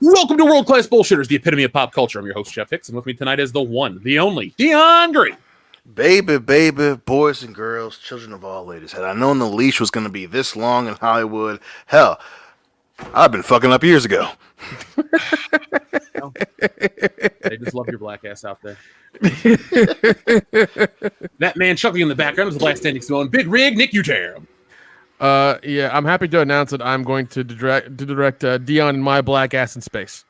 Welcome to World Class Bullshitters, the epitome of pop culture. I'm your host, Jeff Hicks, and with me tonight is the one, the only, Dion Green. Baby, boys and girls, children of all ages. Had I known the leash was going to be this long in Hollywood, hell, I've been fucking up years ago. They just love your black ass out there. That man chuckling in the background is the last standing still on Big Rig, Nick Uterum. Yeah, I'm happy to announce that I'm going to direct Dion and my black ass in space.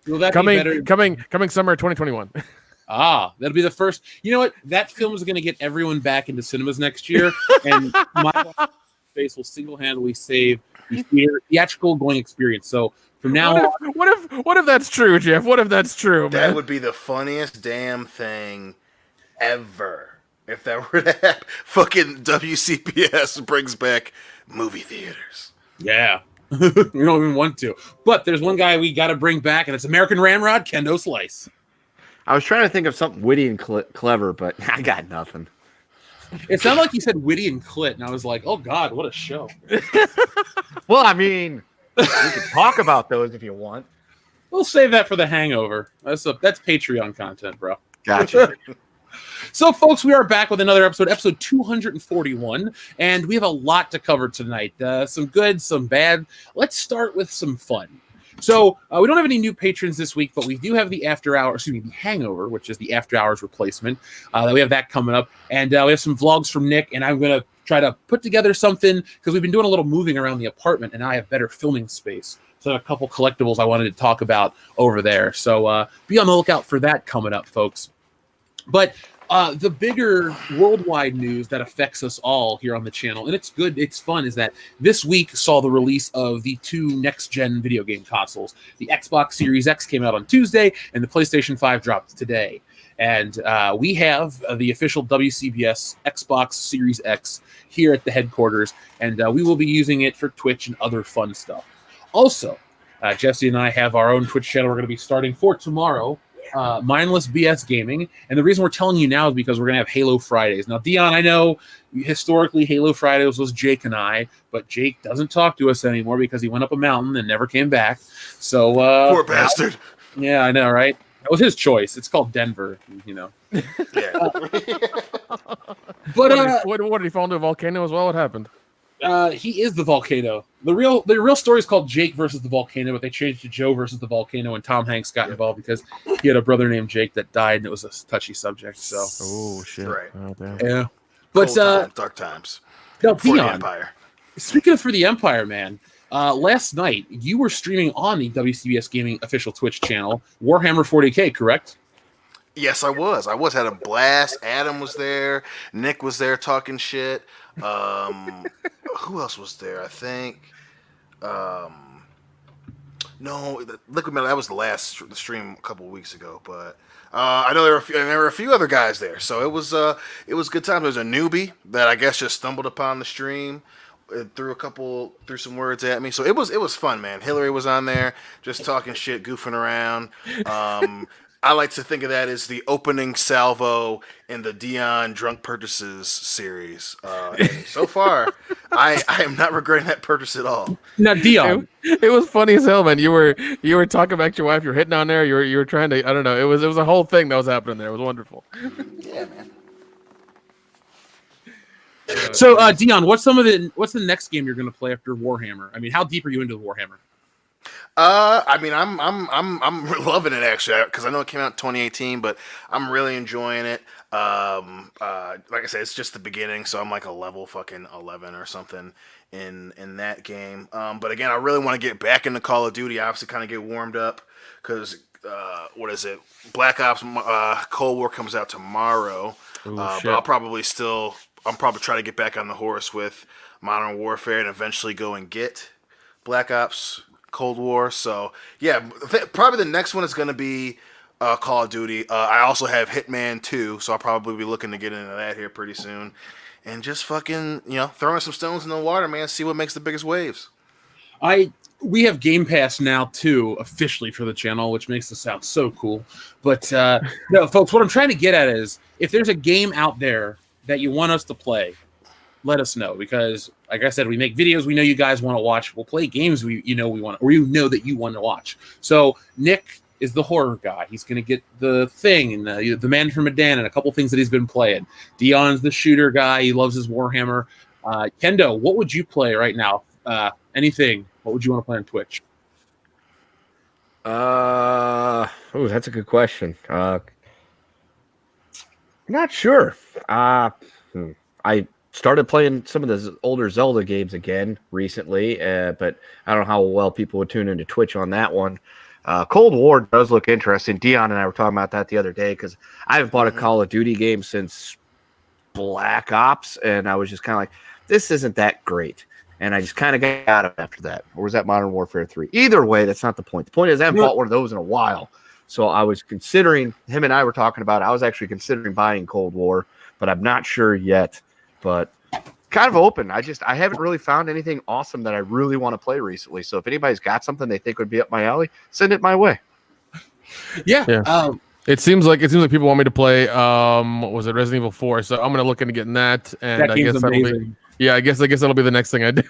Will that coming be better? Coming summer 2021. Ah, that'll be the first. You know what? That film is going to get everyone back into cinemas next year, and my space will single-handedly save the theatrical going experience. So from now on, what if that's true, Jeff? What if that's true, man? That would be the funniest damn thing ever. If that were to happen, fucking WCBS brings back movie theaters. Yeah. We don't even want to. But there's one guy we got to bring back, and it's American Ramrod, Kendo Slice. I was trying to think of something witty and clever, but I got nothing. It sounded like you said witty and clit, and I was like, oh, God, what a show. Well, I mean, we can talk about those if you want. We'll save that for the hangover. That's Patreon content, bro. Gotcha. So, folks, we are back with another episode 241, and we have a lot to cover tonight. Some good, some bad. Let's start with some fun. So, we don't have any new patrons this week, but we do have the the Hangover, which is the After Hours replacement. We have that coming up, and we have some vlogs from Nick, and I'm going to try to put together something, because we've been doing a little moving around the apartment, and now I have better filming space. So, a couple collectibles I wanted to talk about over there. So, be on the lookout for that coming up, folks. But the bigger worldwide news that affects us all here on the channel, and it's good, it's fun, is that this week saw the release of the two next-gen video game consoles. The Xbox Series X came out on Tuesday, and the PlayStation 5 dropped today. And we have the official WCBS Xbox Series X here at the headquarters, and we will be using it for Twitch and other fun stuff. Also, Jesse and I have our own Twitch channel we're going to be starting for tomorrow, Mindless BS Gaming, and the reason we're telling you now is because we're gonna have Halo Fridays. Now, Dion, I know historically Halo Fridays was Jake and I, but Jake doesn't talk to us anymore because he went up a mountain and never came back. So poor bastard. Yeah, I know, right? That was his choice. It's called Denver, you know. Yeah. But what did he fall into a volcano as well? What happened? he is the volcano. The real story is called Jake versus the volcano, but they changed to Joe versus the volcano, and Tom Hanks got involved because he had a brother named Jake that died, and it was a touchy subject. So, oh shit, right? Oh, damn. Yeah, but dark times. No, For the Dion. Empire. Speaking of For the Empire, man, last night you were streaming on the WCBS Gaming official Twitch channel, Warhammer 40K, correct? Yes, I was. Had a blast. Adam was there. Nick was there talking shit. Who else was there? I think. No, Liquid Metal. That was the last stream a couple of weeks ago. But I know there were a few other guys there. So it was a good time. There was a newbie that I guess just stumbled upon the stream. Threw some words at me. So it was fun, man. Hillary was on there just talking shit, goofing around. I like to think of that as the opening salvo in the Dion Drunk Purchases series. So far, I am not regretting that purchase at all. Now, Dion, it was funny as hell, man. You were talking back to your wife. You were hitting on there. You were trying to. I don't know. It was a whole thing that was happening there. It was wonderful. Yeah, man. So, Dion, what's the next game you're going to play after Warhammer? I mean, how deep are you into Warhammer? I mean, I'm loving it actually because I know it came out in 2018, but I'm really enjoying it. Like I said, it's just the beginning, so I'm like a level fucking 11 or something in that game. But again, I really want to get back into Call of Duty. I obviously kind of get warmed up because what is it? Black Ops Cold War comes out tomorrow. Ooh, but I'm probably trying to get back on the horse with Modern Warfare and eventually go and get Black Ops Cold War. So yeah, probably the next one is going to be Call of Duty. I also have Hitman 2, so I'll probably be looking to get into that here pretty soon. And just fucking, throwing some stones in the water, man, see what makes the biggest waves. We have Game Pass now too, officially for the channel, which makes this sound so cool. But no, folks, what I'm trying to get at is if there's a game out there that you want us to play, let us know, because like I said, we make videos we know you guys want to watch. We'll play games we want, or you know that you want to watch. So Nick is the horror guy. He's going to get The Thing and the Man from Medan and a couple things that he's been playing. Dion's the shooter guy. He loves his Warhammer. Kendo, what would you play right now? Anything. What would you want to play on Twitch? That's a good question. Not sure. I started playing some of the older Zelda games again recently, but I don't know how well people would tune into Twitch on that one. Cold War does look interesting. Dion and I were talking about that the other day because I haven't bought a Call of Duty game since Black Ops, and I was just kind of like, this isn't that great. And I just kind of got out of it after that. Or was that Modern Warfare 3? Either way, that's not the point. The point is I haven't bought one of those in a while. So I was considering, him and I were talking about, I was actually considering buying Cold War, but I'm not sure yet. But kind of open. I haven't really found anything awesome that I really want to play recently. So if anybody's got something they think would be up my alley, send it my way. Yeah. It seems like people want me to play what was it, Resident Evil 4. So I'm gonna look into getting that, and That I game's guess that'll amazing. be I guess that'll be the next thing I do.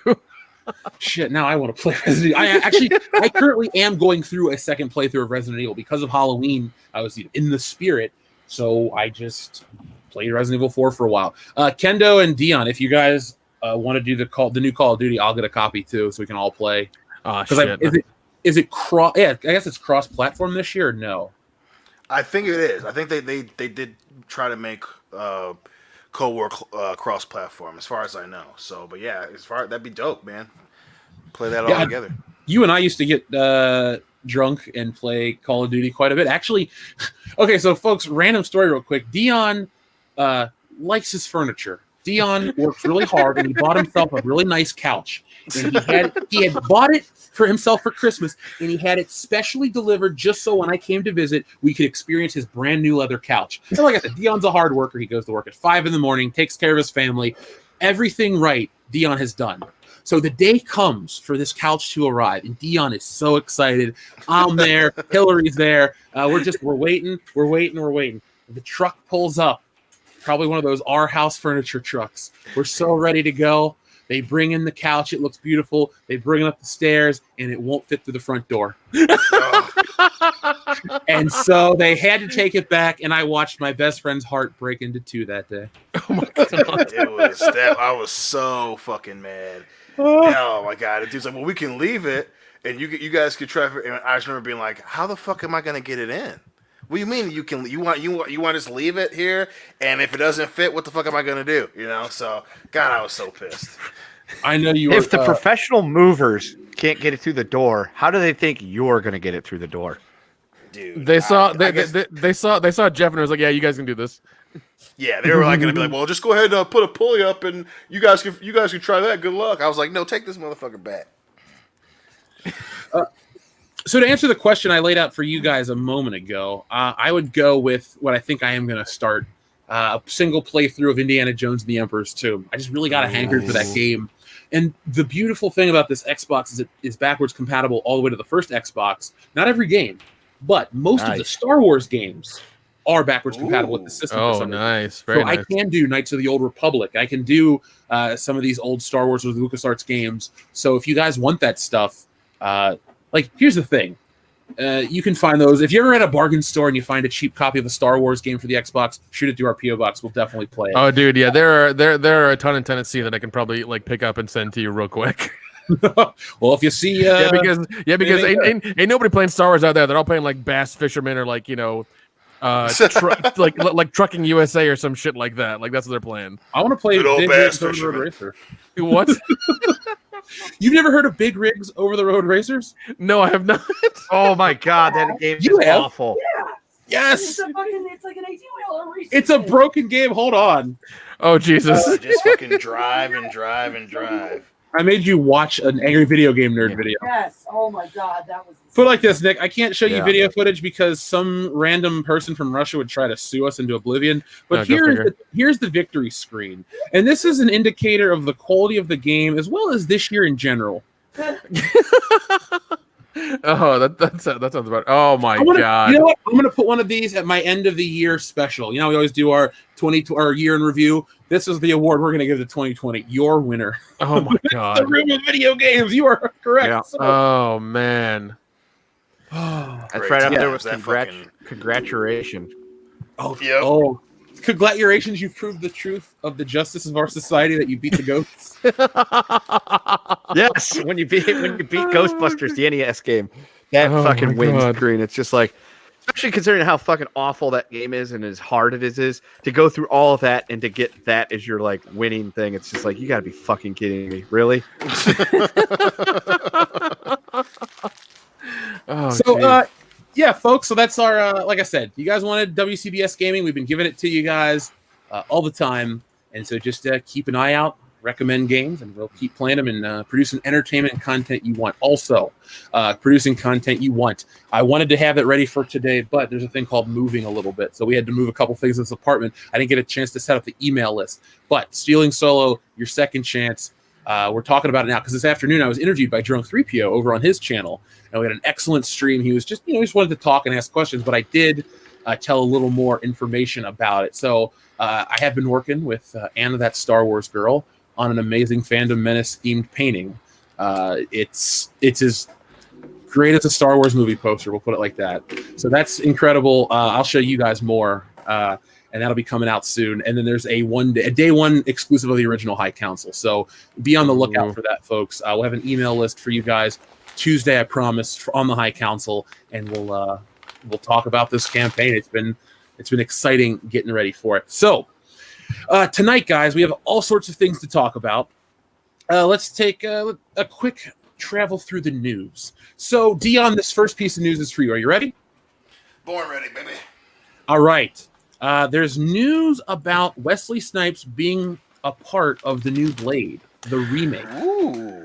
Shit, now I want to play Resident Evil. I currently am going through a second playthrough of Resident Evil because of Halloween. I was in the spirit, so I just played Resident Evil 4 for a while. Kendo and Dion, if you guys want to do the new Call of Duty, I'll get a copy too, so we can all play. Is it cross? Yeah, I guess it's cross-platform this year. Or no, I think it is. I think they did try to make Cold War cross-platform, as far as I know. So, but yeah, that'd be dope, man. Play that all together. You and I used to get drunk and play Call of Duty quite a bit. Actually, okay, so folks, random story real quick. Dion likes his furniture. Dion works really hard, and he bought himself a really nice couch. And he had bought it for himself for Christmas, and he had it specially delivered just so when I came to visit, we could experience his brand new leather couch. And like I said, Dion's a hard worker. He goes to work at 5 a.m, takes care of his family. Everything right Dion has done. So the day comes for this couch to arrive, and Dion is so excited. I'm there. Hillary's there. We're waiting. The truck pulls up. Probably one of those Our House furniture trucks. We're so ready to go. They bring in the couch. It looks beautiful. They bring it up the stairs, and it won't fit through the front door. And so they had to take it back, and I watched my best friend's heart break into two that day. Oh my god! I was so fucking mad. Oh my god! The dude's like, "Well, we can leave it, and you guys can try." And I just remember being like, "How the fuck am I gonna get it in? What do you mean you want to just leave it here? And if it doesn't fit, what the fuck am I gonna do? You know?" So, God, I was so pissed. I know you. If the professional movers can't get it through the door, how do they think you're gonna get it through the door? Dude, They saw Jeff and was like, "Yeah, you guys can do this." Yeah, they were like gonna be like, "Well, just go ahead and put a pulley up, and you guys can try that. Good luck." I was like, "No, take this motherfucker back." So to answer the question I laid out for you guys a moment ago, I would go with what I think I am going to start, a single playthrough of Indiana Jones and the Emperor's Tomb. I just really got a hankering for that game. And the beautiful thing about this Xbox is it is backwards compatible all the way to the first Xbox. Not every game, but most of the Star Wars games are backwards compatible with the system. Oh, nice. Very nice. I can do Knights of the Old Republic. I can do some of these old Star Wars or LucasArts games. So if you guys want that stuff, here's the thing. You can find those. If you ever at a bargain store and you find a cheap copy of a Star Wars game for the Xbox, shoot it to our PO box. We'll definitely play it. Oh, dude, yeah, there are a ton in Tennessee that I can probably pick up and send to you real quick. Well, if you see, because ain't nobody playing Star Wars out there. They're all playing like Bass Fisherman or Trucking USA or some shit like that. Like that's what they're playing. I want to play Big Rigs Over the Road Racer. What? You've never heard of Big Rigs Over the Road Racers? No, I have not. Oh my god, that game is awful. Yeah. Yes. It's like an 18-wheeler racing. It's a broken game. Hold on. Oh Jesus. Just fucking drive and drive and drive. I made you watch an Angry Video Game Nerd video. Yes. Oh my god, that was. Put it like this, Nick. I can't show you video footage because some random person from Russia would try to sue us into oblivion. But here's the victory screen. And this is an indicator of the quality of the game as well as this year in general. Oh, that sounds about. Oh my god! You know what? I'm gonna put one of these at my end of the year special. You know, we always do our our year in review. This is the award we're gonna give to 2020. Your winner. Oh my The god! room of video games. You are correct. Yeah. So- Oh man! That's Great right up there times, with that congratulations. Oh, Yep. oh, congratulations! You've proved the truth of the justice of our society that you beat the ghosts. Yes, when you beat Ghostbusters, the NES game, that Oh fucking my wins God. screen. It's just like, especially considering how fucking awful that game is and as hard it is to go through all of that and to get that as your like winning thing. It's just like, you got to be fucking kidding me, really? Oh, So, geez. yeah, folks. So that's our. Like I said, you guys wanted WCBS gaming. We've been giving it to you guys all the time, and so just keep an eye out. Recommend games, and we'll keep playing them and producing entertainment and content you want. Also, producing content you want. I wanted to have it ready for today, but there's a thing called moving a little bit, so we had to move a couple things in this apartment. I didn't get a chance to set up the email list, but Stealing Solo, your second chance. We're talking about it now because this afternoon I was interviewed by Drunk 3PO over on his channel, and we had an excellent stream. He was just, he just wanted to talk and ask questions, but I did tell a little more information about it. So I have been working with Anna, that Star Wars girl, on an amazing Fandom Menace themed painting. It's as great as a Star Wars movie poster. We'll put it like that. So that's incredible. I'll show you guys more. And that'll be coming out soon. And then there's a day one exclusive of the original High Council. So be on the lookout for that, folks. We'll have an email list for you guys Tuesday, I promise, on the High Council, and we'll talk about this campaign. It's been exciting getting ready for it. So tonight, guys, we have all sorts of things to talk about. Let's take a quick travel through the news. So, Dion, this first piece of news is for you. Are you ready? Born ready, baby. All right. There's news about Wesley Snipes being a part of the new Blade, the remake. Ooh.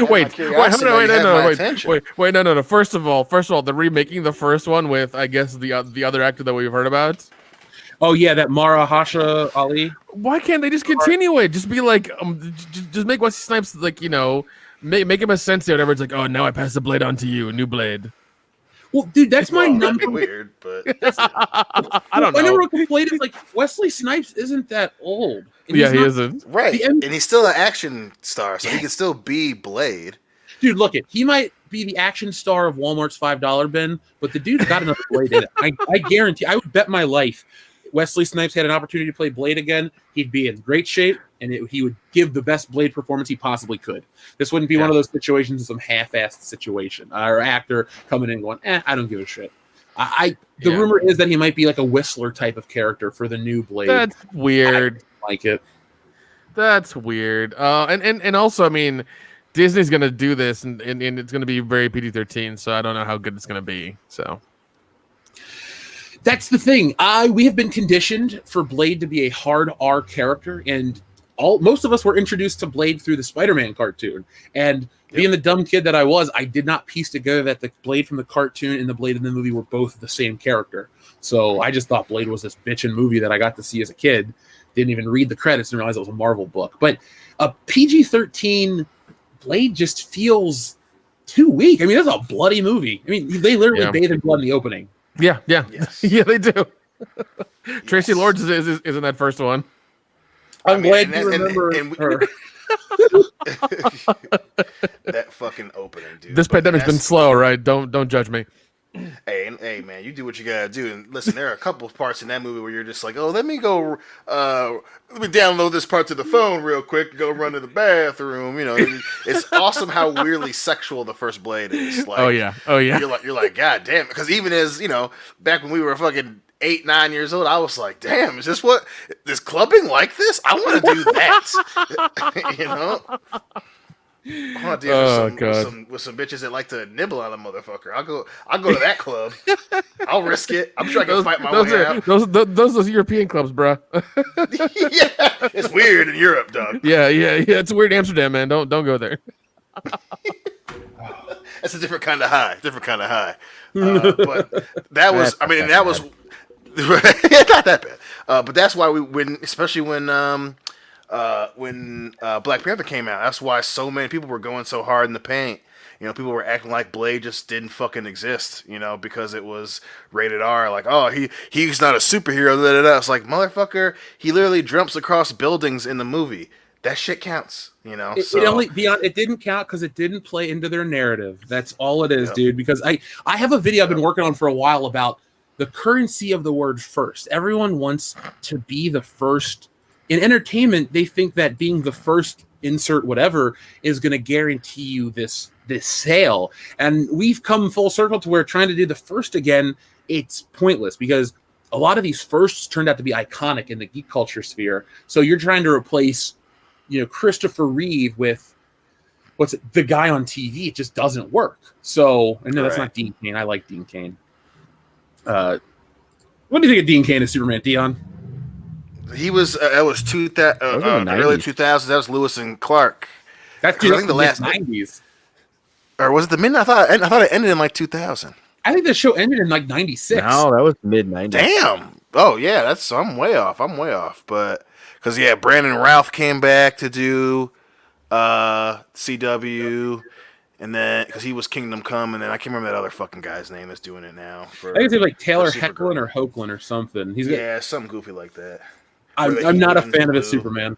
Wait, no. First of all, they're remaking the first one with, I guess, the other actor that we've heard about. Oh yeah, that Mahashala Ali. Why can't they just continue it? Just be like, just make Wesley Snipes like, make him a sensei or whatever. It's like, oh, now I pass the blade on to you, new blade. Well, dude, that's my number. Weird, but I don't know. My number one complaint is like Wesley Snipes isn't that old. And Yeah, he's he not- isn't. right, and he's still an action star, so he can still be Blade. Dude, look it. He might be the action star of Walmart's $5 bin, but the dude's got another Blade in it. I guarantee. I would bet my life. Wesley Snipes had an opportunity to play Blade again, he'd be in great shape, and he would give the best Blade performance he possibly could. This wouldn't be one of those situations, some half-assed situation, or actor coming in going, I don't give a shit. The rumor is that he might be like a Whistler type of character for the new Blade. That's weird. I don't like it. That's weird. And also, I mean, Disney's gonna do this, and it's gonna be very PG-13, so I don't know how good it's gonna be. So. That's the thing. We have been conditioned for Blade to be a hard R character, and most of us were introduced to Blade through the Spider-Man cartoon. And being the dumb kid that I was, I did not piece together that the Blade from the cartoon and the Blade in the movie were both the same character. So I just thought Blade was this bitchin' movie that I got to see as a kid. Didn't even read the credits and realize it was a Marvel book. But a PG-13 Blade just feels too weak. I mean, that's a bloody movie. I mean, they literally bathe in blood in the opening. Yeah. Yes. Yeah, they do. Tracy Lords is in that first one. I'm glad you remember her. That fucking opening, dude. This pandemic's been slow, right? Don't judge me. Hey, man, you do what you gotta do. And listen, there are a couple of parts in that movie where you're just like, oh, let me download this part to the phone real quick, go run to the bathroom. It's awesome how weirdly sexual the first Blade is. Like, Oh yeah. You're like, God damn it. Because even as, back when we were fucking 8-9 years old, I was like, damn, is this clubbing like this? I want to do that. I want to deal with some bitches that like to nibble on a motherfucker. I'll go to that club. I'll risk it. I'm sure I can fight my way out. Those European clubs, bro. Yeah, it's weird in Europe, dog. Yeah. It's weird in Amsterdam, man. Don't go there. That's a different kind of high. But that was, that was not that bad. But that's why especially when when Black Panther came out. That's why so many people were going so hard in the paint. People were acting like Blade just didn't fucking exist, because it was rated R. Like, oh, he's not a superhero. Da, da, da. It's like, motherfucker, he literally jumps across buildings in the movie. That shit counts, It didn't count because it didn't play into their narrative. That's all it is, dude. Because I have a video I've been working on for a while about the currency of the word first. Everyone wants to be the first. In entertainment, they think that being the first insert whatever is going to guarantee you this sale. And we've come full circle to where trying to do the first again, it's pointless because a lot of these firsts turned out to be iconic in the geek culture sphere. So you're trying to replace, Christopher Reeve with the guy on TV. It just doesn't work. So I know that's not Dean Cain. I like Dean Cain. What do you think of Dean Cain as Superman, Dion? He was that was early 2000s. That was Lewis and Clark. That's I think the last 90s. Or was it the mid? I thought it ended in like 2000. I think the show ended in like 96. No, that was mid 90s. Damn. Oh yeah, I'm way off. But because Brandon Routh came back to do CW, and then because he was Kingdom Come, and then I can't remember that other fucking guy's name that's doing it now. I think it's like Taylor Hecklin or Hoechlin or something. Something goofy like that. I'm not a fan of his Superman.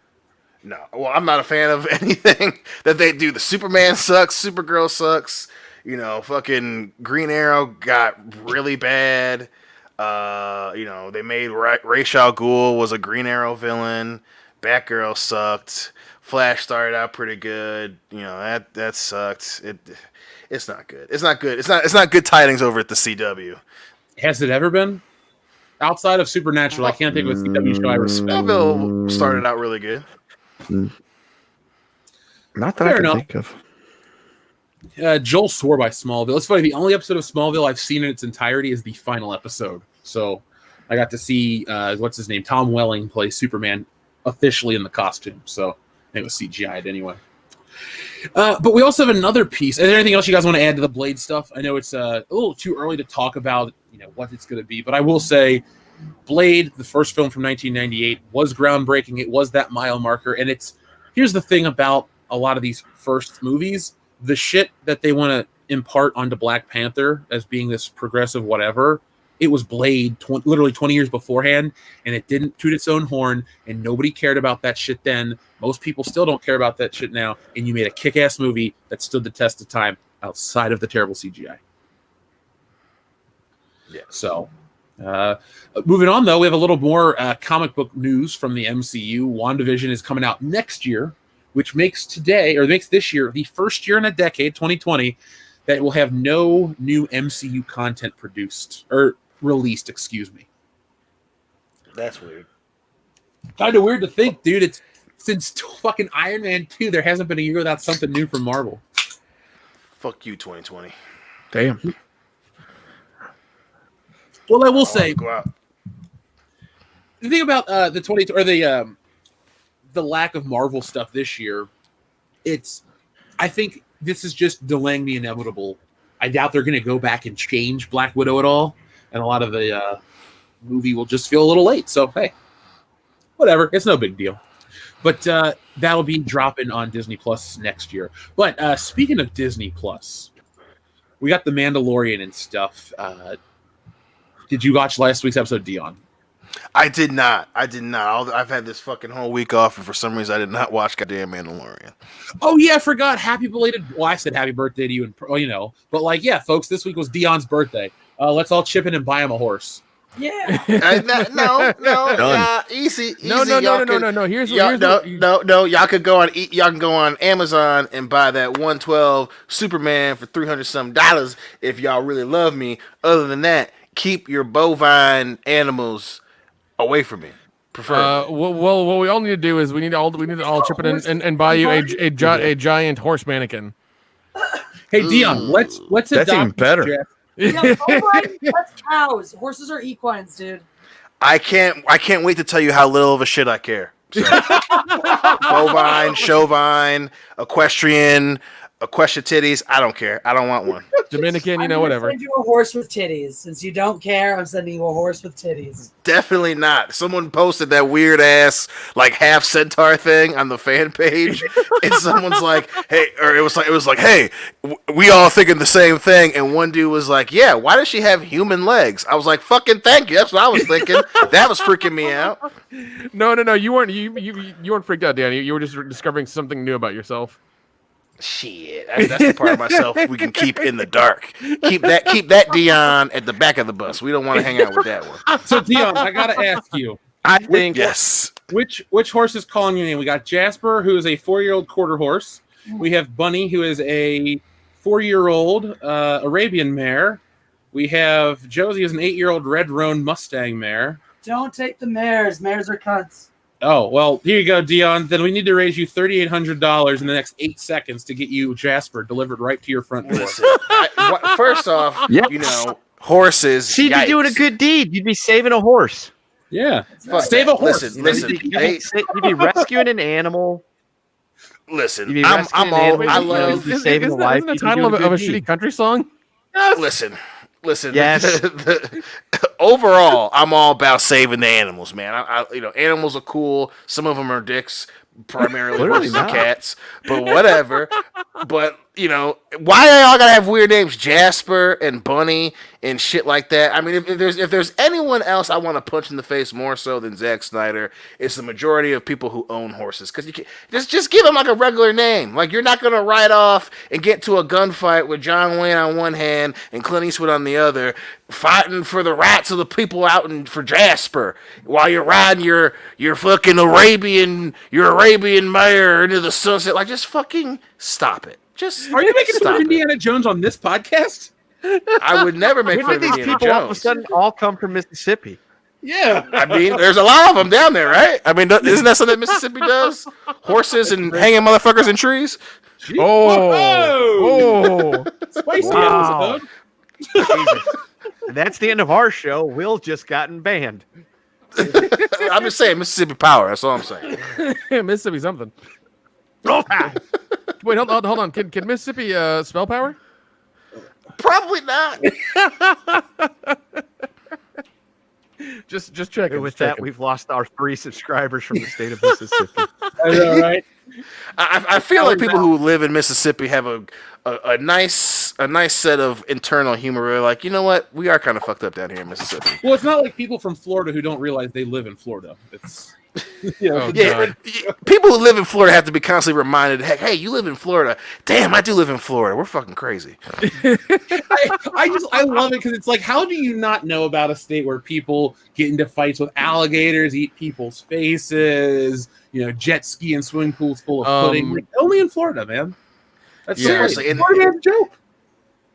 No, well, I'm not a fan of anything that they do. The Superman sucks. Supergirl sucks. Fucking Green Arrow got really bad. They made Ra's al Ghul was a Green Arrow villain. Batgirl sucked. Flash started out pretty good. That sucked. It's not good. It's not good. It's not good tidings over at the CW. Has it ever been? Outside of Supernatural, I can't think of a CW show I respect. Smallville started out really good. Not that I can think of. Joel swore by Smallville. It's funny. The only episode of Smallville I've seen in its entirety is the final episode. So I got to see what's his name, Tom Welling, play Superman officially in the costume. So it was CGI'd anyway. But we also have another piece. Is there anything else you guys want to add to the Blade stuff? I know it's a little too early to talk about what it's going to be, but I will say Blade, the first film from 1998, was groundbreaking. It was that mile marker, and here's the thing about a lot of these first movies, the shit that they want to impart onto Black Panther as being this progressive whatever, it was Blade literally 20 years beforehand, and it didn't toot its own horn, and nobody cared about that shit then. Most people still don't care about that shit now, and you made a kick-ass movie that stood the test of time outside of the terrible CGI. Yeah. So, moving on, though, we have a little more comic book news from the MCU. WandaVision is coming out next year, which makes this year the first year in a decade, 2020, that will have no new MCU content released, excuse me. That's weird. Kind of weird to think, dude. It's since fucking Iron Man 2, there hasn't been a year without something new from Marvel. Fuck you, 2020. Damn. Well, I will say, go out. the thing about the lack of Marvel stuff this year, I think this is just delaying the inevitable. I doubt they're going to go back and change Black Widow at all, and a lot of the movie will just feel a little late. So, hey, whatever. It's no big deal. But that'll be dropping on Disney Plus next year. But speaking of Disney Plus, we got The Mandalorian and stuff. Did you watch last week's episode, Dion? I did not. I've had this fucking whole week off, and for some reason, I did not watch goddamn Mandalorian. Oh, yeah, I forgot. Happy belated. Well, I said happy birthday to you, But, folks, this week was Dion's birthday. Let's all chip in and buy him a horse. Yeah. Easy. No. Y'all could go on. Y'all can go on Amazon and buy that 112 Superman for $300 some if y'all really love me. Other than that, keep your bovine animals away from me. Preferably. Well, what we all need to do is we need to all chip in and buy you a giant horse mannequin. Hey Dion, let's That's adopt even better. Yeah, bovine, that's cows. Horses are equines, dude. I can't wait to tell you how little of a shit I care. So, bovine, chauvine, equestrian, Equestrian titties, I don't care. I don't want one. Dominican, I'm gonna whatever. Send you a horse with titties. Since you don't care, I'm sending you a horse with titties. Definitely not. Someone posted that weird ass like half centaur thing on the fan page, and someone's like, "Hey," or it was like, "Hey, we all thinking the same thing." And one dude was like, "Yeah, why does she have human legs?" I was like, "Fucking thank you." That's what I was thinking. That was freaking me out. No, you weren't. You weren't freaked out, Danny. You were just discovering something new about yourself. Shit, that's the part of myself we can keep in the dark. Keep that Dion at the back of the bus. We don't want to hang out with that one. So Dion, I gotta ask you, I think Yes. which horse is calling your name? We got Jasper, who is a 4-year-old quarter horse. We have Bunny, who is a 4-year-old Arabian mare. We have Josie, who's an 8-year-old red roan Mustang mare. Don't take the mares. Mares are cunts. Oh, well, here you go, Dion. Then we need to raise you $3,800 in the next 8 seconds to get you Jasper delivered right to your front door. Listen, first off, Yes. horses. she'd be doing a good deed. You'd be saving a horse. Yeah. Fuck Save that. a horse. Listen, You'd be rescuing an animal. listen. You'd be I'm rescuing an all. animal. I You'd love. be saving a life. Isn't the You'd be title doing of a good deed. shitty country song? Listen. Yes. Overall, I'm all about saving the animals, man. Animals are cool. Some of them are dicks, primarily Clearly horses and not. cats, but whatever. But why they all gotta have weird names, Jasper and Bunny and shit like that? I mean, if there's anyone else I want to punch in the face more so than Zack Snyder, it's the majority of people who own horses. Because you can't just give them like a regular name. Like, you're not gonna ride off and get to a gunfight with John Wayne on one hand and Clint Eastwood on the other, fighting for the rights of the people out for Jasper while you're riding your fucking Arabian mare into the sunset. Like, just fucking stop it. Just Are you making fun stop of it. Indiana Jones on this podcast? I would never make When fun did of these Indiana people all of a Jones. sudden all come from Mississippi? Yeah. I mean, there's a lot of them down there, right? I mean, isn't that something that Mississippi does? Horses and hanging motherfuckers in trees? Oh. Spicy Wow. episode. Jesus. And that's the end of our show. Will just gotten banned. I'm just saying, Mississippi power. That's all I'm saying. Mississippi something. Wait, hold on. Can Mississippi spell power? Probably not. Just checking. And with just that, checking. we've lost our 3 subscribers from the state of Mississippi. I know, right? I feel like people who live in Mississippi have a nice set of internal humor. Where they're like, you know what? We are kind of fucked up down here in Mississippi. Well, it's not like people from Florida who don't realize they live in Florida. It's Oh, Yeah, God. people who live in Florida have to be constantly reminded, hey, you live in Florida. Damn, I do live in Florida. We're fucking crazy. I love it because it's like, how do you not know about a state where people get into fights with alligators, eat people's faces, jet ski and swimming pools full of pudding? Like, only in Florida, man. That's Seriously, so and- Florida man's a joke.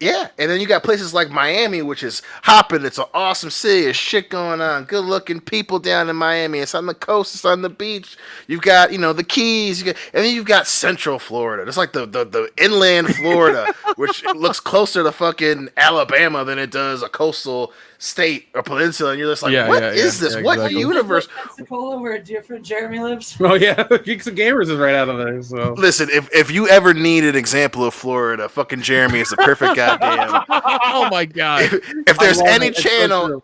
Yeah, and then you got places like Miami, which is hopping. It's an awesome city. There's shit going on. Good-looking people down in Miami. It's on the coast. It's on the beach. You've got, the Keys. And then you've got Central Florida. It's like the inland Florida, which looks closer to fucking Alabama than it does a coastal state or peninsula. And you're just like, what is this? yeah, What exactly. universe? Pensacola, where different Jeremy lives. Oh, yeah. Geeks and Gamers is right out of there. So Listen, if you ever need an example of Florida, fucking Jeremy is the perfect goddamn. Oh my God. If there's love any it. It's so channel, true.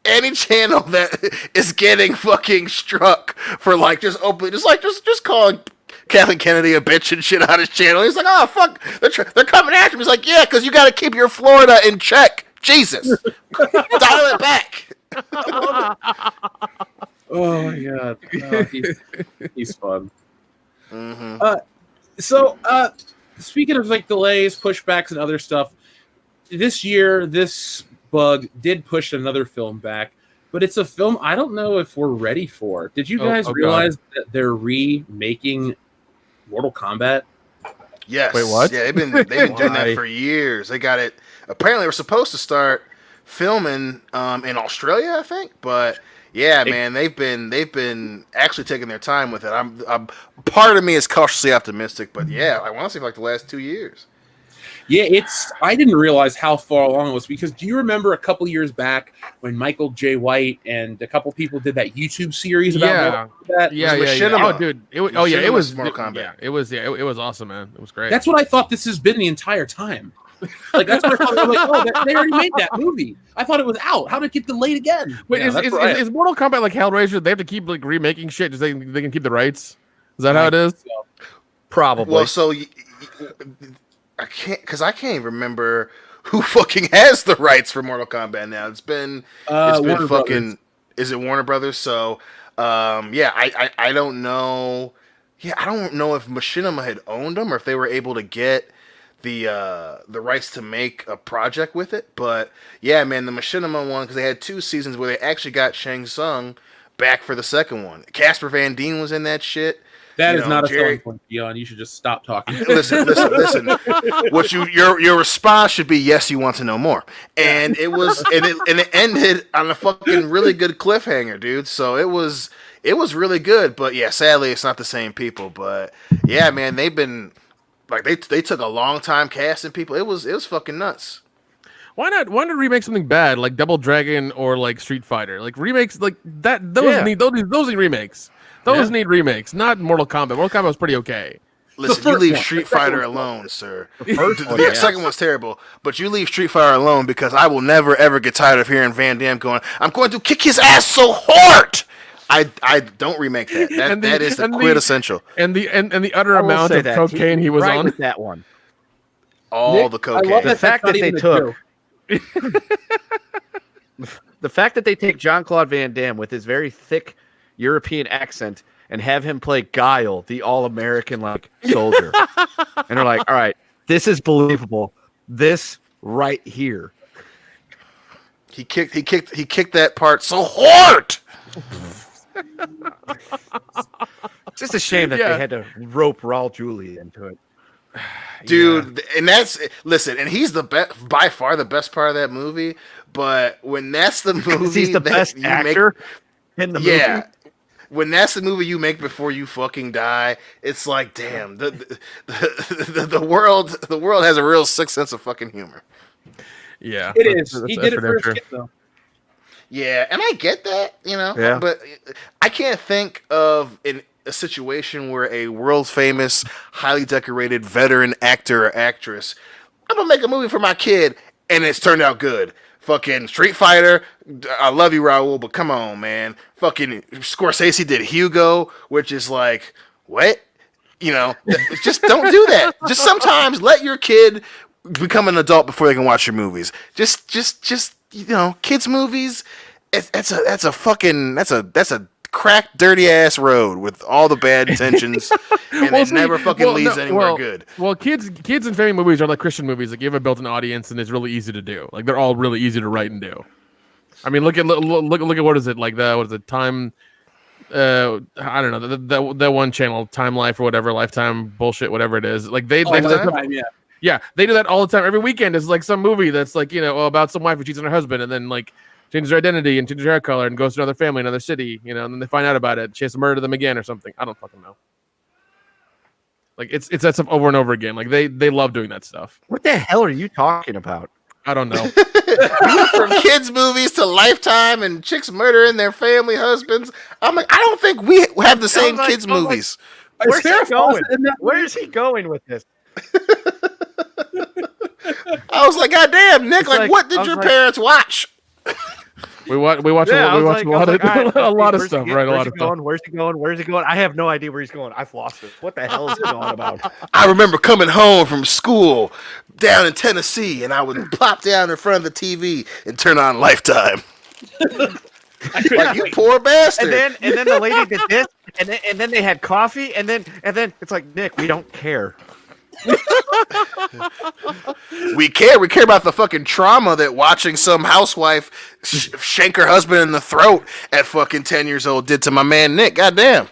any channel that is getting fucking struck for like just calling Kathleen Kennedy a bitch and shit on his channel, he's like, oh fuck, they're coming after him. He's like, yeah, because you got to keep your Florida in check. Jesus, dial it back. oh my god, he's fun. Mm-hmm. So, speaking of like delays, pushbacks, and other stuff, this year this bug did push another film back, but it's a film I don't know if we're ready for. Did you guys realize that they're remaking Mortal Kombat? Yes. Wait, what? Yeah, they've been doing Why? that for years. They got it. Apparently, we're supposed to start filming in Australia, I think. But yeah, man, they've been actually taking their time with it. I'm part of me is cautiously optimistic, but yeah, I want to say for like the last 2 years. Yeah, I didn't realize how far along it was, because do you remember a couple years back when Michael J. White and a couple people did that YouTube series about that? Yeah. Machinima. Oh, dude. It was Mortal Kombat. Yeah, it was awesome, man. It was great. That's what I thought this has been the entire time. Like that's what I thought. Like, they already made that movie. I thought it was out. How did it get delayed again? Wait, is Mortal Kombat like Hellraiser? They have to keep like remaking shit just so they can keep the rights. Is that how it is? Probably. Well, so I can't even remember who fucking has the rights for Mortal Kombat now. It's been Warner fucking. Brothers. Is it Warner Brothers? So I don't know. Yeah, I don't know if Machinima had owned them or if they were able to get the rights to make a project with it. But yeah, man, the Machinima one, because they had 2 seasons where they actually got Shang Tsung back for the second one. Casper Van Dien was in that shit. That is not a selling point, Dion. You should just stop talking. Listen. What your response should be, yes, you want to know more. And it was, and it ended on a fucking really good cliffhanger, dude. So it was really good. But yeah, sadly, it's not the same people. But yeah, man, they've been like they took a long time casting people. It was fucking nuts. Why not remake something bad like Double Dragon or like Street Fighter? Like remakes like that. Those need remakes. Those need remakes, not Mortal Kombat. Mortal Kombat was pretty okay. Listen, you leave Street Fighter alone, sir. The second one's terrible, but you leave Street Fighter alone because I will never ever get tired of hearing Van Damme going, "I'm going to kick his ass so hard." I don't remake that. That is the quintessential. And the utter amount of cocaine he was on with that one. All the cocaine. The fact that they took the fact that they take Jean-Claude Van Damme with his very thick European accent and have him play Guile, the all-American like soldier, and they're like, "All right, this is believable. This right here." He kicked that part so hard. It's just a shame that they had to rope Raul Julia into it, dude. And that's listen, and he's the best, by far the best part of that movie. But when that's the movie, he's the best actor in the movie. Yeah. When that's the movie you make before you fucking die, it's like, damn, the world has a real sick sense of fucking humor. Yeah, it is. He did it for his kid, though. Yeah, and I get that, but I can't think of a situation where a world famous, highly decorated veteran actor or actress, I'm gonna make a movie for my kid, and it's turned out good. Fucking Street Fighter, I love you, Raul, but come on, man. Fucking Scorsese did Hugo, which is like, what? Just don't do that. Just sometimes let your kid become an adult before they can watch your movies. Just kids' movies. That's a cracked, dirty ass road with all the bad intentions, and it never fucking leads anywhere good. Well, kids and family movies are like Christian movies. Like you have a built-in audience, and it's really easy to do. Like they're all really easy to write and do. I mean, look at what is it like? What is it? Time. I don't know that one channel, Time Life or whatever, Lifetime bullshit, whatever it is. Like they do that all the time. Every weekend is like some movie that's like about some wife who cheats on her husband, and then like changes her identity and changes her hair color and goes to another family, another city, and then they find out about it. She has to murder them again or something. I don't fucking know. Like it's that stuff over and over again. Like they love doing that stuff. What the hell are you talking about? I don't know. From kids' movies to Lifetime and chicks murdering their family husbands. I'm like, I don't think we have the same kids' movies. Where's he going? Where is he going with this? I was like, God damn, Nick, like what did your parents watch? We watch a lot of stuff, right? A lot of stuff. Where's he going? Where's he going? I have no idea where he's going. I've lost it. What the hell is he going about? I remember coming home from school down in Tennessee, and I would plop down in front of the TV and turn on Lifetime. Like, you poor bastard. And then the lady did this, and then they had coffee, and then it's like, Nick, we don't care. We care about the fucking trauma that watching some housewife shank her husband in the throat at fucking 10 years old did to my man Nick. Goddamn,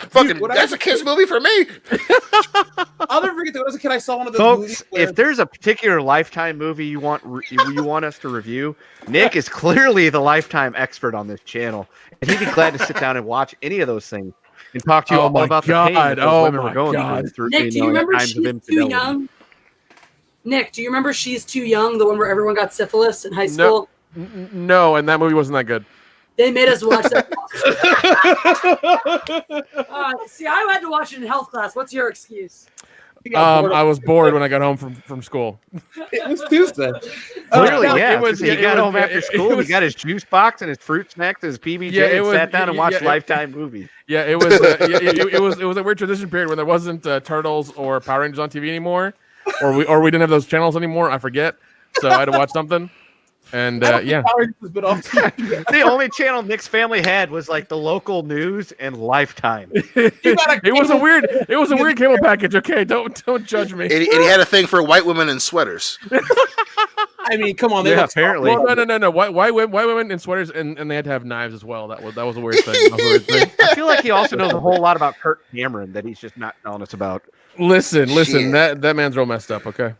fucking that's a kids movie for me. I'll never forget that as a kid I saw one of those Folks, movies if there's a particular Lifetime movie you want us to review, Nick is clearly the Lifetime expert on this channel, and he'd be glad to sit down and watch any of those things and talk to you all about the pain that those women were going through. Nick, do you remember She's Too Young? Nick, do you remember She's Too Young, the one where everyone got syphilis in high school? No, and that movie wasn't that good. They made us watch that. See, I had to watch it in health class. What's your excuse? I was bored when I got home from school. It was Tuesday. Clearly, it he got home after school. He got his juice box and his fruit snacks and his PBJ and sat down and watched Lifetime movies. Yeah, it was. It was a weird transition period when there wasn't Turtles or Power Rangers on TV anymore, or we didn't have those channels anymore. I forget, so I had to watch something. And yeah, the only channel Nick's family had was like the local news and Lifetime. It was a weird cable package. Okay, don't judge me. And he had a thing for white women in sweaters. I mean, come on. Apparently. Well, no. White women in sweaters, and they had to have knives as well. That was a weird thing. I feel like he also knows a whole lot about Kirk Cameron that he's just not telling us about. Listen. That man's real messed up. Okay.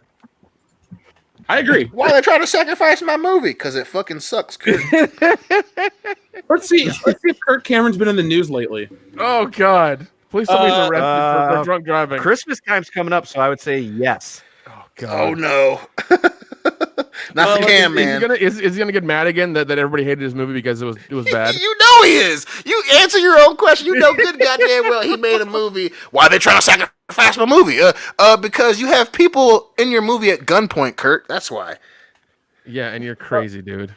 I agree. Why are they trying to sacrifice my movie? Because it fucking sucks. Let's see if Kirk Cameron's been in the news lately. Oh God! Please, somebody's arrested for drunk driving. Christmas time's coming up, so I would say yes. Oh God! Oh no! Not for Cam, man. Is he gonna get mad again that everybody hated his movie because it was bad? You know he is. You answer your own question. You know good goddamn well he made a movie. Why are they trying to sacrifice my movie? Because you have people in your movie at gunpoint, Kurt. That's why. Yeah, and you're crazy, dude.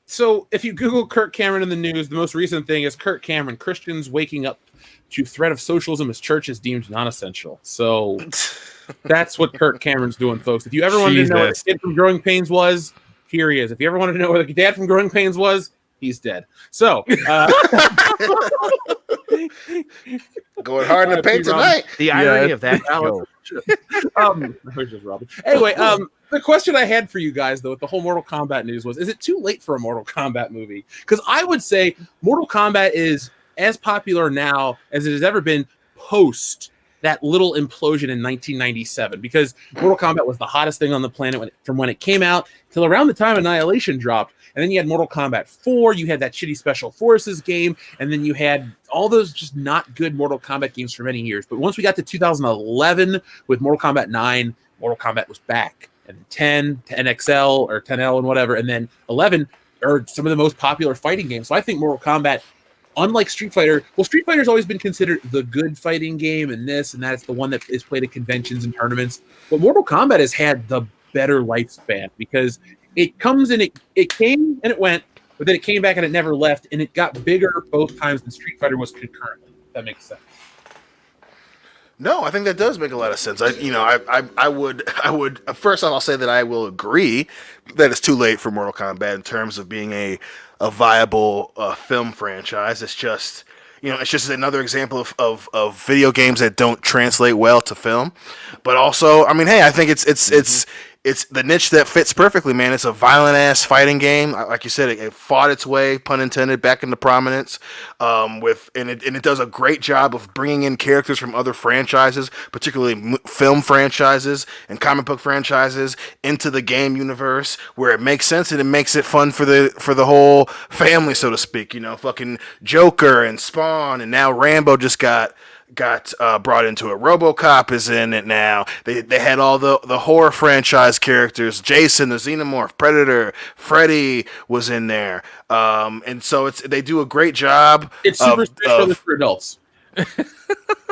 So if you Google Kirk Cameron in the news, the most recent thing is Kirk Cameron. Christians waking up to threat of socialism as church is deemed non-essential. So that's what Kirk Cameron's doing, folks. If you ever wanted to know what the kid from Growing Pains was, here he is. If you ever wanted to know where the dad from Growing Pains was, he's dead. So going hard in the paint tonight. The irony of that show. Anyway, the question I had for you guys, though, with the whole Mortal Kombat news was, is it too late for a Mortal Kombat movie? Because I would say Mortal Kombat is as popular now as it has ever been post that little implosion in 1997, because Mortal Kombat was the hottest thing on the planet from when it came out till around the time Annihilation dropped. And then you had Mortal Kombat 4, you had that shitty Special Forces game, and then you had all those just not good Mortal Kombat games for many years. But once we got to 2011 with Mortal Kombat 9, Mortal Kombat was back. And 10 to NXL or 10L and whatever, and then 11 are some of the most popular fighting games. So I think Mortal Kombat, unlike Street Fighter, well, Street Fighter's always been considered the good fighting game and this and that. It's the one that is played at conventions and tournaments. But Mortal Kombat has had the better lifespan because it comes and it came and it went, but then it came back and it never left, and it got bigger both times than Street Fighter was concurrently. If that makes sense. No, I think that does make a lot of sense. I would first off, I'll say that I will agree that it's too late for Mortal Kombat in terms of being a viable film franchise. It's just another example of video games that don't translate well to film. But also, I mean, hey, I think it's the niche that fits perfectly, man. It's a violent ass fighting game. Like you said, it fought its way, pun intended, back into prominence. And it does a great job of bringing in characters from other franchises, particularly film franchises and comic book franchises, into the game universe where it makes sense and it makes it fun for the whole family, so to speak. You know, fucking Joker and Spawn, and now Rambo just got brought into it. RoboCop is in it now. They had all the horror franchise characters. Jason, the Xenomorph, Predator, Freddy was in there. And so they do a great job. It's Super Smash Brothers for adults.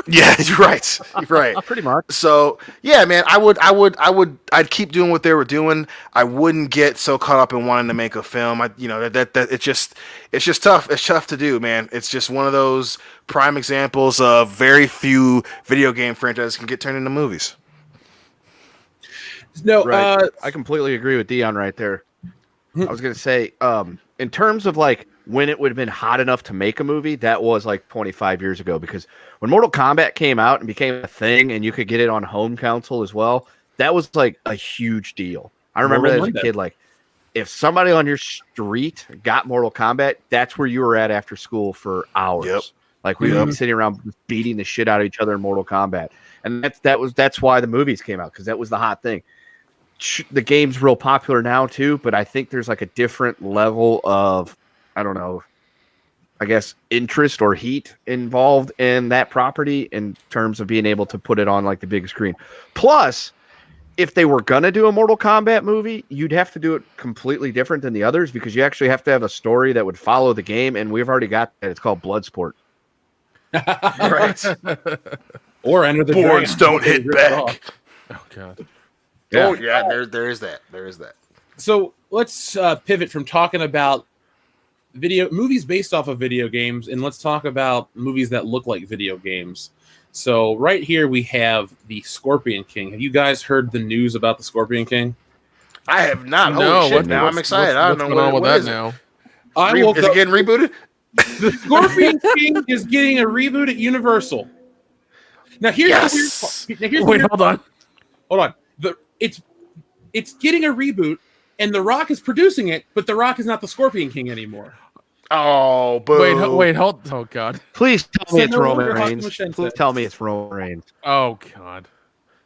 Yeah, you're right. You're right. Pretty much. So yeah, man, I'd keep doing what they were doing. I wouldn't get so caught up in wanting to make a film. It's just tough. It's tough to do, man. It's just one of those prime examples of very few video game franchises can get turned into movies. No, right. I completely agree with Dion right there. I was gonna say, in terms of like when it would have been hot enough to make a movie, that was like 25 years ago. Because when Mortal Kombat came out and became a thing, and you could get it on home console as well, that was like a huge deal. I remember as a kid, like if somebody on your street got Mortal Kombat, that's where you were at after school for hours. Yep. Like we would be sitting around beating the shit out of each other in Mortal Kombat, and that's why the movies came out, because that was the hot thing. The game's real popular now too, but I think there's like a different level of, I don't know, I guess interest or heat involved in that property in terms of being able to put it on like the big screen. Plus, if they were gonna do a Mortal Kombat movie, you'd have to do it completely different than the others because you actually have to have a story that would follow the game, and we've already got that. It's called Bloodsport. Right. Or Enter the Boards Dragon. don't hit back. Oh god. Oh yeah, there is that. There is that. So let's pivot from talking about movies based off of video games, and let's talk about movies that look like video games. So right here we have the Scorpion King. Have you guys heard the news about the Scorpion King? I have not. No, Holy shit! Now I'm excited. I don't know going on what with that is it. now. Is it getting rebooted? The Scorpion King is getting a reboot at Universal. Now here's the weird part. Now, here's the Wait, weird hold on. Hold on. It's getting a reboot, and The Rock is producing it, but The Rock is not the Scorpion King anymore. Oh, boo. Wait, hold. Oh god. Please tell me it's no Roman longer Reigns. Hakumo Please Sensei. tell me it's Roman Reigns. Oh god.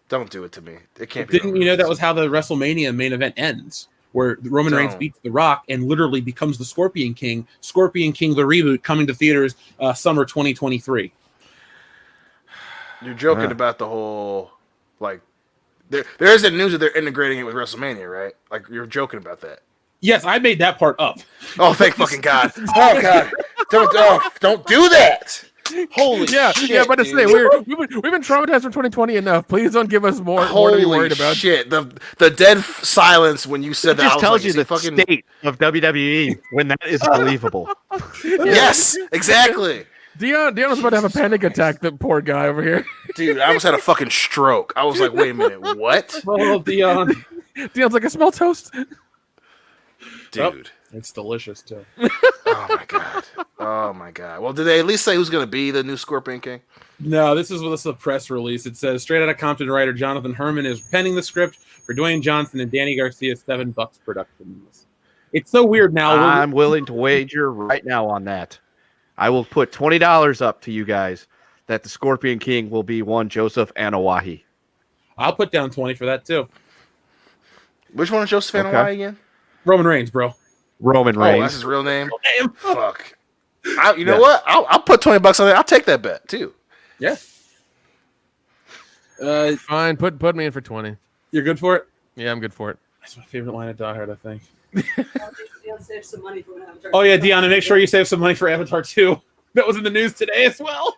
Don't do it to me. It can't be. Didn't you know that was how the WrestleMania main event ends? Where Roman Reigns beats The Rock and literally becomes the Scorpion King. Scorpion King, the reboot, coming to theaters summer 2023. You're joking about the whole, like, there isn't news that they're integrating it with WrestleMania, right? Like, you're joking about that. Yes, I made that part up. Oh, thank fucking God. Oh, God. Don't do that. Holy shit. Yeah, but to dude. say we've been traumatized from 2020 enough. Please don't give us more to be worried about. Shit. The dead silence when you said It that. just I was tells like, you is he the fucking state of WWE when that is believable. Yes, exactly. Dion was about to have a panic attack. The poor guy over here. Dude, I almost had a fucking stroke. I was like, wait a minute, what? Well, Dion. Dion's like a small toast. Dude. It's delicious, too. Oh my god. Oh my god. Well, did they at least say who's gonna be the new Scorpion King? No, this is a press release. It says straight out of Compton writer Jonathan Herman is penning the script for Dwayne Johnson and Danny Garcia's $7 Productions. It's so weird now. I'm willing to wager right now on that. I will put $20 up to you guys that the Scorpion King will be one Joseph Anawahi. I'll put down 20 for that too. Which one is Joseph Anawahi again? Roman Reigns, bro. Roman Oh, that's Reigns. his real name? Fuck. You know what? I'll put $20 on that. I'll take that bet too. Yeah. Fine, put me in for 20. You're good for it? Yeah, I'm good for it. That's my favorite line of Die Hard, I think. Dion saved some money for Avatar. Oh yeah, Dion, and make sure you save some money for Avatar 2. That was in the news today as well.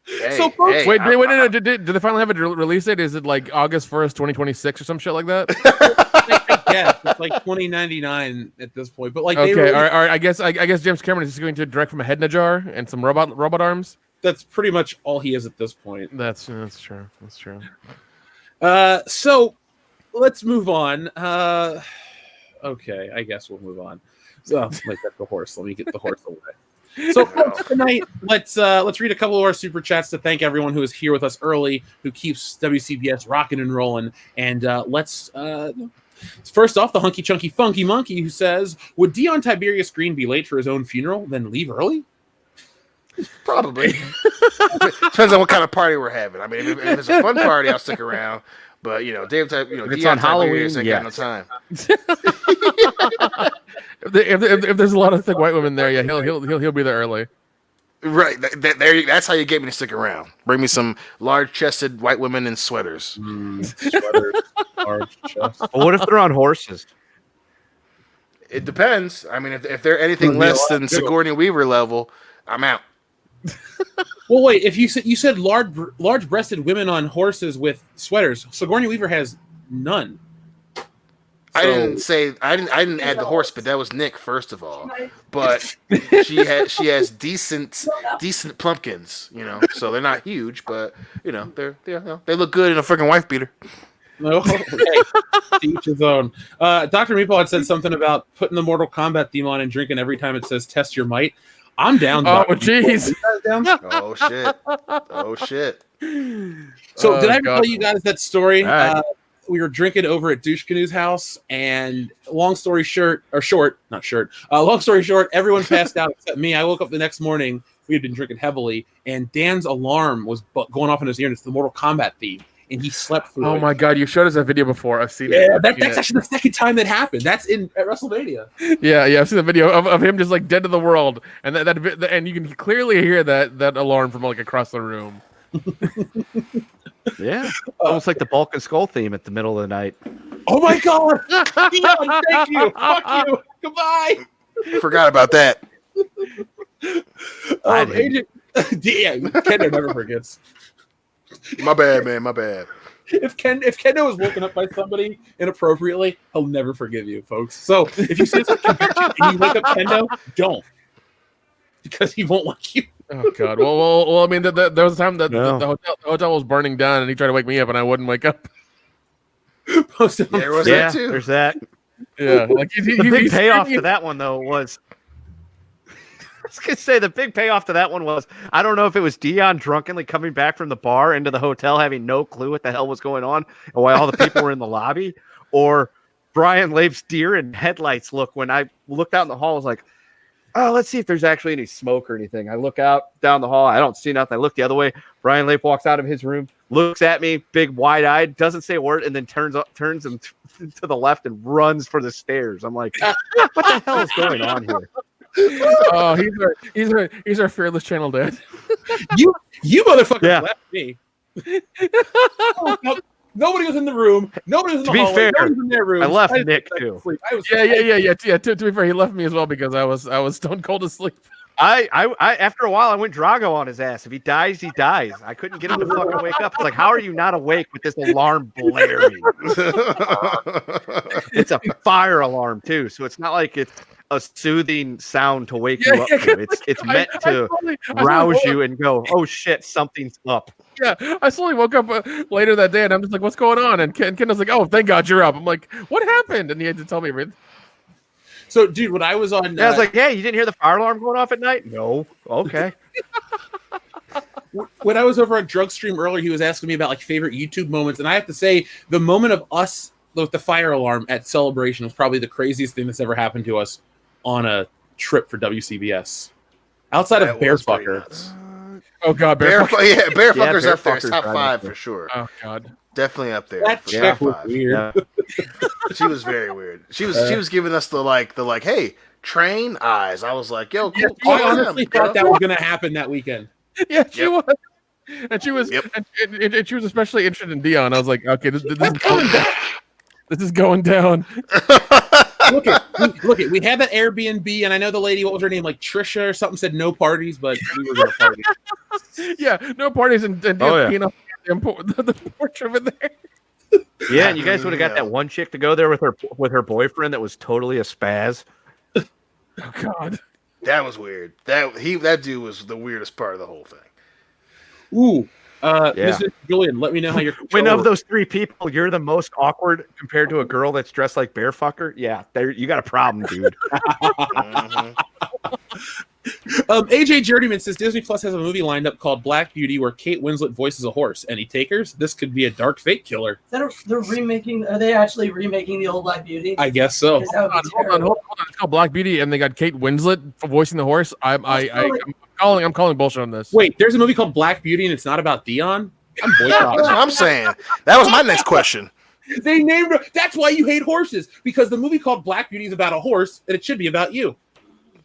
Hey, So, folks- Wait, no, did they finally have a release date? Is it like August 1st, 2026 or some shit like that? I guess it's like $20.99 at this point. But like, Okay, they all right. I guess James Cameron is just going to direct from a head in a jar and some robot arms. that's pretty much all he is at this point. That's true. That's true. So let's move on. Okay, I guess we'll move on. So like that's the horse. Let me get the horse away. So folks, tonight, let's read a couple of our super chats to thank everyone who is here with us early, who keeps WCBS rocking and rolling. And let's first off, the Hunky Chunky Funky Monkey, who says, "Would Dion Tiberius Green be late for his own funeral, then leave early?" Probably. Depends on what kind of party we're having. I mean, if it's a fun party, I'll stick around. But If it's Dion on Halloween, Tiberius ain't got no time. If there's a lot of thick white women there, yeah, he'll be there early. Right. That's how you get me to stick around. Bring me some large-chested white women in sweaters. Sweaters, large chest. Well, what if they're on horses? It depends. I mean, if they're anything Would be a less lot than to do. Sigourney Weaver level, I'm out. Well, wait. If you said large-breasted women on horses with sweaters, Sigourney Weaver has none. I So- didn't add the horse, but that was Nick first of all. But she has decent plumpkins, So they're not huge, but they look good in a freaking wife beater. No, hey, to each his own. Dr. Meeple had said something about putting the Mortal Kombat theme on and drinking every time it says "test your might." I'm down. Oh, Dr. Meeple. jeez. Are you guys down? Oh shit. So Oh, did I ever God. tell you guys that story? All right. We were drinking over at Douche Canoe's house, and long story short, everyone passed out except me. I woke up the next morning. We had been drinking heavily, and Dan's alarm was going off in his ear, and it's the Mortal Kombat theme, and he slept through Oh it. my god, you showed us that video before. I've seen it. Yeah, I've that's seen it. actually the second time that happened. That's at WrestleMania. Yeah, I've seen the video of him just like dead to the world, and and you can clearly hear that alarm from like across the room. Yeah, almost like the Bulk and Skull theme at the middle of the night. Oh my god! Dion, thank you. Fuck you. Goodbye. Forgot about that. AJ, yeah, Kendo never forgets. My bad, man. My bad. If Kendo is woken up by somebody inappropriately, he'll never forgive you, folks. So if you see this at convention and you wake up Kendo, don't, because he won't like you. Oh god. Well. I mean, there was a time that the hotel was burning down, and he tried to wake me up, and I wouldn't wake up. Post it on There was Facebook. that too. There's that. Yeah, like The big payoff to that one, though, was I was gonna say the big payoff to that one was I don't know if it was Dion drunkenly coming back from the bar into the hotel having no clue what the hell was going on and why all the people were in the lobby, or Brian Lape's deer in headlights look when I looked out in the hall. I was like, oh, let's see if there's actually any smoke or anything. I look out down the hall. I don't see nothing. I look the other way. Brian Lape walks out of his room, looks at me, big wide-eyed, doesn't say a word, and then turns him to the left and runs for the stairs. I'm like, what the hell is going on here? Oh, he's our fearless channel dad. You motherfucker Yeah. left me. Nobody was in the room. Nobody was in the To be hallway. fair, Nobody was in their room. I left Nick too. I was Yeah. To be fair, he left me as well because I was stone cold asleep. I after a while I went Drago on his ass. If he dies, he dies. I couldn't get him to fucking wake up. It's like, how are you not awake with this alarm blaring? It's a fire alarm too, so it's not like it's a soothing sound to wake you up to. It's meant to rouse you and go, oh shit, something's up. Yeah, I slowly woke up later that day, and I'm just like, "What's going on?" And Kendall's like, "Oh, thank God you're up." I'm like, "What happened?" And he had to tell me everything. So, dude, when I was on, Yeah, I was like, "Hey, you didn't hear the fire alarm going off at night?" No. Okay. when I was over on Drugstream earlier, he was asking me about like favorite YouTube moments, and I have to say, the moment of us with the fire alarm at Celebration was probably the craziest thing that's ever happened to us on a trip for WCBS. Outside of Bearfucker. Oh God, Bearfucker's Yeah, up there. Bearfucker's Top right 5 up there. for sure. Oh God. Definitely up there. That for chick top was 5. weird. Yeah. She was very weird. She was giving us the like, hey, train eyes. I was like, yo, cool. I honestly thought that was going to happen that weekend. Yeah, she Yep. was. And she was, and she was especially interested in Dion. I was like, okay, this is going down. This is going down. Look it. We had that Airbnb, and I know the lady. What was her name? Like Trisha or something. Said no parties, but we were going to party. Yeah, no parties and Dion up the porch over there. Yeah, and you guys would have got that one chick to go there with her boyfriend that was totally a spaz. Oh God, that was weird. That dude was the weirdest part of the whole thing. Ooh, Mr. Julian, let me know how you're. When of those 3 people, you're the most awkward compared to a girl that's dressed like Bearfucker. Yeah, you got a problem, dude. AJ Journeyman says Disney Plus has a movie lined up called Black Beauty where Kate Winslet voices a horse. Any takers? This could be a dark fate killer. They're remaking. Are they actually remaking the old Black Beauty? I guess so. Hold hold on. It's called Black Beauty, and they got Kate Winslet for voicing the horse. I'm calling bullshit on this. Wait, there's a movie called Black Beauty, and it's not about Dion. I'm That's boycotting. what I'm saying. That was my next question. They named her. That's why you hate horses, because the movie called Black Beauty is about a horse, and it should be about you.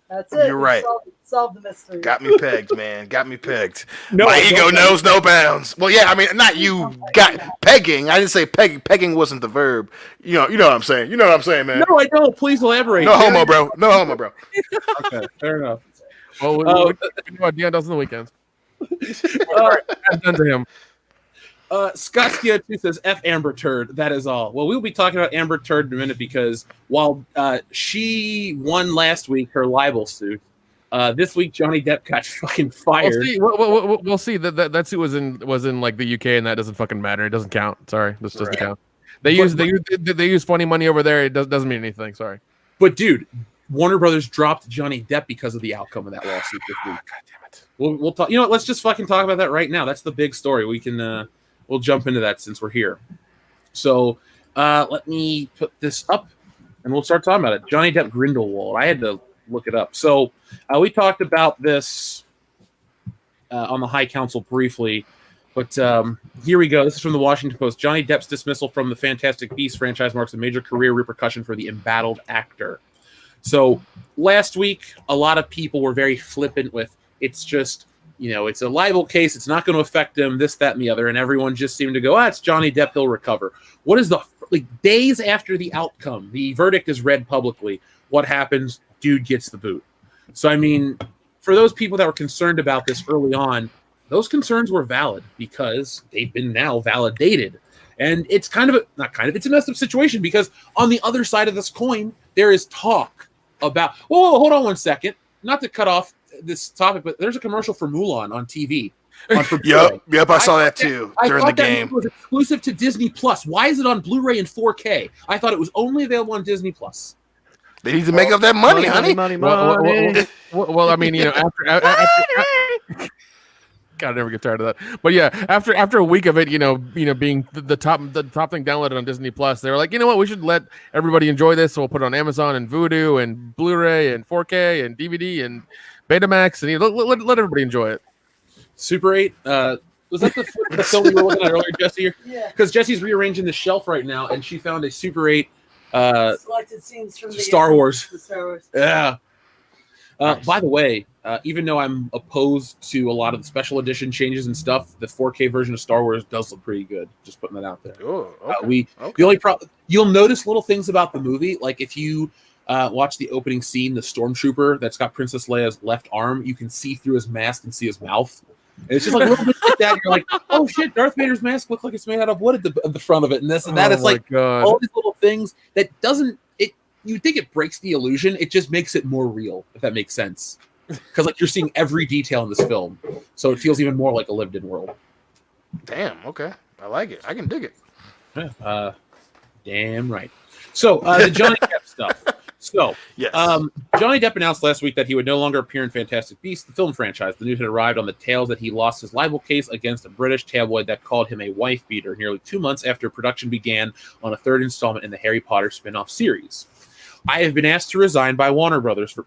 That's it. You're right. Solve the mystery. Got me pegged, man. Got me pegged. No, My I ego don't. knows no bounds. Well, yeah, I mean, not you got pegging. I didn't say pegging. Pegging wasn't the verb. You know what I'm saying. You know what I'm saying, man. No, I don't. Please elaborate. No homo, bro. No homo, bro. Okay, fair enough. Well, we know what Dion does on the weekends. That's done to him. Scott Skia2 says, F Amber Turd. That is all. Well, we'll be talking about Amber Turd in a minute because while she won last week her libel suit, this week Johnny Depp got fucking fired. We'll see. That suit was in like the UK, and that doesn't fucking matter. It doesn't count. Sorry, this doesn't count. They use funny money over there. It doesn't mean anything. Sorry. But dude, Warner Brothers dropped Johnny Depp because of the outcome of that lawsuit this week. God damn it. We'll talk. You know what? Let's just fucking talk about that right now. That's the big story. We can we'll jump into that since we're here. So let me put this up, and we'll start talking about it. Johnny Depp Grindelwald. I had to look it up. So we talked about this on the High Council briefly, but here we go. This is from the Washington Post. Johnny Depp's dismissal from the Fantastic Beasts franchise marks a major career repercussion for the embattled actor. So last week, a lot of people were very flippant with it's just it's a libel case. It's not going to affect him, this, that, and the other. And everyone just seemed to go, it's Johnny Depp. He'll recover. What is days after the outcome, the verdict is read publicly. What happens? Dude gets the boot. So, I mean, for those people that were concerned about this early on, those concerns were valid because they've been now validated. And it's it's a messed up situation because on the other side of this coin, there is talk about, whoa, hold on one second. Not to cut off this topic, but there's a commercial for Mulan on TV. Yep, I saw that too during the game. It was exclusive to Disney Plus. Why is it on Blu-ray and 4K? I thought it was only available on Disney Plus. They need to make up that money, honey. Money. Well, I mean, after God, I never get tired of that. But yeah, after a week of it, being the top thing downloaded on Disney Plus, they were like, you know what, we should let everybody enjoy this. So we'll put it on Amazon and Vudu and Blu-ray and 4K and DVD and Betamax, and let everybody enjoy it. Super 8. Was that the film we were looking at earlier, Jesse? Yeah. Because Jesse's rearranging the shelf right now, and she found a Super 8 selected scenes from Star Wars. The Star Wars. Yeah. Nice. By the way, even though I'm opposed to a lot of the special edition changes and stuff, the 4K version of Star Wars does look pretty good. Just putting that out there. Oh, okay. The only you'll notice little things about the movie, like if you watch the opening scene, the stormtrooper that's got Princess Leia's left arm, you can see through his mask and see his mouth. And it's just like little bits like that. And you're like, oh shit, Darth Vader's mask looks like it's made out of wood at the front of it, and this and that. It's like God. All these little things that doesn't. You think it breaks the illusion, it just makes it more real, if that makes sense. Because you're seeing every detail in this film, so it feels even more like a lived-in world. Damn. Okay, I like it. I can dig it. Yeah, damn right. So the Johnny Depp stuff. So yes. Johnny Depp announced last week that he would no longer appear in Fantastic Beasts, the film franchise. The news had arrived on the tails that he lost his libel case against a British tabloid that called him a wife beater nearly 2 months after production began on a third installment in the Harry Potter spin-off series. I have been asked to resign by Warner Brothers for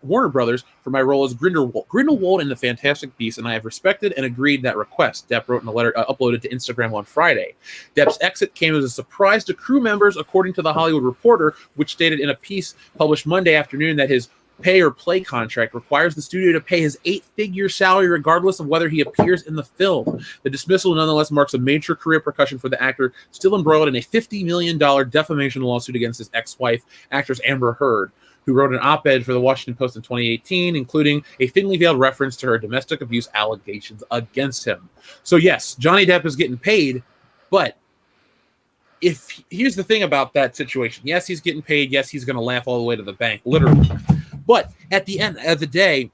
my role as Grindelwald in the Fantastic Beasts, and I have respected and agreed that request, Depp wrote in a letter uploaded to Instagram on Friday. Depp's exit came as a surprise to crew members, according to The Hollywood Reporter, which stated in a piece published Monday afternoon that his pay or play contract requires the studio to pay his 8-figure salary regardless of whether he appears in the film. The dismissal nonetheless marks a major career repercussion for the actor, still embroiled in a $50 million defamation lawsuit against his ex-wife, actress Amber Heard, who wrote an op-ed for the Washington Post in 2018, including a thinly veiled reference to her domestic abuse allegations against him. So yes, Johnny Depp is getting paid, but here's the thing about that situation. Yes, he's getting paid. Yes, he's going to laugh all the way to the bank, literally. But at the end of the day,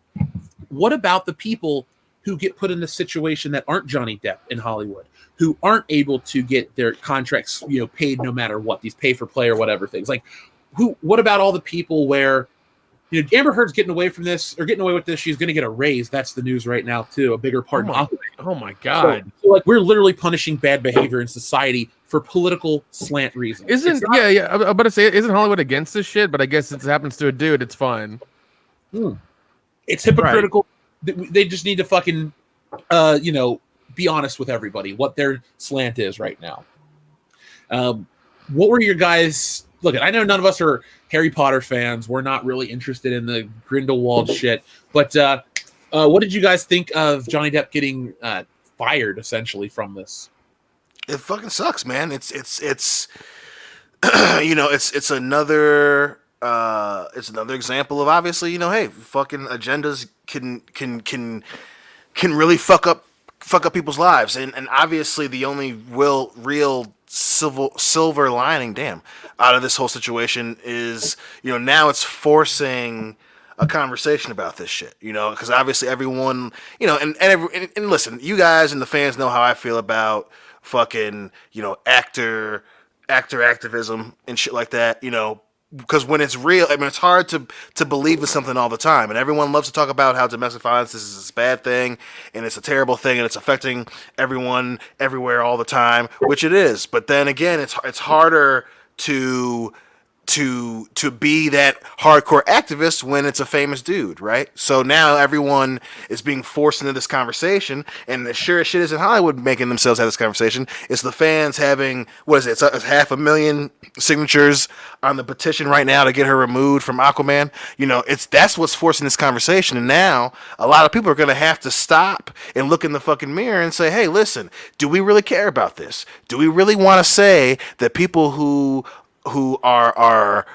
what about the people who get put in this situation that aren't Johnny Depp in Hollywood, who aren't able to get their contracts, paid no matter what, these pay for play or whatever things? What about all the people where, Amber Heard's getting away from this or getting away with this? She's going to get a raise. That's the news right now too. A bigger part. Oh my God! So we're literally punishing bad behavior in society for political slant reasons. I'm about to say, isn't Hollywood against this shit? But I guess it happens to a dude. It's fine. It's hypocritical. Right. They just need to fucking, be honest with everybody what their slant is right now. What were your guys? Look, I know none of us are Harry Potter fans. We're not really interested in the Grindelwald shit. But what did you guys think of Johnny Depp getting fired essentially from this? It fucking sucks, man. It's it's another example of obviously, hey, fucking agendas can really fuck up people's lives, and obviously the only real silver lining, out of this whole situation is, now it's forcing a conversation about this shit, because obviously everyone, and listen, you guys and the fans know how I feel about fucking, actor activism and shit like that, because when it's real, it's hard to believe in something all the time, and everyone loves to talk about how domestic violence is this bad thing, and it's a terrible thing, and it's affecting everyone, everywhere, all the time, which it is. But then again, it's harder to to be that hardcore activist when it's a famous dude, right? So now everyone is being forced into this conversation, and the sure as shit isn't Hollywood making themselves have this conversation. It's the fans having, what is it? It's 500,000 signatures on the petition right now to get her removed from Aquaman. You know, that's what's forcing this conversation, and now a lot of people are going to have to stop and look in the fucking mirror and say, hey, listen, do we really care about this? Do we really want to say that people who are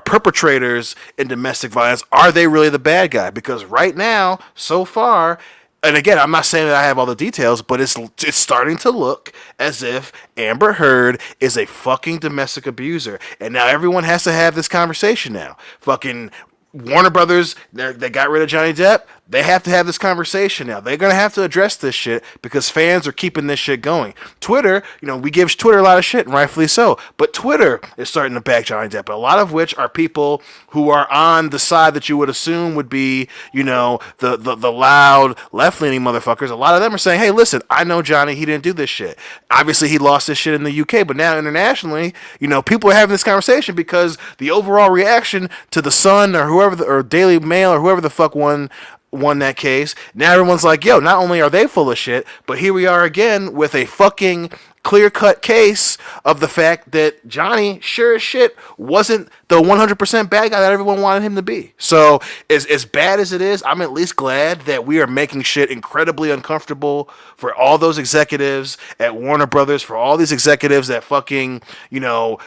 perpetrators in domestic violence, are they really the bad guy? Because right now, so far, and again, I'm not saying that I have all the details, but it's starting to look as if Amber Heard is a fucking domestic abuser, and now everyone has to have this conversation now. Fucking Warner Brothers, they got rid of Johnny Depp. They have to have this conversation now. They're going to have to address this shit because fans are keeping this shit going. Twitter, you know, we give Twitter a lot of shit, and rightfully so. But Twitter is starting to back Johnny Depp. A lot of which are people who are on the side that you would assume would be, you know, the loud, left-leaning motherfuckers. A lot of them are saying, hey, listen, I know Johnny, he didn't do this shit. Obviously, he lost this shit in the UK, but now internationally, you know, people are having this conversation because the overall reaction to The Sun or whoever, or Daily Mail or whoever the fuck won that case. Now everyone's like, yo, not only are they full of shit, but here we are again with a fucking clear-cut case of the fact that Johnny, sure as shit, wasn't the 100% bad guy that everyone wanted him to be. So, as bad as it is, I'm at least glad that we are making shit incredibly uncomfortable for all those executives at Warner Brothers, for all these executives that fucking, you know,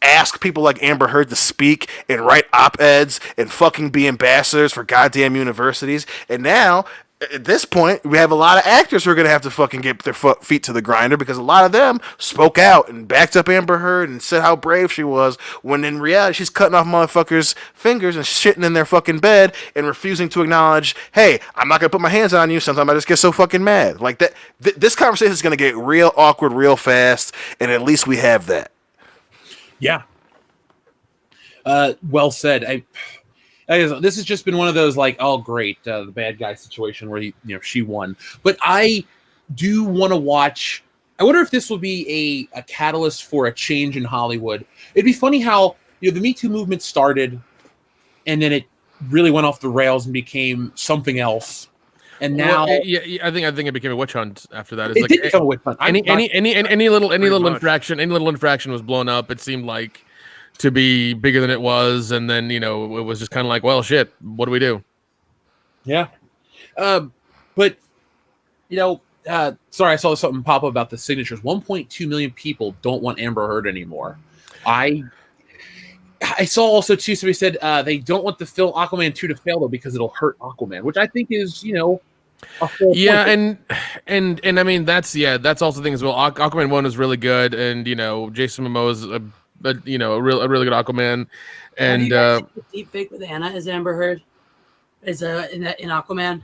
ask people like Amber Heard to speak and write op-eds and fucking be ambassadors for goddamn universities. And now, at this point, we have a lot of actors who are going to have to fucking get their feet to the grinder because a lot of them spoke out and backed up Amber Heard and said how brave she was, when in reality she's cutting off motherfuckers' fingers and shitting in their fucking bed and refusing to acknowledge, hey, I'm not going to put my hands on you. Sometimes I just get so fucking mad. Like that. This conversation is going to get real awkward real fast, and at least we have that. Yeah. Well said. This has just been one of those like, oh great, the bad guy situation where she won. But I do want to watch. I wonder if this will be a catalyst for a change in Hollywood. It'd be funny how the Me Too movement started, and then it really went off the rails and became something else. And now, I think it became a witch hunt after that. It did become a witch hunt. Any little infraction was blown up. It seemed like to be bigger than it was, and then it was just kind of like, well, shit, what do we do? Yeah, but sorry, I saw something pop up about the signatures. 1.2 million people don't want Amber Heard anymore. I saw also too. Somebody said they don't want the film Aquaman 2 to fail though because it'll hurt Aquaman, which I think is a whole point. and I mean that's also the thing as well. Aquaman 1 is really good, and Jason Momoa is a really good Aquaman, and you guys see the deep fake with Anna as Amber Heard is in Aquaman.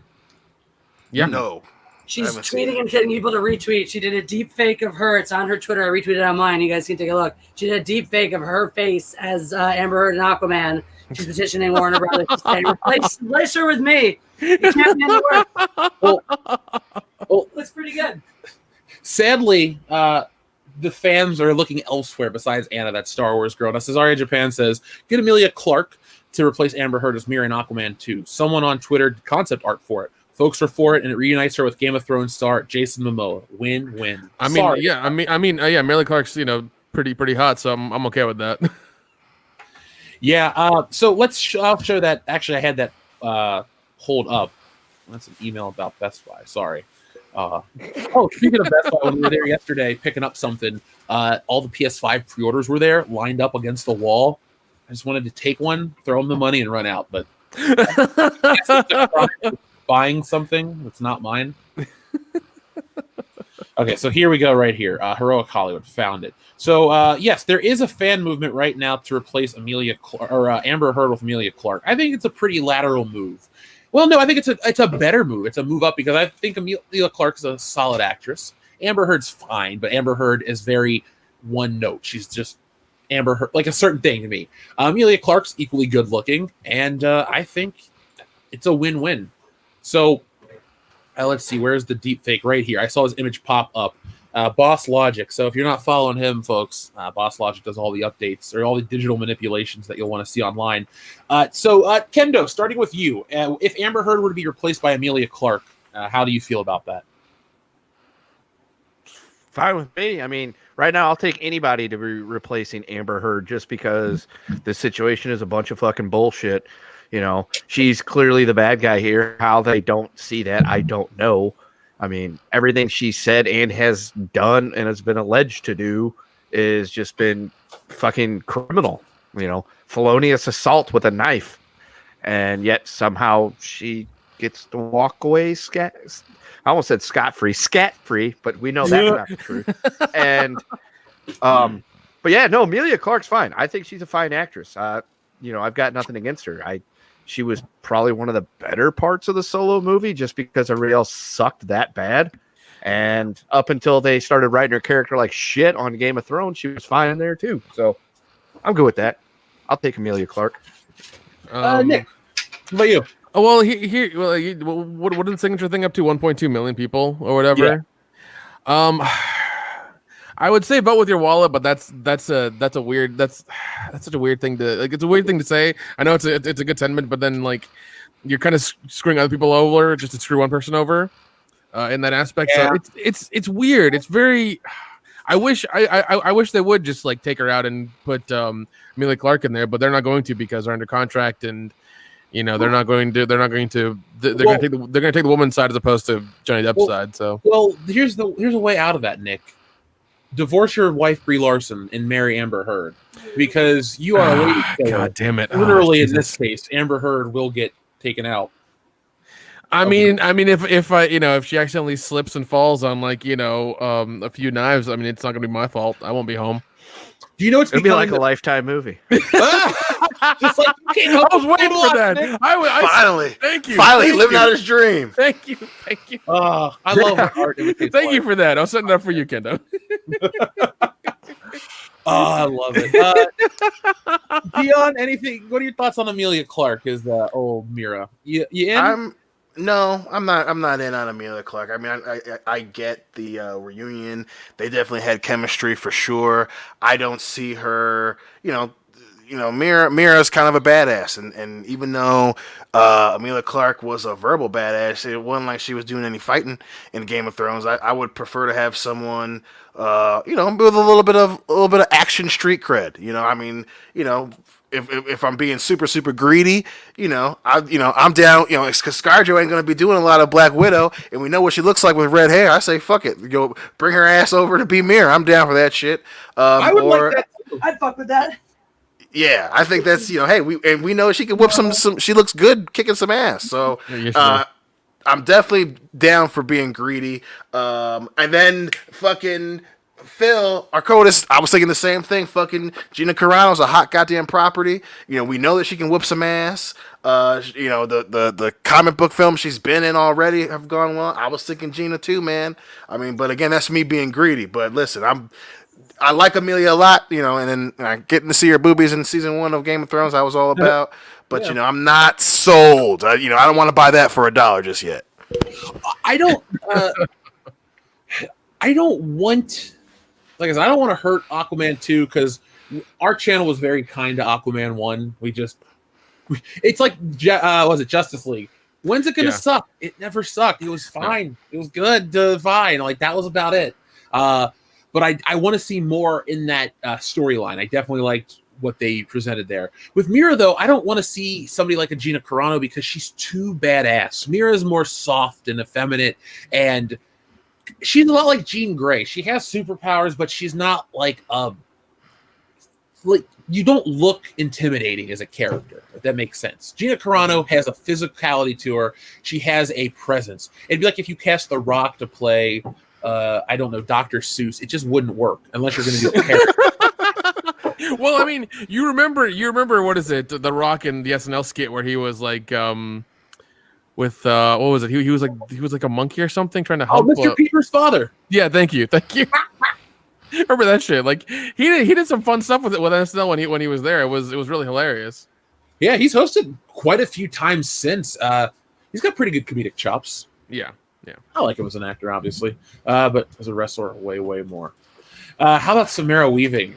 Yeah, no, she's tweeting and getting people to retweet. She did a deep fake of her. It's on her Twitter. I retweeted it on mine. You guys can take a look. She did a deep fake of her face as Amber Heard in Aquaman. She's petitioning Warner Brothers to say, replace her with me. You can't be anywhere. Well, looks pretty good. Sadly, the fans are looking elsewhere besides Anna, that Star Wars girl. Now, Cesaria Japan says, get Emilia Clarke to replace Amber Heard as Mira in Aquaman 2. Someone on Twitter did concept art for it. Folks are for it, and it reunites her with Game of Thrones star Jason Momoa. Win-win. Emilia Clarke's pretty hot, so I'm okay with that. Yeah. So I'll show that. Actually, I had that hold up. That's an email about Best Buy. Sorry. Speaking of Best Buy, when we were there yesterday picking up something, all the PS5 pre-orders were there, lined up against the wall. I just wanted to take one, throw them the money, and run out. But buying something that's not mine. Okay, so here we go right here. Heroic Hollywood found it. So, yes, there is a fan movement right now to replace Amber Heard with Emilia Clarke. I think it's a pretty lateral move. Well, no, I think it's a better move. It's a move up because I think Emilia Clarke is a solid actress. Amber Heard's fine, but Amber Heard is very one note. She's just Amber Heard, like a certain thing to me. Emilia Clarke's equally good looking, and I think it's a win-win. So let's see, where's the deep fake? Right here. I saw his image pop up. Boss Logic. So if you're not following him, folks, Boss Logic does all the updates or all the digital manipulations that you'll want to see online. So Kendo, starting with you, if Amber Heard were to be replaced by Emilia Clarke, how do you feel about that? Fine with me. I mean, right now I'll take anybody to be replacing Amber Heard just because this situation is a bunch of fucking bullshit. You know, she's clearly the bad guy here. How they don't see that, I don't know. I mean, everything she said and has done and has been alleged to do is just been fucking criminal. You know, felonious assault with a knife. And yet somehow she gets to walk away I almost said scat-free, but we know that's not the truth. And, but yeah, no, Emilia Clarke's fine. I think she's a fine actress. You know, I've got nothing against her. She was probably one of the better parts of the Solo movie just because everybody else sucked that bad. And up until they started writing her character like shit on Game of Thrones, she was fine in there too. So I'm good with that. I'll take Emilia Clarke. Nick, what about you? Oh, well, what did the signature thing up to? 1.2 million people or whatever. Yeah. I would say vote with your wallet, but that's such a weird thing to like. It's a weird thing to say. I know it's a good sentiment, but then like you're kind of screwing other people over just to screw one person over in that aspect. Yeah. So it's weird. It's very. I wish they would just like take her out and put Emilia Clarke in there, but they're not going to because they're under contract and. You know, they're going to take the woman's side as opposed to Johnny Depp's side. So here's a way out of that, Nick. Divorce your wife Brie Larson and marry Amber Heard because you are a lady killer. God damn it! Literally, in this case, Amber Heard will get taken out. I mean, if she accidentally slips and falls on a few knives, I mean, it's not gonna be my fault. I won't be home. Do you know it'll be like a Lifetime movie? Just like I was waiting for that. Finally, thank you. Finally, living out his dream. Thank you. I love art. Thank you for that. I'll set it up for you, Kendo. I love it. Dion, anything? What are your thoughts on Emilia Clarke as the old Mira? You in? No, I'm not in on Emilia Clarke. I mean, I get the reunion. They definitely had chemistry for sure. I don't see her. Mira's kind of a badass, and even though Emilia Clarke was a verbal badass, it wasn't like she was doing any fighting in Game of Thrones. I would prefer to have someone, with a little bit of action street cred. If I'm being super, super greedy, I'm down, because ScarJo ain't going to be doing a lot of Black Widow, and we know what she looks like with red hair. I say, fuck it. Bring her ass over to be Mira. I'm down for that shit. I would like that. I'd fuck with that. Yeah, I think that's, hey, we know she can whip some, she looks good kicking some ass. So, I'm definitely down for being greedy. And then fucking Phil, our codist, I was thinking the same thing. Fucking Gina Carano's a hot goddamn property. We know that she can whip some ass. The comic book film she's been in already have gone well. I was thinking Gina too, man. I mean, but again, that's me being greedy. But listen, I like Emilia a lot, and then getting to see her boobies in season 1 of Game of Thrones, I was all about. But I'm not sold. I don't want to buy that for $1 just yet. I don't want. Like I said, I don't want to hurt Aquaman 2 because our channel was very kind to Aquaman 1. It's like, was it Justice League? When's it going to suck? It never sucked. It was fine. It was good to fine. Like, that was about it. But I want to see more in that storyline. I definitely liked what they presented there. With Mira, though, I don't want to see somebody like a Gina Carano because she's too badass. Mira is more soft and effeminate, and she's a lot like Jean Grey. She has superpowers, but she's not like you don't look intimidating as a character, if that makes sense. Gina Carano has a physicality to her. She has a presence. It'd be like if you cast The Rock to play, I don't know, Dr. Seuss. It just wouldn't work unless you're going to do a character. Well, I mean, you remember what is it? The Rock in the SNL skit where he was like, with what was it? He was like a monkey or something trying to help. Oh, Mr. Peter's father. Yeah, thank you. Remember that shit? Like he did some fun stuff with SNL when he was there. It was really hilarious. Yeah, he's hosted quite a few times since. He's got pretty good comedic chops. Yeah. I like him as an actor, obviously, but as a wrestler, way more. How about Samara Weaving?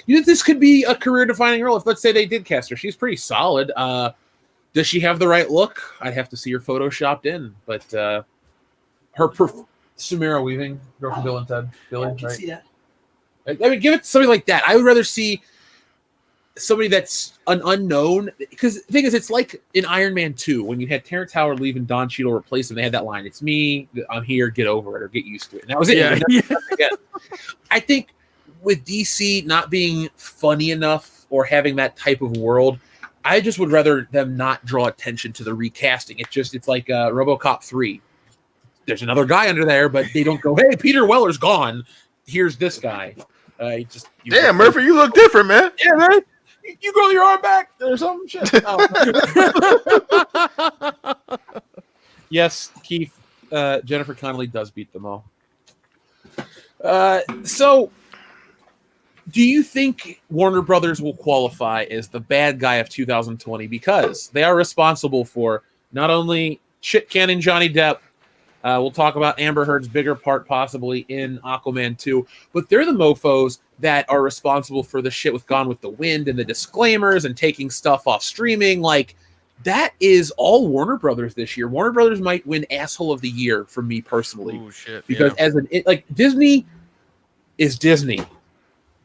This could be a career-defining role. If, let's say, they did cast her, she's pretty solid. Does she have the right look? I'd have to see her photoshopped in, but Samara Weaving, girl from Bill and Ted, Billy, I can see that. I mean, give it to somebody like that. I would rather see somebody that's an unknown, because the thing is, it's like in Iron Man 2 when you had Terrence Howard leave and Don Cheadle replace him. They had that line, "It's me, I'm here, get over it or get used to it." And that was it. Yeah. I think with DC not being funny enough or having that type of world, I just would rather them not draw attention to the recasting. It's like RoboCop 3. There's another guy under there, but they don't go, "Hey, Peter Weller's gone. Here's this guy." Damn, Murphy, you look different, man. Yeah, man. You grow your arm back or some shit. Yes, Keith. Jennifer Connelly does beat them all. So, do you think Warner Brothers will qualify as the bad guy of 2020 because they are responsible for not only shit canning Johnny Depp? We'll talk about Amber Heard's bigger part possibly in Aquaman 2, but they're the mofos that are responsible for the shit with Gone with the Wind and the disclaimers and taking stuff off streaming. Like, that is all Warner Brothers this year. Warner Brothers might win Asshole of the Year for me personally. Oh shit! Because Disney is Disney,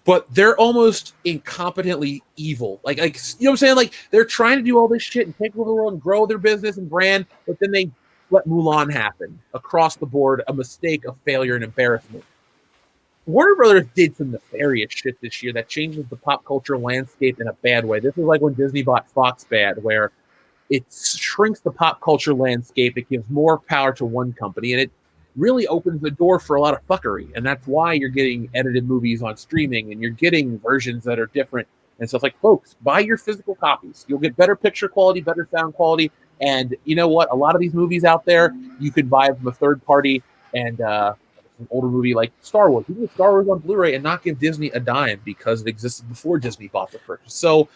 but they're almost incompetently evil. Like you know what I'm saying? Like, they're trying to do all this shit and take over the world and grow their business and brand, but then they let Mulan happen across the board, a mistake, a failure, and embarrassment. Warner Brothers did some nefarious shit this year that changes the pop culture landscape in a bad way. This is like when Disney bought Fox bad, where it shrinks the pop culture landscape. It gives more power to one company, and it really opens the door for a lot of fuckery. And that's why you're getting edited movies on streaming, and you're getting versions that are different and stuff. Like, folks, buy your physical copies. You'll get better picture quality, better sound quality. And you know what? A lot of these movies out there, you could buy from a third party, and an older movie like Star Wars. You can get Star Wars on Blu-ray and not give Disney a dime because it existed before Disney bought the purchase. So,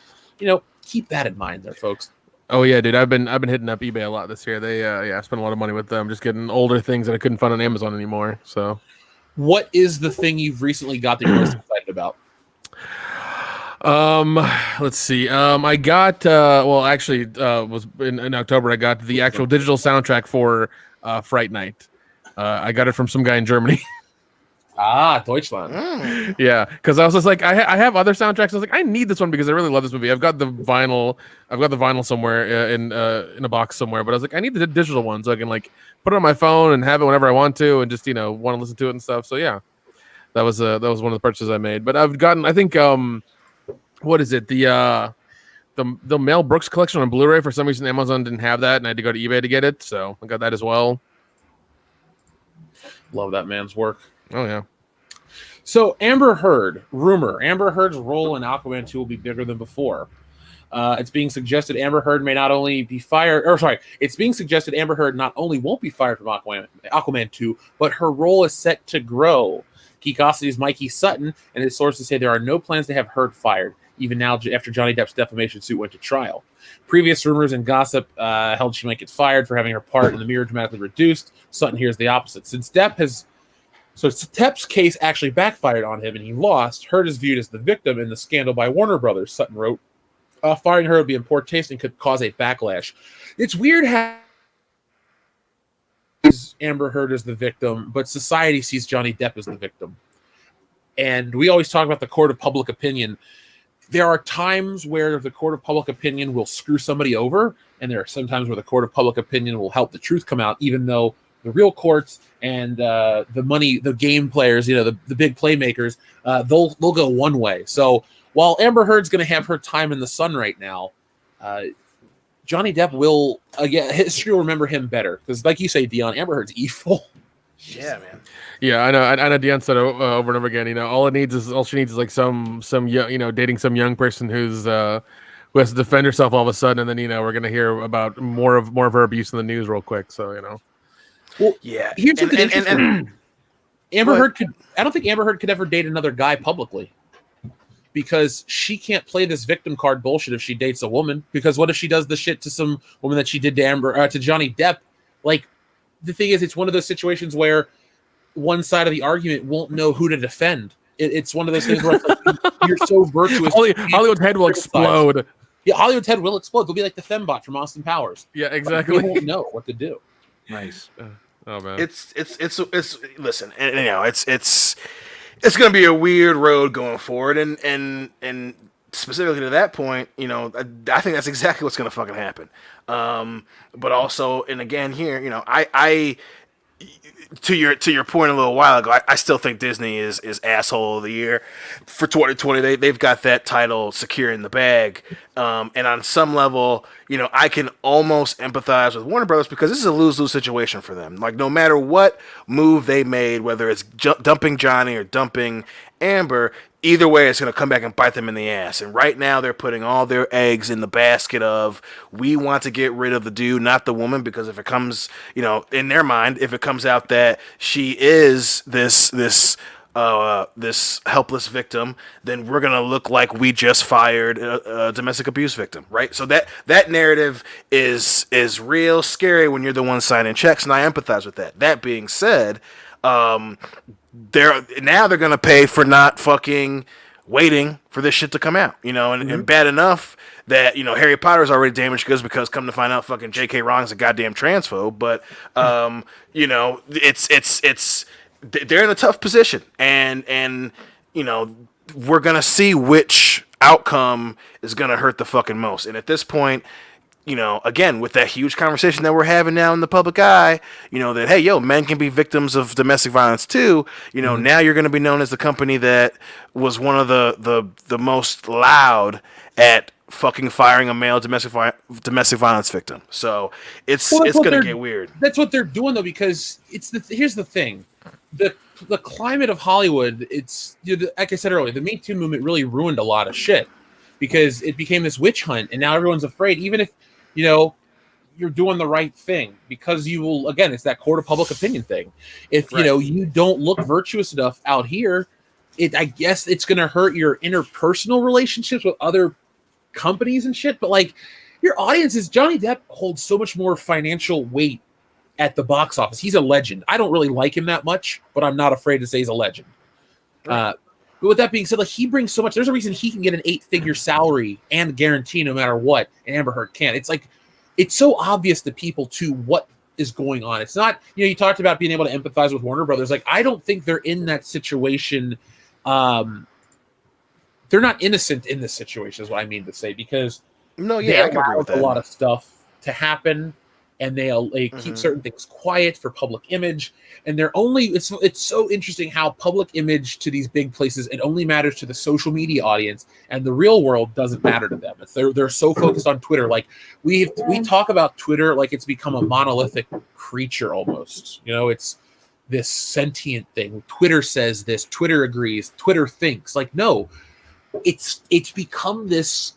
keep that in mind there, folks. Oh yeah, dude. I've been hitting up eBay a lot this year. They I spent a lot of money with them, just getting older things that I couldn't find on Amazon anymore. So, what is the thing you've recently got that you're most excited about? Let's see. I got was in October. I got the actual digital soundtrack for Fright Night. I got it from some guy in Germany. Deutschland. Yeah, because I was just like, I have other soundtracks. I was like, I need this one because I really love this movie. I've got the vinyl somewhere in a box somewhere. But I was like, I need the digital one so I can like put it on my phone and have it whenever I want to, and just want to listen to it and stuff. So yeah, that was one of the purchases I made. But I've gotten, I think, what is it? The Mel Brooks collection on Blu-ray. For some reason, Amazon didn't have that, and I had to go to eBay to get it. So I got that as well. Love that man's work. Oh yeah. So Amber Heard's role in Aquaman 2 will be bigger than before. It's being suggested Amber Heard may not only be fired, it's being suggested Amber Heard not only won't be fired from Aquaman 2, but her role is set to grow. Geekosity's Mikey Sutton and his sources say there are no plans to have Heard fired, even now after Johnny Depp's defamation suit went to trial. Previous rumors and gossip held she might get fired for having her part in the mirror dramatically reduced. Sutton hears the opposite. Since Depp's case actually backfired on him and he lost, Heard is viewed as the victim in the scandal by Warner Brothers, Sutton wrote. Firing her would be in poor taste and could cause a backlash. It's weird how Amber Heard is the victim, but society sees Johnny Depp as the victim. And we always talk about the court of public opinion. There are times where the court of public opinion will screw somebody over, and there are some times where the court of public opinion will help the truth come out, even though the real courts and the game players, the big playmakers, they'll go one way. So while Amber Heard's going to have her time in the sun right now, Johnny Depp will, again, history will remember him better. Because like you say, Dion, Amber Heard's evil. Yeah, man. Yeah, I know. Dion said over and over again. All she needs is like some young, dating some young person who has to defend herself all of a sudden, and then we're gonna hear about more of her abuse in the news real quick. So Well, yeah. Here's and Amber Heard could. I don't think Amber Heard could ever date another guy publicly, because she can't play this victim card bullshit if she dates a woman. Because what if she does the shit to some woman that she did to Johnny Depp? Like, the thing is, it's one of those situations where one side of the argument won't know who to defend. It's one of those things where it's like, you're so virtuous. Hollywood's head will explode. Yeah, Hollywood's head will explode. They'll be like the Fembot from Austin Powers. Yeah, exactly. They won't know what to do. Nice. Oh man. It's listen, and it's going to be a weird road going forward, and specifically to that point, I think that's exactly what's going to fucking happen. But also, and again here, I to your point a little while ago, I still think Disney is asshole of the year for 2020. They've got that title secure in the bag, and on some level, I can almost empathize with Warner Brothers because this is a lose-lose situation for them. Like, no matter what move they made, whether it's dumping Johnny or dumping Amber, either way, it's going to come back and bite them in the ass. And right now, they're putting all their eggs in the basket of, we want to get rid of the dude, not the woman, because if it comes, in their mind, if it comes out that she is this helpless victim, then we're going to look like we just fired a domestic abuse victim, right? So that narrative is real scary when you're the one signing checks, and I empathize with that. That being said, they're going to pay for not fucking waiting for this shit to come out, and bad enough that, Harry Potter's already damaged goods because come to find out fucking J.K. Rowling's a goddamn transphobe, but, it's they're in a tough position, and we're going to see which outcome is going to hurt the fucking most. And at this point, again, with that huge conversation that we're having now in the public eye, that, hey, men can be victims of domestic violence too. Now you're going to be known as the company that was one of the most loud at fucking firing a male domestic violence victim. So it's going to get weird. That's what they're doing though, because here's the thing. The climate of Hollywood, it's, like I said earlier, the Me Too movement really ruined a lot of shit because it became this witch hunt, and now everyone's afraid, even if you're doing the right thing, because you will, again, it's that court of public opinion thing. If you don't look virtuous enough out here, I guess it's going to hurt your interpersonal relationships with other companies and shit. But like, your audience is, Johnny Depp holds so much more financial weight at the box office. He's a legend. I don't really like him that much, but I'm not afraid to say he's a legend. But with that being said, like, he brings so much. There's a reason he can get an 8-figure salary and guarantee no matter what, and Amber Heard can't. It's like, it's so obvious to people too what is going on. It's not, you talked about being able to empathize with Warner Brothers. Like, I don't think they're in that situation. They're not innocent in this situation, is what I mean to say, because they allow a lot of stuff to happen, and they keep certain things quiet for public image. And they're only, it's so interesting how public image to these big places, it only matters to the social media audience, and the real world doesn't matter to them. They're so focused on Twitter. Like, we talk about Twitter like it's become a monolithic creature almost. It's this sentient thing. Twitter says this, Twitter agrees, Twitter thinks. Like, no, it's become this,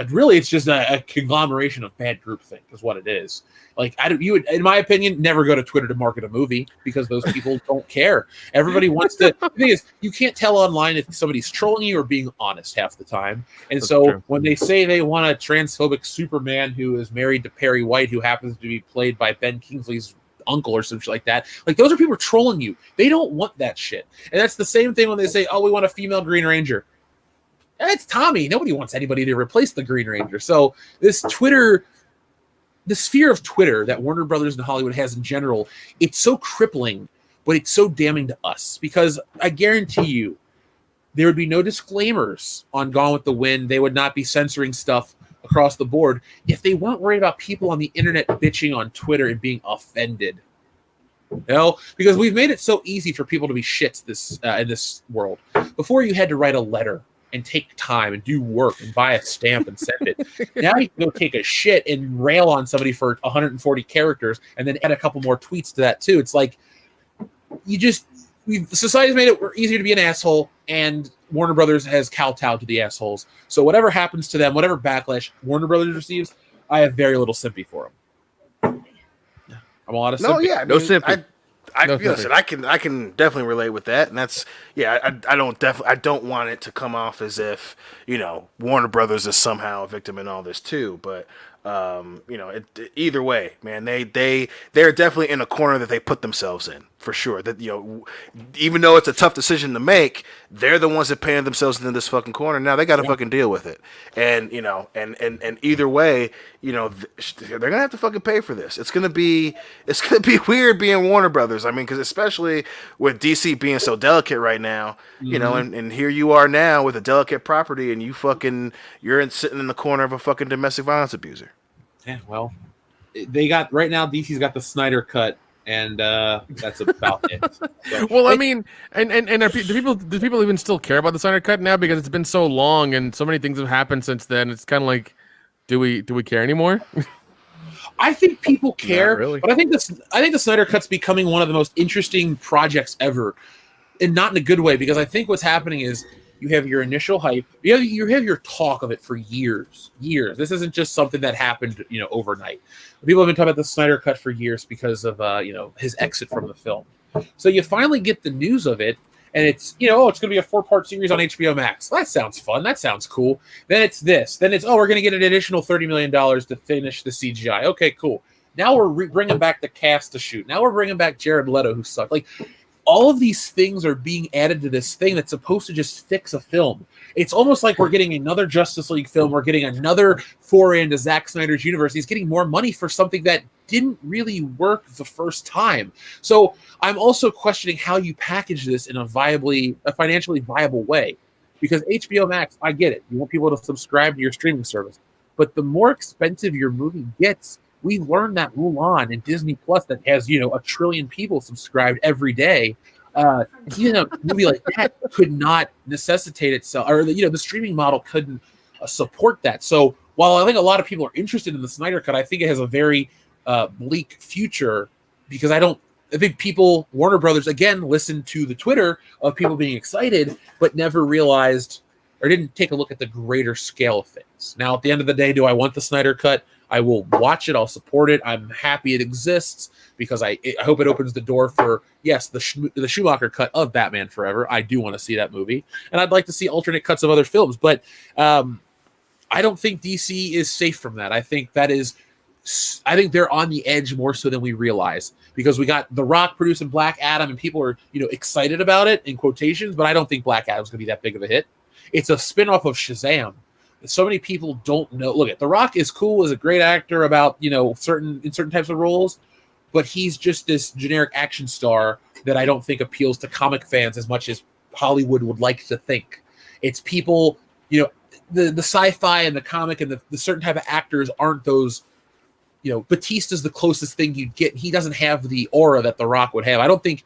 really it's just a conglomeration of bad groupthink is what it is. Like, you would, in my opinion, never go to Twitter to market a movie, because those people don't care. Everybody wants to. The thing is, you can't tell online if somebody's trolling you or being honest half the time. And that's so true. When they say they want a transphobic Superman who is married to Perry White, who happens to be played by Ben Kingsley's uncle or some shit like that, like, those are people trolling you. They don't want that shit. And that's the same thing when they say, oh, we want a female Green Ranger. It's Tommy. Nobody wants anybody to replace the Green Ranger. So this Twitter, the sphere of Twitter that Warner Brothers and Hollywood has in general, it's so crippling, but it's so damning to us, because I guarantee you there would be no disclaimers on Gone with the Wind. They would not be censoring stuff across the board if they weren't worried about people on the internet bitching on Twitter and being offended. Because we've made it so easy for people to be shits in this world. Before, you had to write a letter and take time and do work and buy a stamp and send it. Now you can go take a shit and rail on somebody for 140 characters and then add a couple more tweets to that too. It's like, society's made it easier to be an asshole, and Warner Brothers has kowtowed to the assholes. So whatever happens to them, whatever backlash Warner Brothers receives, I have very little sympathy for them. I'm a lot of sympathy. No sympathy. Listen, I can definitely relate with that, and that's I don't want it to come off as if Warner Brothers is somehow a victim in all this too, but Either way, man, they're definitely in a corner that they put themselves in for sure. That even though it's a tough decision to make, they're the ones that painted themselves into this fucking corner. Now they got to fucking deal with it, and either way, they're gonna have to fucking pay for this. It's gonna be weird being Warner Brothers. I mean, because especially with DC being so delicate right now, and here you are now with a delicate property, and you're sitting in the corner of a fucking domestic violence abuser. Yeah, well, they got right now. DC's got the Snyder Cut, and that's about it. So, well, I mean, do people even still care about the Snyder Cut now because it's been so long and so many things have happened since then? It's kind of like, do we care anymore? I think people care, Not really. but I think the Snyder Cut's becoming one of the most interesting projects ever, and not in a good way, because I think what's happening is you have your initial hype, you have your talk of it for years. This isn't just something that happened, overnight. People have been talking about the Snyder Cut for years because of his exit from the film. So you finally get the news of it, and it's it's going to be a 4-part series on HBO Max. That sounds fun. That sounds cool. Then it's this. Then it's we're going to get an additional $30 million to finish the CGI. Okay, cool. Now we're bringing back the cast to shoot. Now we're bringing back Jared Leto, who sucked. Like, all of these things are being added to this thing that's supposed to just fix a film. It's almost like we're getting another Justice League film. We're getting another foray into Zack Snyder's universe. He's getting more money for something that didn't really work the first time. So I'm also questioning how you package this in a financially viable way. Because HBO Max, I get it. You want people to subscribe to your streaming service. But the more expensive your movie gets, we learned that Mulan and Disney Plus that has, 1 trillion people subscribed every day. A movie like that could not necessitate itself, or the streaming model couldn't support that. So while I think a lot of people are interested in the Snyder Cut, I think it has a very bleak future, because I think Warner Brothers, again, listened to the Twitter of people being excited, but never realized or didn't take a look at the greater scale of things. Now, at the end of the day, do I want the Snyder Cut? I will watch it. I'll support it. I'm happy it exists, because I hope it opens the door for, yes, the Schumacher cut of Batman Forever. I do want to see that movie. And I'd like to see alternate cuts of other films. But I don't think DC is safe from that. I think they're on the edge more so than we realize, because we got The Rock producing Black Adam, and people are, excited about it in quotations, but I don't think Black Adam's going to be that big of a hit. It's a spinoff of Shazam. So many people don't know. Look, at The Rock is cool, is a great actor about, certain types of roles, but he's just this generic action star that I don't think appeals to comic fans as much as Hollywood would like to think. It's people, the sci-fi and the comic and the certain type of actors aren't those, Batista's the closest thing you'd get. He doesn't have the aura that The Rock would have. I don't think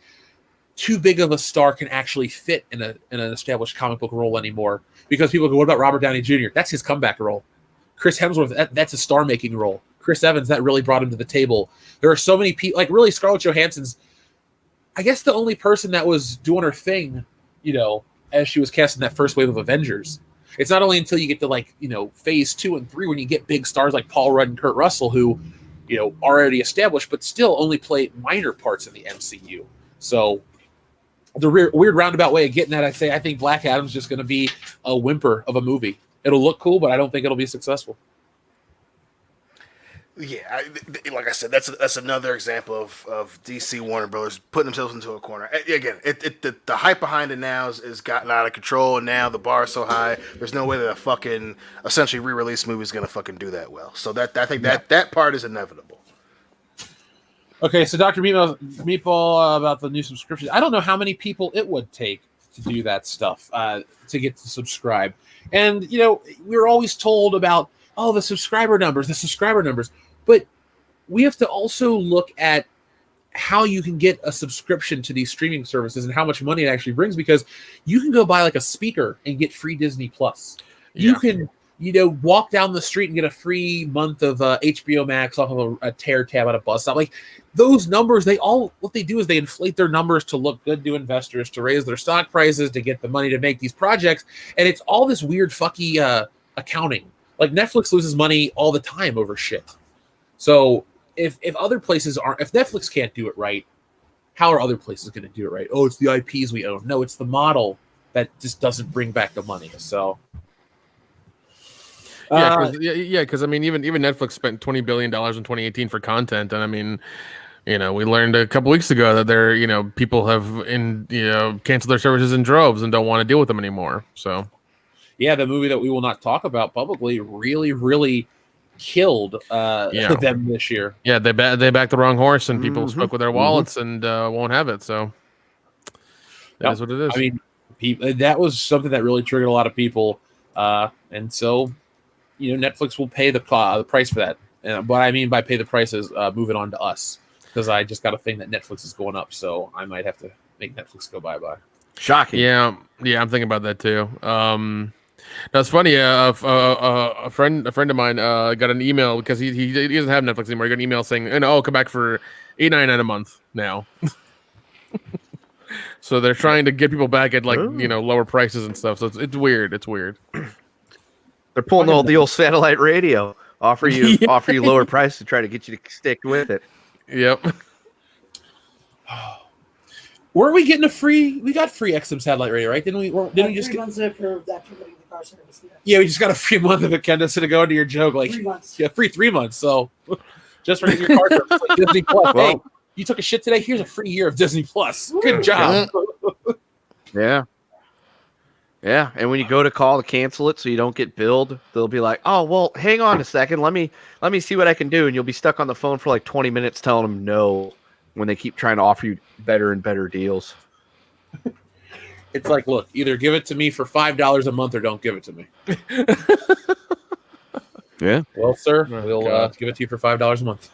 too big of a star can actually fit in an established comic book role anymore, because people go, what about Robert Downey Jr.? That's his comeback role. Chris Hemsworth, that's a star-making role. Chris Evans, that really brought him to the table. There are so many people, like really Scarlett Johansson's, I guess, the only person that was doing her thing, as she was cast in that first wave of Avengers. It's not only until you get to phase 2 and 3 when you get big stars like Paul Rudd and Kurt Russell, who, already established, but still only play minor parts in the MCU. So the weird roundabout way of getting that, I think Black Adam's just going to be a whimper of a movie. It'll look cool, but I don't think it'll be successful. Yeah, like I said, that's another example of DC Warner Brothers putting themselves into a corner. Again, the hype behind it now is gotten out of control, and now the bar is so high. There's no way that a fucking essentially re-release movie is going to fucking do that well. So I think that part is inevitable. Okay, so Dr. Meatball about the new subscription. I don't know how many people it would take to do that stuff, to get to subscribe. And, we were always told about, the subscriber numbers. But we have to also look at how you can get a subscription to these streaming services and how much money it actually brings, because you can go buy like a speaker and get free Disney Plus. You can walk down the street and get a free month of HBO Max off of a tear tab at a bus stop. Like, those numbers, what they do is they inflate their numbers to look good to investors, to raise their stock prices, to get the money to make these projects. And it's all this weird fucky accounting. Like, Netflix loses money all the time over shit. So if other places if Netflix can't do it right, how are other places going to do it right? Oh, it's the IPs we own. No, it's the model that just doesn't bring back the money. So Because I mean, even Netflix spent $20 billion in 2018 for content, and I mean, we learned a couple weeks ago that people have canceled their services in droves and don't want to deal with them anymore. So, yeah, the movie that we will not talk about publicly really, really killed them this year. Yeah, they backed the wrong horse, and people spoke with their wallets and won't have it. So that's what it is. I mean, that was something that really triggered a lot of people, and so Netflix will pay the price for that. And what I mean by pay the price is move it on to us, because I just got a thing that Netflix is going up, so I might have to make Netflix go bye-bye. Shocking. Yeah, I'm thinking about that too. That's funny. A friend of mine got an email because he doesn't have Netflix anymore. He got an email saying, come back for $8.99 a month now." So they're trying to get people back at lower prices and stuff. So it's weird. It's weird. They're pulling the old satellite radio. Offer you lower price to try to get you to stick with it. Yep. Were we getting we got free XM satellite radio, right? Didn't we just 3 months for that the car service? Yeah, we just got a free month of it, Kendall. So to go into your joke, 3 months. Yeah, free 3 months. So just for your car service, like Disney Plus. Hey, you took a shit today. Here's a free year of Disney Plus. Good job. Yeah. Yeah, and when you go to call to cancel it so you don't get billed, they'll be like, "Oh, well, hang on a second. Let me see what I can do." And you'll be stuck on the phone for like 20 minutes telling them no when they keep trying to offer you better and better deals. It's like, look, either give it to me for $5 a month or don't give it to me. Yeah. Well, sir, we'll give it to you for $5 a month.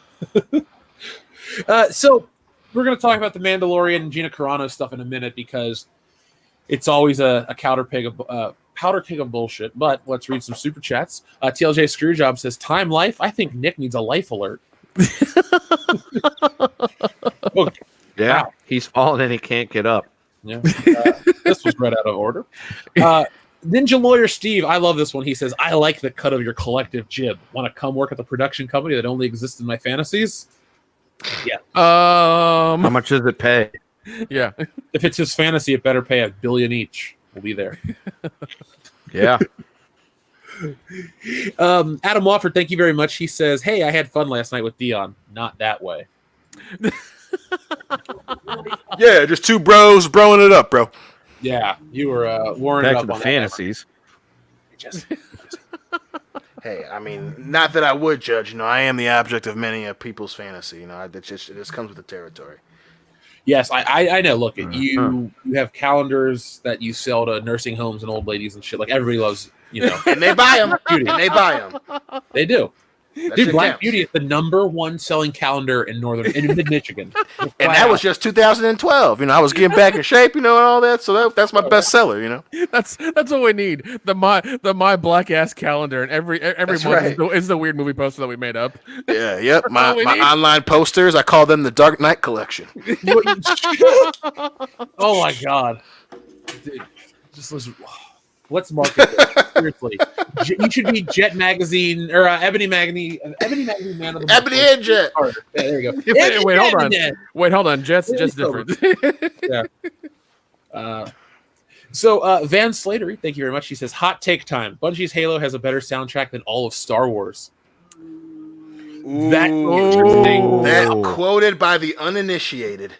So we're going to talk about the Mandalorian and Gina Carano stuff in a minute, because it's always a powder keg of bullshit. But let's read some super chats. TLJ Screwjob says, "Time life. I think Nick needs a life alert." Yeah, he's fallen and he can't get up. Yeah, this was read out of order. Ninja Lawyer Steve, I love this one. He says, "I like the cut of your collective jib. Want to come work at the production company that only exists in my fantasies?" Yeah. How much does it pay? Yeah. If it's his fantasy, it better pay $1 billion each. We'll be there. Yeah. Adam Wofford, thank you very much. He says, "Hey, I had fun last night with Dion." Not that way. Yeah, just two bros broing it up, bro. Yeah, you were warring Back up to the on fantasies. Hey, I mean, not that I would judge. I am the object of many people's fantasy. It just comes with the territory. Yes, I know. Look, you have calendars that you sell to nursing homes and old ladies and shit. Like, everybody loves, And they buy them. They do. That Dude, shit Black counts. Beauty is the #1 selling calendar in mid-Michigan. And that was just 2012. I was getting back in shape, and all that. So that's my bestseller. That's what we need. The my black ass calendar, and every month right. is the weird movie poster that we made up. Yeah, yep. That's My all we need. online posters, I call them the Dark Knight Collection. Oh my god! Dude, just listen. Let's market this. Seriously. You should be Jet Magazine or Ebony Magazine man of the month. Ebony and Jet. Yeah, there you go. Wait, hold on. Jet's different. Yeah. So Van Slatery, thank you very much. He says, "Hot take time. Bungie's Halo has a better soundtrack than all of Star Wars." That's interesting. That quoted by the uninitiated.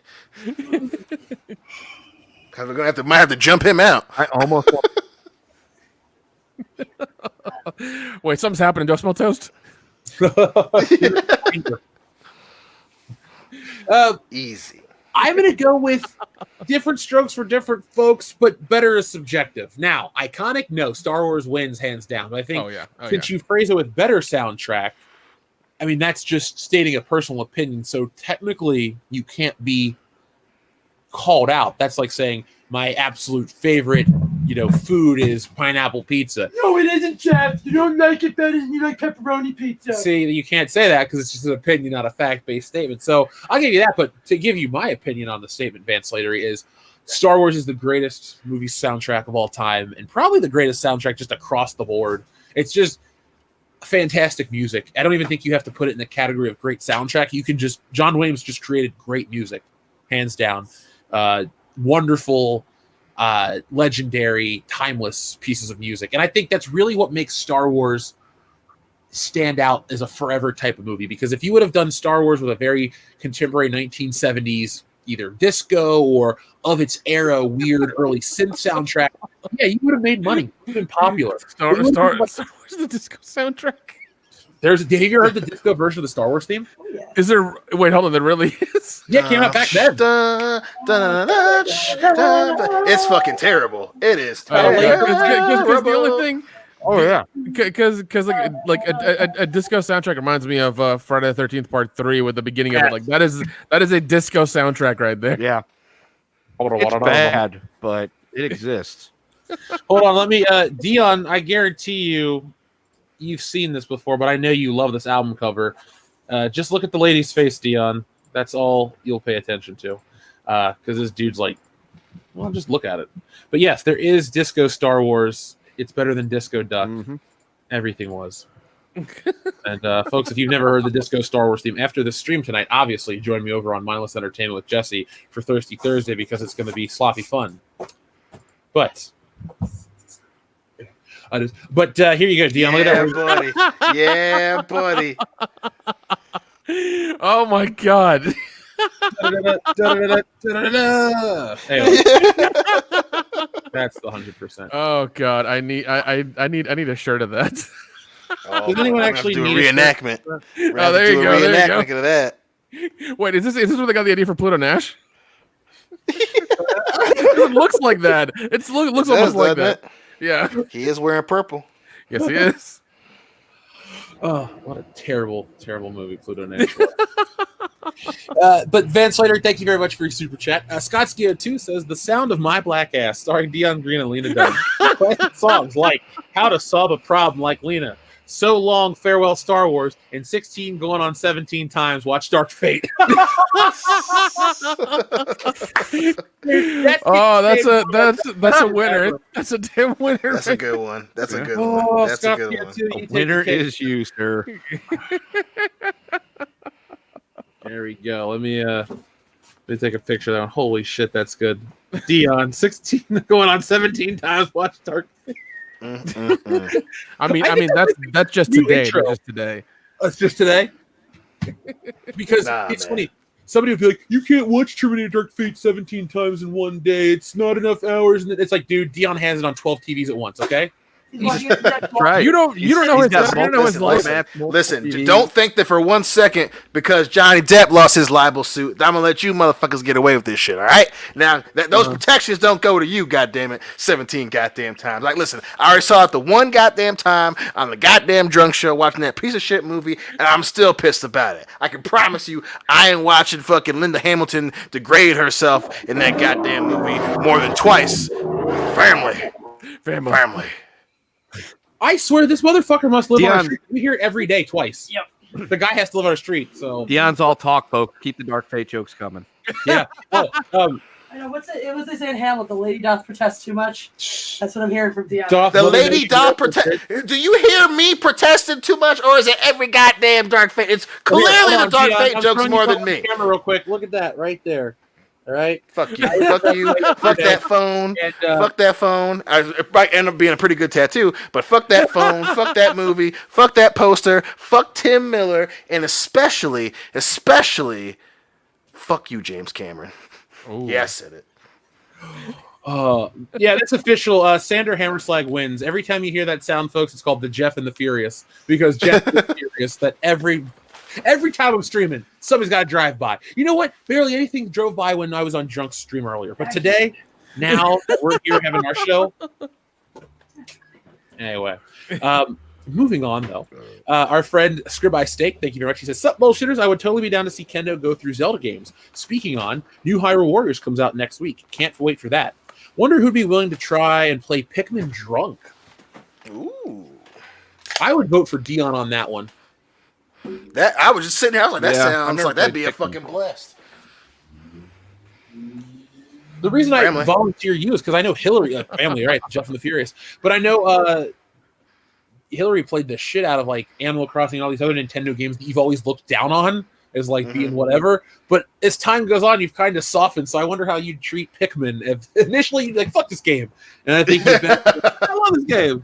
Because we're gonna might have to jump him out. I almost. Wait, something's happening. Do I smell toast? Easy. I'm going to go with different strokes for different folks, but better is subjective. Now, iconic, no. Star Wars wins hands down. But I think since you phrase it with better soundtrack, I mean, that's just stating a personal opinion. So technically, you can't be called out. That's like saying my absolute favorite, food is pineapple pizza. No, it isn't, Jeff. You don't like it better than you like pepperoni pizza. See, you can't say that because it's just an opinion, not a fact-based statement. So I'll give you that. But to give you my opinion on the statement, Van Slatery, is Star Wars is the greatest movie soundtrack of all time, and probably the greatest soundtrack just across the board. It's just fantastic music. I don't even think you have to put it in the category of great soundtrack. You can just, John Williams just created great music, hands down. Wonderful, legendary, timeless pieces of music. And I think that's really what makes Star Wars stand out as a forever type of movie. Because if you would have done Star Wars with a very contemporary 1970s either disco or of its era weird early synth soundtrack, yeah, you would have made money. You've been popular. Star Wars the disco soundtrack. Have you heard the disco version of the Star Wars theme? Oh, yeah. Is there? Wait, hold on. There really is. Yeah, it came out back then. It's fucking terrible. It is. Because Terrible. the only thing. Oh yeah. Because like a disco soundtrack reminds me of Friday the 13th Part 3 with the beginning of it. Like that is a disco soundtrack right there. Yeah. It's bad, but it exists. Hold on, let me Dion, I guarantee you've seen this before, but I know you love this album cover. Just look at the lady's face, Dion. That's all you'll pay attention to. Because this dude's like, well, just look at it. But yes, there is Disco Star Wars. It's better than Disco Duck. Mm-hmm. Everything was. And folks, if you've never heard the Disco Star Wars theme, after the stream tonight, obviously join me over on Mindless Entertainment with Jesse for Thirsty Thursday because it's going to be sloppy fun. But here you go, Dion. Look at that. Buddy. Yeah, buddy. Oh my god. Anyway, that's the 100%. Oh god, I need a shirt of that. Does anyone actually do a need a reenactment? Oh, there you go. There you go. Reenactment of that. Wait, is this where they got the idea for Pluto Nash? It looks like that. It looks almost like that. Yeah. He is wearing purple. Yes, he is. Oh, what a terrible, terrible movie Pluto Nash was. But Van Slater, thank you very much for your super chat. Scott's DO2 says, The Sound of My Black Ass, starring Dion Green and Lena Dunham. Classic songs like How to Solve a Problem Like Lena, So Long, Farewell Star Wars, and 16 going on 17 times, Watch Dark Fate. That's a winner. That's a damn winner. That's a good one. That's a good Oh, one. That's a Scott good one. DO2, The winner is you, sir. There we go. Let me take a picture of that one. Holy shit, that's good. Dion, 16 going on 17 times, Watch Dark Fate. I mean that's just today. Intro. Just today. It's just today? Because Nah, it's man. funny. Somebody would be like, you can't watch Terminator Dark Fate 17 times in one day. It's not enough hours. And it's like, dude, Dion has it on 12 TVs at once, okay? Right. You don't know his got life. Listen, don't think that for 1 second because Johnny Depp lost his libel suit, I'm gonna let you motherfuckers get away with this shit. All right? Now those protections don't go to you, goddammit, 17 goddamn times. Like, listen, I already saw it the one goddamn time on the goddamn drunk show watching that piece of shit movie, and I'm still pissed about it. I can promise you, I ain't watching fucking Linda Hamilton degrade herself in that goddamn movie more than twice. Family. I swear this motherfucker must live on Dion. a street. We hear it every day twice. Yep. The guy has to live on a street, so Dion's all talk, folks. Keep the Dark Fate jokes coming. yeah. Oh, I know what's it? It was they say in Hamlet, the lady doth protest too much. That's what I'm hearing from Dion. Doth The Mother lady Nature doth protest. protest. Do you hear me protesting too much, or is it every goddamn Dark Fate? It's clearly Hold the on, Dark Dion, Fate I'm jokes throwing more you than on me. Camera, real quick. Look at that right there. All right. Fuck you. Fuck you. Fuck that phone. And, Fuck that phone. It might end up being a pretty good tattoo, but fuck that phone. Fuck that movie. Fuck that poster. Fuck Tim Miller, and especially, fuck you, James Cameron. Ooh. Yeah, I said it. Yeah, that's official. Sander Hammerslag wins. Every time you hear that sound, folks, it's called the Jeff and the Furious because Jeff is furious that every time I'm streaming, somebody's got to drive by. You know what? Barely anything drove by when I was on Drunk Stream earlier. But today, now that we're here having our show. Anyway, moving on, though. Our friend Scribby Steak, thank you very much. He says, Sup, bullshitters? I would totally be down to see Kendo go through Zelda games. Speaking on, New Hyrule Warriors comes out next week. Can't wait for that. Wonder who'd be willing to try and play Pikmin drunk. Ooh. I would vote for Dion on that one. That I was just sitting here. I was like, that Yeah, I've sounds never like that'd played be a Pikmin. fucking blast. The reason Family. I volunteer you is because I know Hillary, family, right? Jeff and the Furious. But I know Hillary played the shit out of like Animal Crossing and all these other Nintendo games that you've always looked down on as like being whatever. But as time goes on, you've kind of softened. So I wonder how you'd treat Pikmin if initially you'd be like, fuck this game. And I think you'd be, I love this game.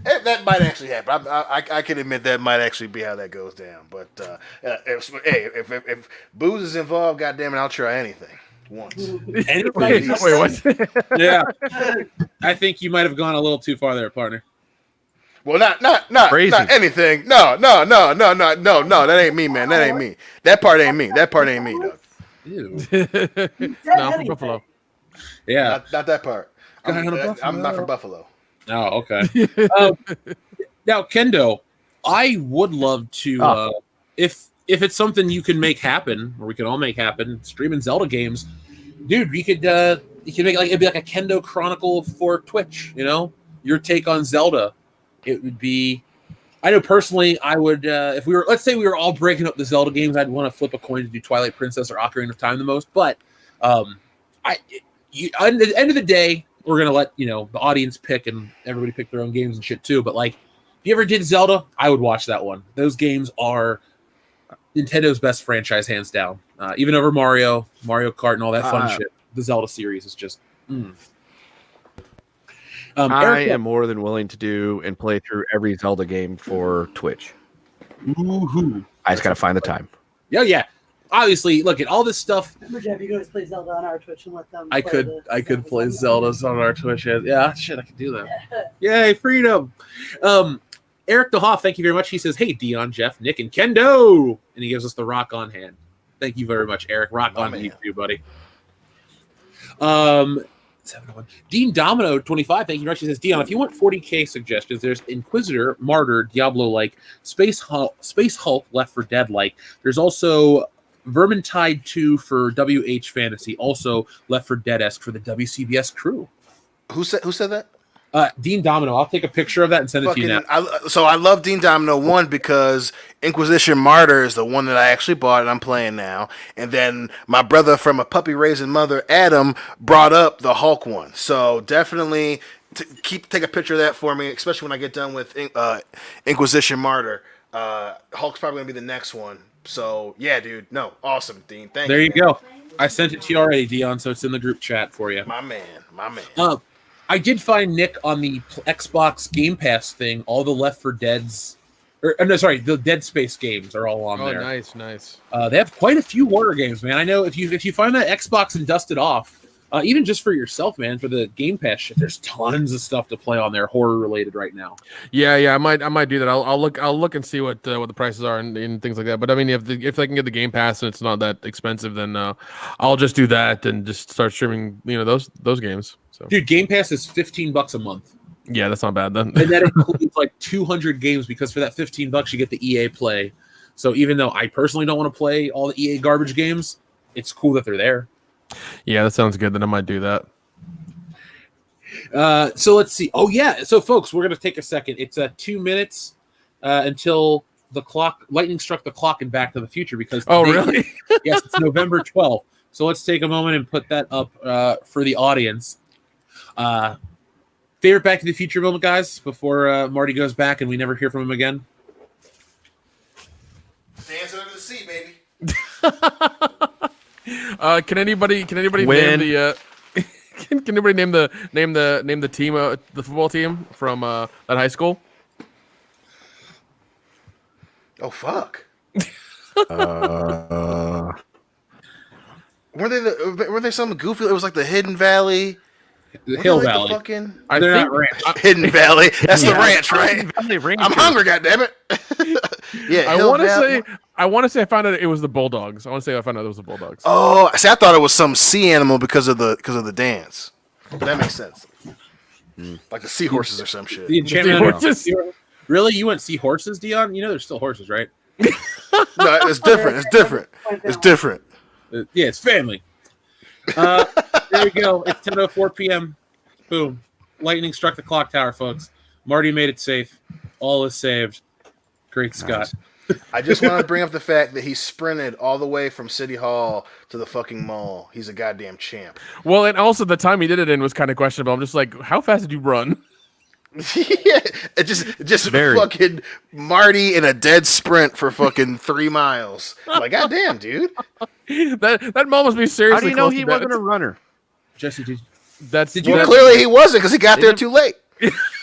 That might actually happen. I can admit that might actually be how that goes down. But if booze is involved, goddamn it, I'll try anything once. Anything. Wait, what? Yeah. I think you might have gone a little too far there, partner. Well, not anything. No. That ain't me, man. That ain't me. That part ain't me. That part ain't me, dog. Ew. No, from Buffalo. Yeah. Not that part. I'm not from Buffalo. Oh, okay. Now, Kendo, I would love to, if it's something you can make happen, or we can all make happen, streaming Zelda games, dude. You could make it'd be like a Kendo Chronicle for Twitch. You know, your take on Zelda. It would be. I know personally, I would if let's say we were all breaking up the Zelda games, I'd want to flip a coin to do Twilight Princess or Ocarina of Time the most. But at the end of the day, we're gonna let the audience pick, and everybody pick their own games and shit too. But like, if you ever did Zelda, I would watch that one. Those games are Nintendo's best franchise, hands down. Even over Mario Kart, and all that fun shit. The Zelda series is just. I am more than willing to do and play through every Zelda game for Twitch. Woohoo! I just got to find the time. Yeah. Obviously, look at all this stuff. Remember, Jeff, you guys play Zelda on our Twitch and let them. I could play Zeldas on our Twitch. Yeah, shit, I could do that. Yay, freedom! Eric DeHoff, thank you very much. He says, "Hey, Dion, Jeff, Nick, and Kendo," and he gives us the rock on hand. Thank you very much, Eric. Rock on to you too, buddy. 701. Dean Domino 25. Thank you very much. He says, Dion, if you want 40K suggestions, there's Inquisitor, Martyr, Diablo-like, Space Hulk, Left 4 Dead-like. There's also Vermintide 2 for WH Fantasy, also Left 4 Dead-esque for the WCBS crew. Who said that? Dean Domino. I'll take a picture of that and send it to you now. I love Dean Domino, one, because Inquisition Martyr is the one that I actually bought and I'm playing now. And then my brother from a puppy-raising mother, Adam, brought up the Hulk one. So definitely take a picture of that for me, especially when I get done with Inquisition Martyr. Hulk's probably going to be the next one. So, yeah, dude. No, awesome, Dean. Thank you. There you go. I sent it to you already, Dion, so it's in the group chat for you. My man. I did find, Nick, on the Xbox Game Pass thing, all the Left 4 Dead's... the Dead Space games are all on there. Oh, nice. They have quite a few horror games, man. I know if you find that Xbox and dust it off, even just for yourself, man, for the Game Pass shit, there's tons of stuff to play on there, horror related right now. Yeah, I might do that. I'll look and see what the prices are and things like that. But I mean, if they can get the Game Pass and it's not that expensive, then I'll just do that and just start streaming, those games. So. Dude, Game Pass is $15 a month. Yeah, that's not bad then. And that includes like 200 games, because for that $15 you get the EA Play. So even though I personally don't want to play all the EA garbage games, it's cool that they're there. Yeah, that sounds good. Then I might do that. So let's see. Oh yeah. So folks, we're gonna take a second. It's 2 minutes until the clock. Lightning struck the clock in Back to the Future because. Oh really? Yes, it's November 12th. So let's take a moment and put that up for the audience. Favorite Back to the Future moment, guys, before Marty goes back and we never hear from him again. Dance under the sea, baby. Can anybody Win. name the can anybody name the team the football team from that high school? Oh fuck. Were they something goofy? It was like the Hidden Valley. The Hill Valley. They're not ranch. Hidden Valley. That's the ranch, right? I'm hungry, goddammit. Yeah, I want to say I found out it was the Bulldogs. I want to say I found out it was the Bulldogs. Oh, see, I thought it was some sea animal because of the dance. That makes sense. Like the seahorses or some shit. The enchantment horses. Really? You went seahorses, Dion? There's still horses, right? No, it's different. It's different. Yeah, it's family. There we go. It's 10:04 p.m. Boom. Lightning struck the clock tower, folks. Marty made it safe. All is saved. Great Scott. Nice. I just want to bring up the fact that he sprinted all the way from City Hall to the fucking mall. He's a goddamn champ. Well, and also the time he did it in was kind of questionable. I'm just like, how fast did you run? Yeah, it just fucking Marty in a dead sprint for fucking 3 miles. Like, goddamn, dude. That mall must be seriously. How do you know he wasn't a runner? Jesse, clearly he wasn't because he got there too late.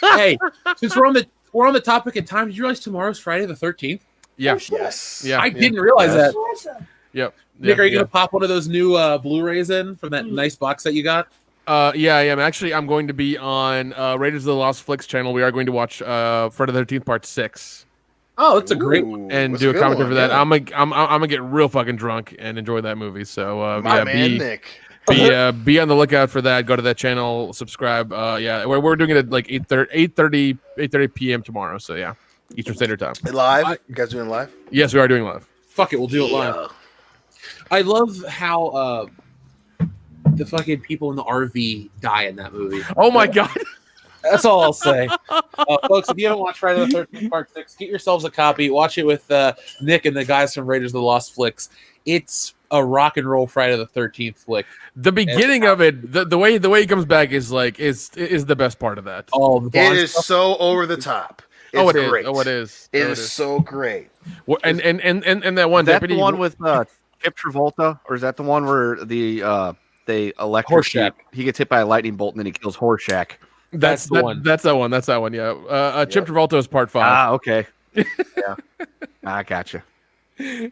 Hey, since we're on the topic of time, did you realize tomorrow's Friday the 13th? Yeah. Yes. Yeah. I didn't realize that. Yep. Nick, are you yeah. gonna pop one of those new Blu-rays in from that nice box set you got? Yeah, I am. Actually, I'm going to be on Raiders of the Lost Flicks channel. We are going to watch Friday the 13th Part 6 Oh, that's a great one. Ooh, and that's do a good commentary one, for that. yeah. I'm gonna get real fucking drunk and enjoy that movie. So My yeah, man, Nick. be on the lookout for that. Go to that channel, subscribe. Yeah, we're doing it at like 8:30 p.m. tomorrow. So yeah, Eastern Standard Time. Live? You guys doing live? Yes, we are doing live. Fuck it, we'll do it live. Yeah. I love how the fucking people in the RV die in that movie. Oh my god. That's all I'll say. Folks, if you haven't watched Friday the 13th Part 6, get yourselves a copy. Watch it with Nick and the guys from Raiders of the Lost Flicks. It's a rock and roll Friday the 13th flick. The beginning of it, the way he comes back is like is the best part of that. Oh, the It Bond is stuff. so over the top. It's Oh, it is. great. Oh, it is. It Oh, is so great. Well, and that one Is that deputy the one with Chip Travolta, or is that the one where they Horseshack. he gets hit by a lightning bolt and then he kills Horseshack? That's the one. That's that one. That's that one. Yeah. Chip Travolta is Part 5. Ah, okay. Yeah, I gotcha.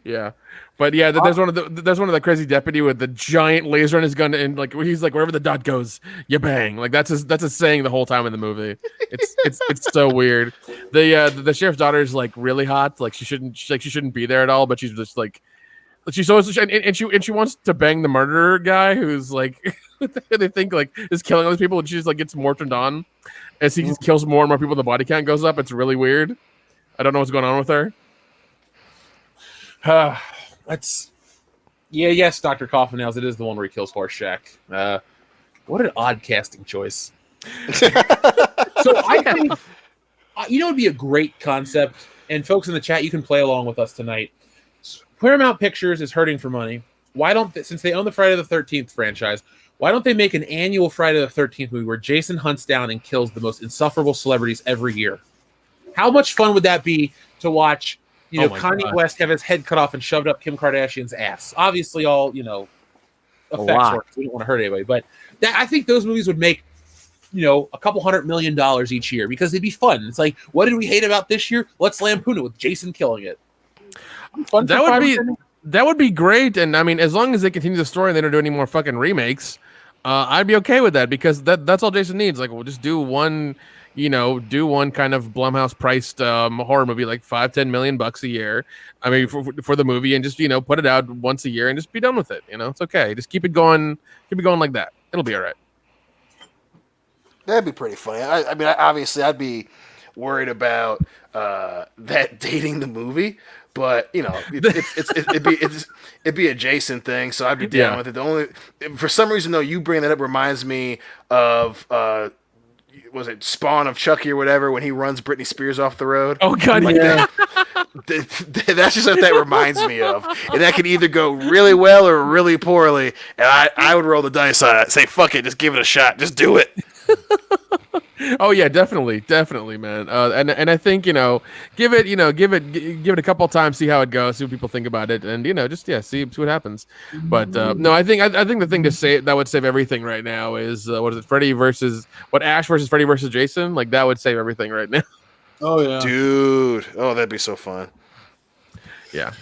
Yeah, but yeah, there's one of the crazy deputy with the giant laser on his gun, and like he's like wherever the dot goes, you bang. Like that's a saying the whole time in the movie. It's so weird. The sheriff's daughter is like really hot. Like she shouldn't be there at all, but she's just like she's always and she wants to bang the murderer guy who's like they think like is killing all these people, and she just like gets more turned on as he just kills more and more people. The body count goes up. It's really weird. I don't know what's going on with her. That's yes, Dr. Coffin Nails. It is the one where he kills Horseshack. What an odd casting choice. So I think it'd be a great concept, and folks in the chat, you can play along with us tonight. Paramount Pictures is hurting for money. Why don't since they own the Friday the 13th franchise, why don't they make an annual Friday the 13th movie where Jason hunts down and kills the most insufferable celebrities every year? How much fun would that be to watch? Kanye West have his head cut off and shoved up Kim Kardashian's ass. Obviously, all effects work. We don't want to hurt anybody, but I think those movies would make a couple $100 million each year because they'd be fun. It's like, what did we hate about this year? Let's lampoon it with Jason killing it. Fun That would be great, and I mean, as long as they continue the story and they don't do any more fucking remakes, I'd be okay with that because that's all Jason needs. Like, we'll just do one. Do one kind of Blumhouse priced horror movie, like $5-10 million a year. I mean, for the movie, and just put it out once a year and just be done with it. It's okay. Just keep it going like that. It'll be all right. That'd be pretty funny. I mean, obviously, I'd be worried about that dating the movie, but it'd be a Jason thing, so I'd be down with it. The only for some reason though, you bring that up reminds me of. Was it Spawn of Chucky or whatever when he runs Britney Spears off the road? Oh god, like yeah. That's just what that reminds me of, and that can either go really well or really poorly. And I would roll the dice on it, say fuck it, just give it a shot, just do it. Oh yeah, definitely, man. And I think give it a couple times, see how it goes, see what people think about it, and see what happens. But no, I think the thing to say that would save everything right now is Ash versus Freddy versus Jason. Like that would save everything right now. Oh yeah, dude. Oh, that'd be so fun. Yeah.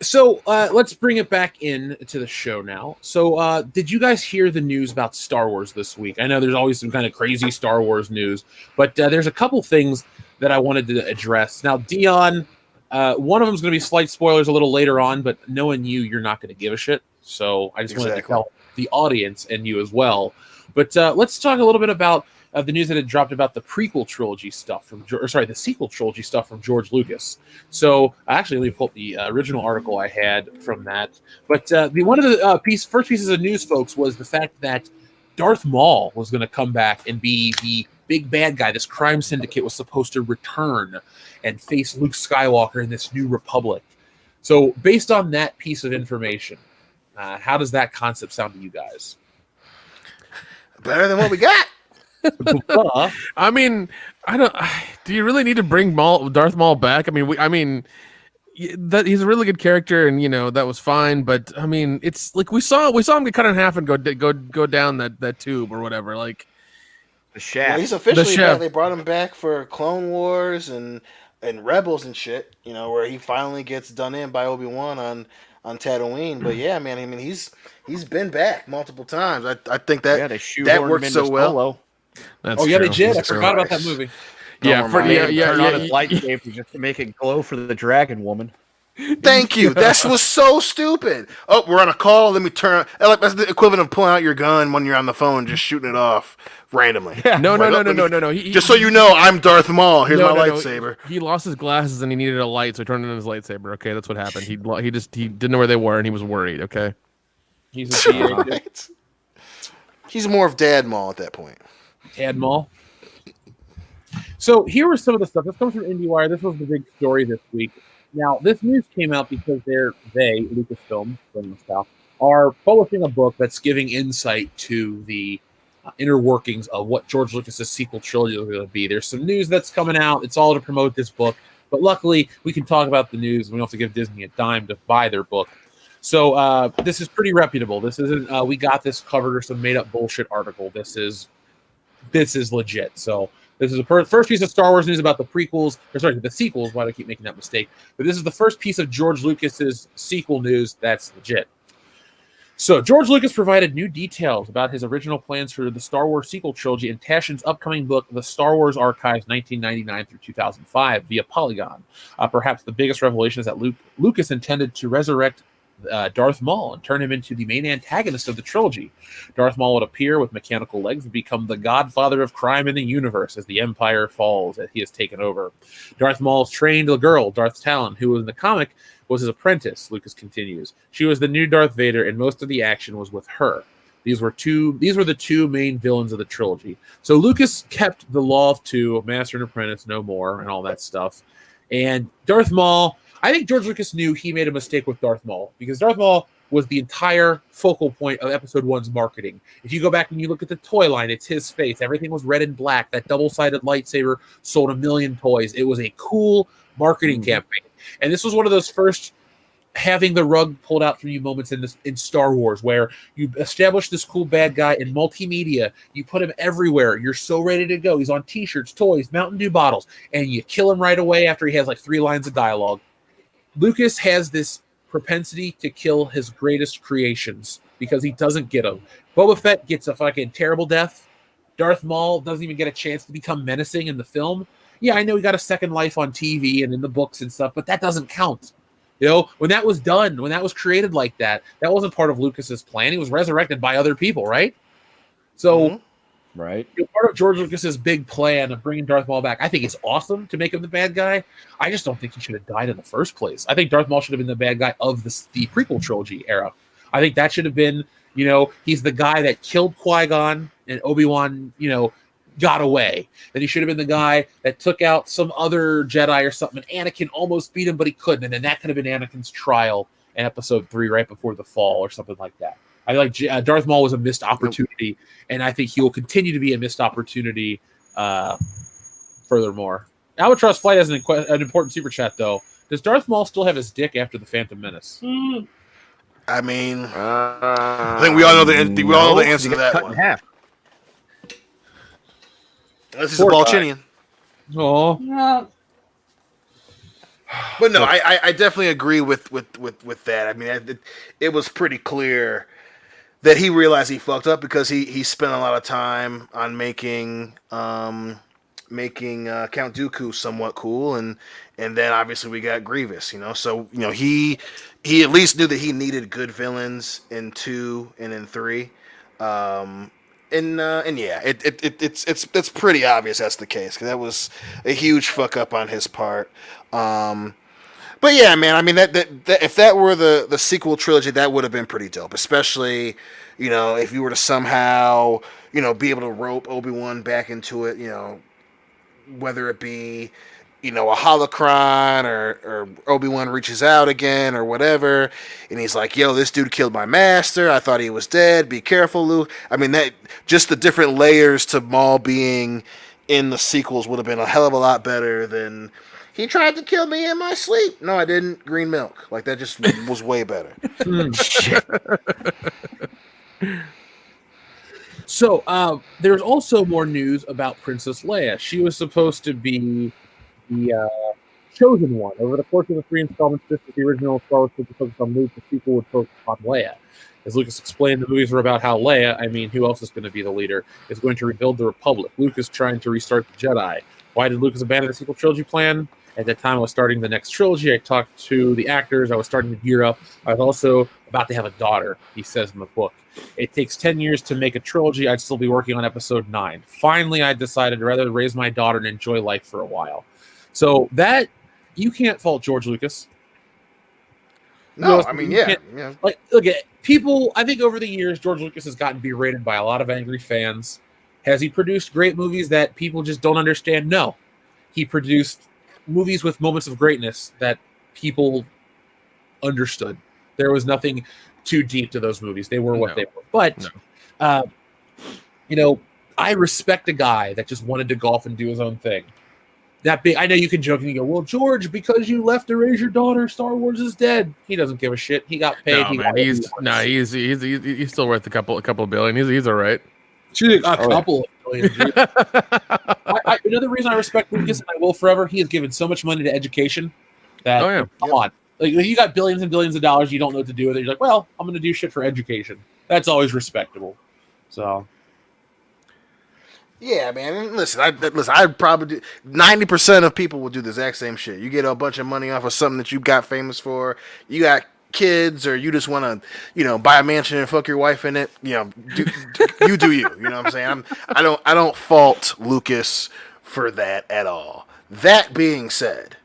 So let's bring it back into the show now. So did you guys hear the news about Star Wars this week? I know there's always some kind of crazy Star Wars news, but there's a couple things that I wanted to address. Now, Dion, one of them is going to be slight spoilers a little later on, but knowing you're not going to give a shit. So I just wanted to tell the audience and you as well. But let's talk a little bit about the news that had dropped about the prequel trilogy stuff the sequel trilogy stuff from George Lucas. So actually, let me pull up the original article I had from that. But one of the first pieces of news, folks, was the fact that Darth Maul was going to come back and be the big bad guy. This crime syndicate was supposed to return and face Luke Skywalker in this new republic. So based on that piece of information, how does that concept sound to you guys? Better than what we got. I mean, do you really need to bring Darth Maul back? I mean, that he's a really good character, and that was fine. But I mean, it's like we saw him get cut in half and go down that tube or whatever. Like, The chef. Well, he's officially chef. back. They brought him back for Clone Wars and Rebels and shit. You know, where he finally gets done in by Obi-Wan on Tatooine. But yeah, man, I mean, he's been back multiple times. I think they that shoehorned worked him so into well. Solo. That's Oh yeah, they true. did. I Jesus forgot about that Christ. movie. Yeah, Turn on his lightsaber just to make it glow for the dragon woman. Thank you. That was so stupid. Oh, we're on a call. Let me turn. That's the equivalent of pulling out your gun when you're on the phone, and just shooting it off randomly. No. Like, just so you know, I'm Darth Maul. Here's my lightsaber. He lost his glasses and he needed a light, so he turned it on his lightsaber. Okay, that's what happened. He didn't know where they were and he was worried. Okay. He's a DA. Right. He's more of Dad Maul at that point. Dad Maul. So here was some of the stuff. This comes from IndieWire. This was the big story this week. Now, this news came out because they, Lucasfilm, are publishing a book that's giving insight to the inner workings of what George Lucas's sequel trilogy is going to be. There's some news that's coming out. It's all to promote this book. But luckily, we can talk about the news. We don't have to give Disney a dime to buy their book. So this is pretty reputable. This isn't, we got this covered or some made-up bullshit article. This is legit. So this is the first piece of Star Wars news about the prequels, the sequels. Why do I keep making that mistake? But this is the first piece of George Lucas's sequel news that's legit. So George Lucas provided new details about his original plans for the Star Wars sequel trilogy in Taschen's upcoming book, The Star Wars Archives 1999 through 2005, via Polygon. Perhaps the biggest revelation is that Lucas intended to resurrect Darth Maul and turn him into the main antagonist of the trilogy. Darth Maul would appear with mechanical legs and become the godfather of crime in the universe as the Empire falls, as he has taken over. Darth Maul's trained a girl, Darth Talon, who in the comic was his apprentice, Lucas continues. She was the new Darth Vader, and most of the action was with her. These were the two main villains of the trilogy. So Lucas kept the law of two, master and apprentice, no more, and all that stuff. And Darth Maul, I think George Lucas knew he made a mistake with Darth Maul, because Darth Maul was the entire focal point of Episode 1's marketing. If you go back and you look at the toy line, it's his face. Everything was red and black. That double-sided lightsaber sold 1 million toys. It was a cool marketing campaign. And this was one of those first having the rug pulled out from you moments in Star Wars, where you establish this cool bad guy in multimedia. You put him everywhere. You're so ready to go. He's on T-shirts, toys, Mountain Dew bottles, and you kill him right away after he has like 3 lines of dialogue. Lucas has this propensity to kill his greatest creations because he doesn't get them. Boba Fett gets a fucking terrible death. Darth Maul doesn't even get a chance to become menacing in the film. Yeah, I know he got a second life on TV and in the books and stuff, but that doesn't count. You know, when that was done, when that was created like that, that wasn't part of Lucas's plan. He was resurrected by other people, right? So, right, part of George Lucas's big plan of bringing Darth Maul back, I think it's awesome to make him the bad guy. I just don't think he should have died in the first place. I think Darth Maul should have been the bad guy of the prequel trilogy era. I think that should have been, he's the guy that killed Qui-Gon and Obi-Wan, got away. Then he should have been the guy that took out some other Jedi or something, and Anakin almost beat him, but he couldn't. And then that could have been Anakin's trial in Episode 3 right before the fall or something like that. I like Darth Maul was a missed opportunity, and I think he will continue to be a missed opportunity furthermore. Albatross Flight has an important super chat, though. Does Darth Maul still have his dick after the Phantom Menace? I mean, I think we all know the answer to that cut one. in half. This is a Balchinian. Oh, No. But no, I definitely agree with that. I mean, it was pretty clear that he realized he fucked up because he spent a lot of time on making Count Dooku somewhat cool, and then obviously we got Grievous, So he at least knew that he needed good villains in 2 and in 3. And yeah, it's pretty obvious that's the case, because that was a huge fuck up on his part. But yeah, man, I mean that if that were the sequel trilogy, that would have been pretty dope, especially if you were to somehow be able to rope Obi-Wan back into it, whether it be a holocron or Obi-Wan reaches out again or whatever, and he's like, yo, this dude killed my master, I thought he was dead, be careful, Luke. I mean, that just the different layers to Maul being in the sequels would have been a hell of a lot better than he tried to kill me in my sleep. No, I didn't. Green milk. Like, that just was way better. Shit. So there's also more news about Princess Leia. She was supposed to be the chosen one. Over the course of the 3 installments, just as the original Star Wars would focus on Luke, the sequel would focus on Leia. As Lucas explained, the movies were about how Leia, I mean, who else is going to be the leader, is going to rebuild the Republic. Luke is trying to restart the Jedi. Why did Lucas abandon the sequel trilogy plan? At that time, I was starting the next trilogy. I talked to the actors. I was starting to gear up. I was also about to have a daughter, he says in the book. It takes 10 years to make a trilogy. I'd still be working on episode 9. Finally, I decided to rather raise my daughter and enjoy life for a while. So that, you can't fault George Lucas. No, I mean, yeah. Like, look at people. I think over the years, George Lucas has gotten berated by a lot of angry fans. Has he produced great movies that people just don't understand? No. He produced movies with moments of greatness that people understood. There was nothing too deep to those movies. They were what they were. But, I respect a guy that just wanted to golf and do his own thing. That big, I know you can joke and you go, well, George, because you left to raise your daughter, Star Wars is dead. He doesn't give a shit. He got paid. He's still worth a couple billion. He's all right. A couple of billion. Another reason I respect Lucas, and I will forever, he has given so much money to education that come on. Like, you got billions and billions of dollars, you don't know what to do with it. You're like, well, I'm going to do shit for education. That's always respectable. So. Yeah, man. Listen, I'd probably do 90% of people will do the exact same shit. You get a bunch of money off of something that you got famous for. You got kids, or you just want to, buy a mansion and fuck your wife in it. You do you. You know what I'm saying? I don't fault Lucas for that at all. That being said,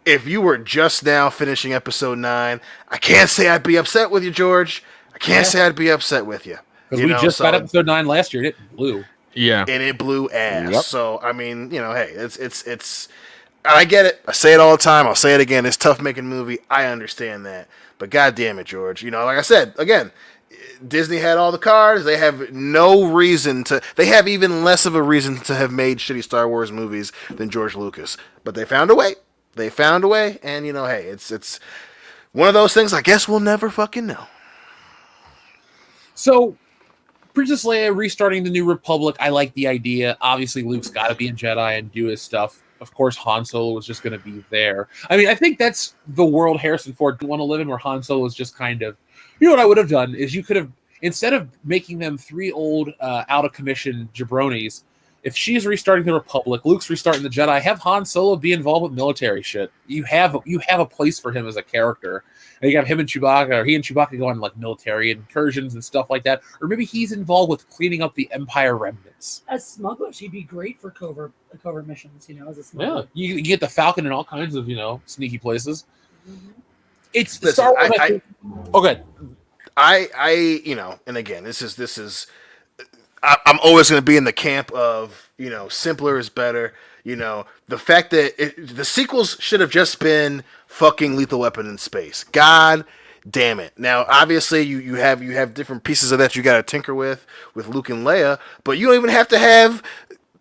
if you were just now finishing episode 9, I can't say I'd be upset with you, George. I can't say I'd be upset with you. Because we just got episode 9 last year, and it blew. Yeah, and it blew ass. Yep. So I mean, hey, it's. I get it. I say it all the time. I'll say it again. It's tough making a movie. I understand that, but god damn it, George. Like I said again, Disney had all the cards. They have no reason to. They have even less of a reason to have made shitty Star Wars movies than George Lucas. But they found a way. And hey, it's one of those things. I guess we'll never fucking know. So. Princess Leia restarting the New Republic, I like the idea. Obviously, Luke's got to be a Jedi and do his stuff. Of course, Han Solo was just going to be there. I mean, I think that's the world Harrison Ford didn't want to live in, where Han Solo was just kind of... what I would have done is you could have, instead of making them 3 old, out-of-commission jabronis, if she's restarting the Republic, Luke's restarting the Jedi, have Han Solo be involved with military shit. You have a place for him as a character. And you have him and Chewbacca, or he and Chewbacca go on like military incursions and stuff like that. Or maybe he's involved with cleaning up the Empire remnants. As smugglers, he'd be great for covert missions, as a smuggler. Yeah, you get the Falcon in all kinds of, sneaky places. Mm-hmm. It's Star Wars. Okay. And again, this is I'm always going to be in the camp of, simpler is better. The fact that the sequels should have just been fucking Lethal Weapon in space. God damn it. Now, obviously, you have different pieces of that you got to tinker with Luke and Leia, but you don't even have to have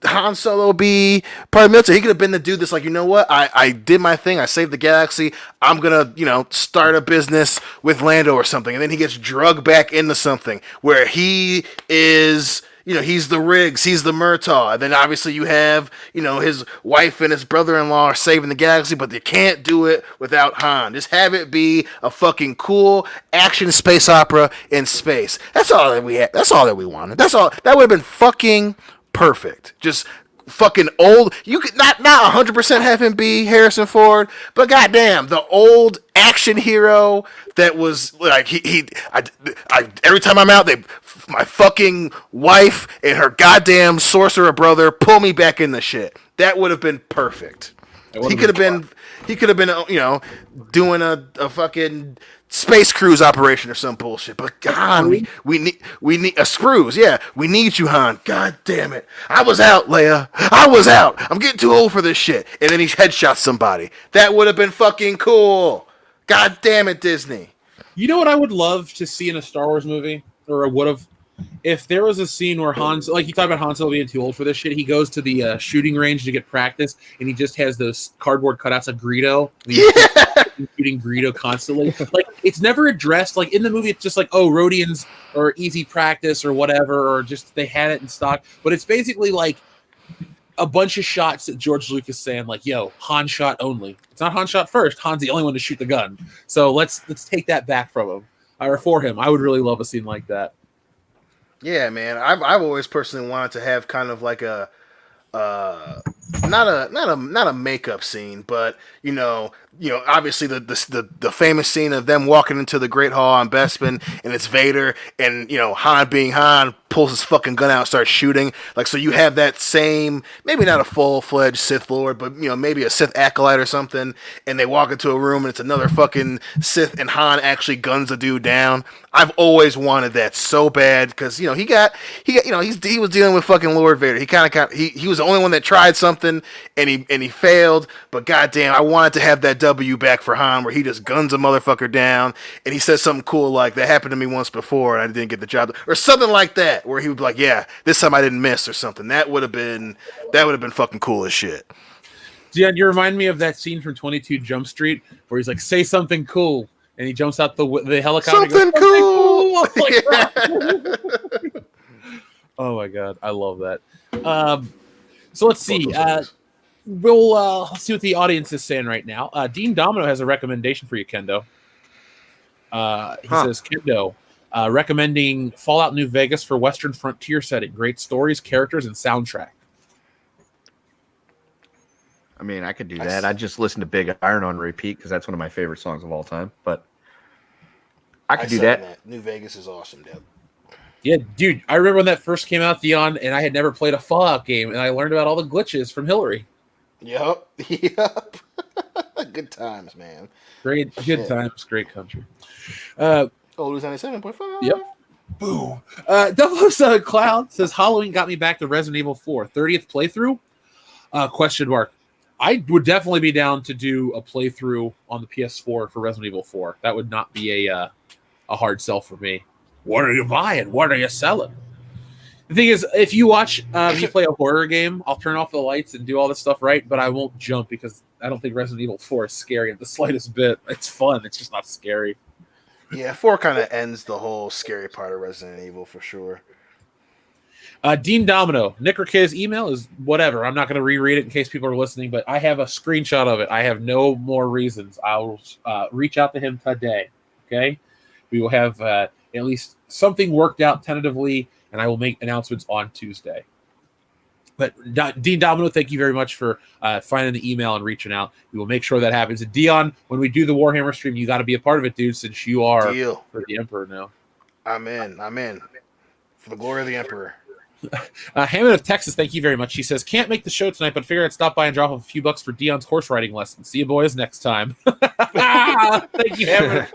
Han Solo be part of the military. He could have been the dude that's like, you know what? I did my thing. I saved the galaxy. I'm going to, start a business with Lando or something. And then he gets drugged back into something where he is... he's the Riggs, he's the Murtaugh. And then obviously you have, his wife and his brother-in-law are saving the galaxy, but they can't do it without Han. Just have it be a fucking cool action space opera in space. That's all that we had. That's all that we wanted. That's all. That would have been fucking perfect. Just fucking old. You could not 100% have him be Harrison Ford, but goddamn, the old action hero that was like I every time I'm out, my fucking wife and her goddamn sorcerer brother pull me back in the shit. That would have been perfect. He could have been doing a fucking space cruise operation or some bullshit. But Han, we need a screws. Yeah, we need you, Han. God damn it! I was out, Leia. I was out. I'm getting too old for this shit. And then he headshots somebody. That would have been fucking cool. God damn it, Disney. You know what I would love to see in a Star Wars movie, or I would have? if there was a scene where like you talk about Han Solo being too old for this shit, he goes to the shooting range to get practice, and he just has those cardboard cutouts of Greedo. Shooting Greedo constantly. Like, it's never addressed. Like, in the movie, it's just like, oh, Rhodians or easy practice or whatever, or just they had it in stock. But it's basically like a bunch of shots that George Lucas saying, like, yo, Han shot only. It's not Han shot first. Han's the only one to shoot the gun. So let's take that back from him. Or for him. I would really love a scene like that. Yeah, man. I've always personally wanted to have kind of like a not a makeup scene, but you know, obviously the famous scene of them walking into the Great Hall on Bespin, and it's Vader, and Han being Han pulls his fucking gun out and starts shooting. Like, so you have that same, maybe not a full-fledged Sith Lord, but maybe a Sith acolyte or something, and they walk into a room and it's another fucking Sith, and Han actually guns the dude down. I've always wanted that so bad because he was dealing with fucking Lord Vader. He was the only one that tried something and he failed. But goddamn, I wanted to have that W back for Han where he just guns a motherfucker down and he says something cool like that happened to me once before and I didn't get the job or something like that where he would be like, yeah, this time I didn't miss or something. That would have been fucking cool as shit. Dion, you remind me of that scene from 22 Jump Street where he's like, say something cool. And he jumps out the helicopter. Something cool. Oh my god, I love that. So let's see. We'll see what the audience is saying right now. Dean Domino has a recommendation for you, Kendo. He says, Kendo, recommending Fallout New Vegas for Western Frontier setting. Great stories, characters, and soundtrack. I mean, I could do that. I just listen to Big Iron on repeat because that's one of my favorite songs of all time. But I could do that. New Vegas is awesome, dude. Yeah, dude. I remember when that first came out, Dion, and I had never played a Fallout game, and I learned about all the glitches from Hillary. Yep. Good times, man. Good times, great country. Oldest 97.5. Yep. Boo. 007 Cloud says Halloween got me back to Resident Evil 4. 30th playthrough? Question mark. I would definitely be down to do a playthrough on the PS4 for Resident Evil 4. That would not be a hard sell for me. What are you buying? What are you selling? The thing is, if you watch me play a horror game, I'll turn off the lights and do all this stuff right, but I won't jump because I don't think Resident Evil 4 is scary at the slightest bit. It's fun. It's just not scary. Yeah, 4 kind of ends the whole scary part of Resident Evil for sure. Dean Domino, Nick or Kid's email is whatever. I'm not going to reread it in case people are listening, but I have a screenshot of it. I have no more reasons. I'll reach out to him today. Okay, we will have at least something worked out tentatively, and I will make announcements on Tuesday. But Dean Domino, thank you very much for finding the email and reaching out. We will make sure that happens. And Dion, when we do the Warhammer stream, you got to be a part of it, dude, since you are for the Emperor now. I'm in. For the glory of the Emperor. Hammond of Texas, thank you very much. She says, can't make the show tonight, but figure I'd stop by and drop off a few bucks for Dion's horse riding lesson. See you boys next time. Thank you, Hammond of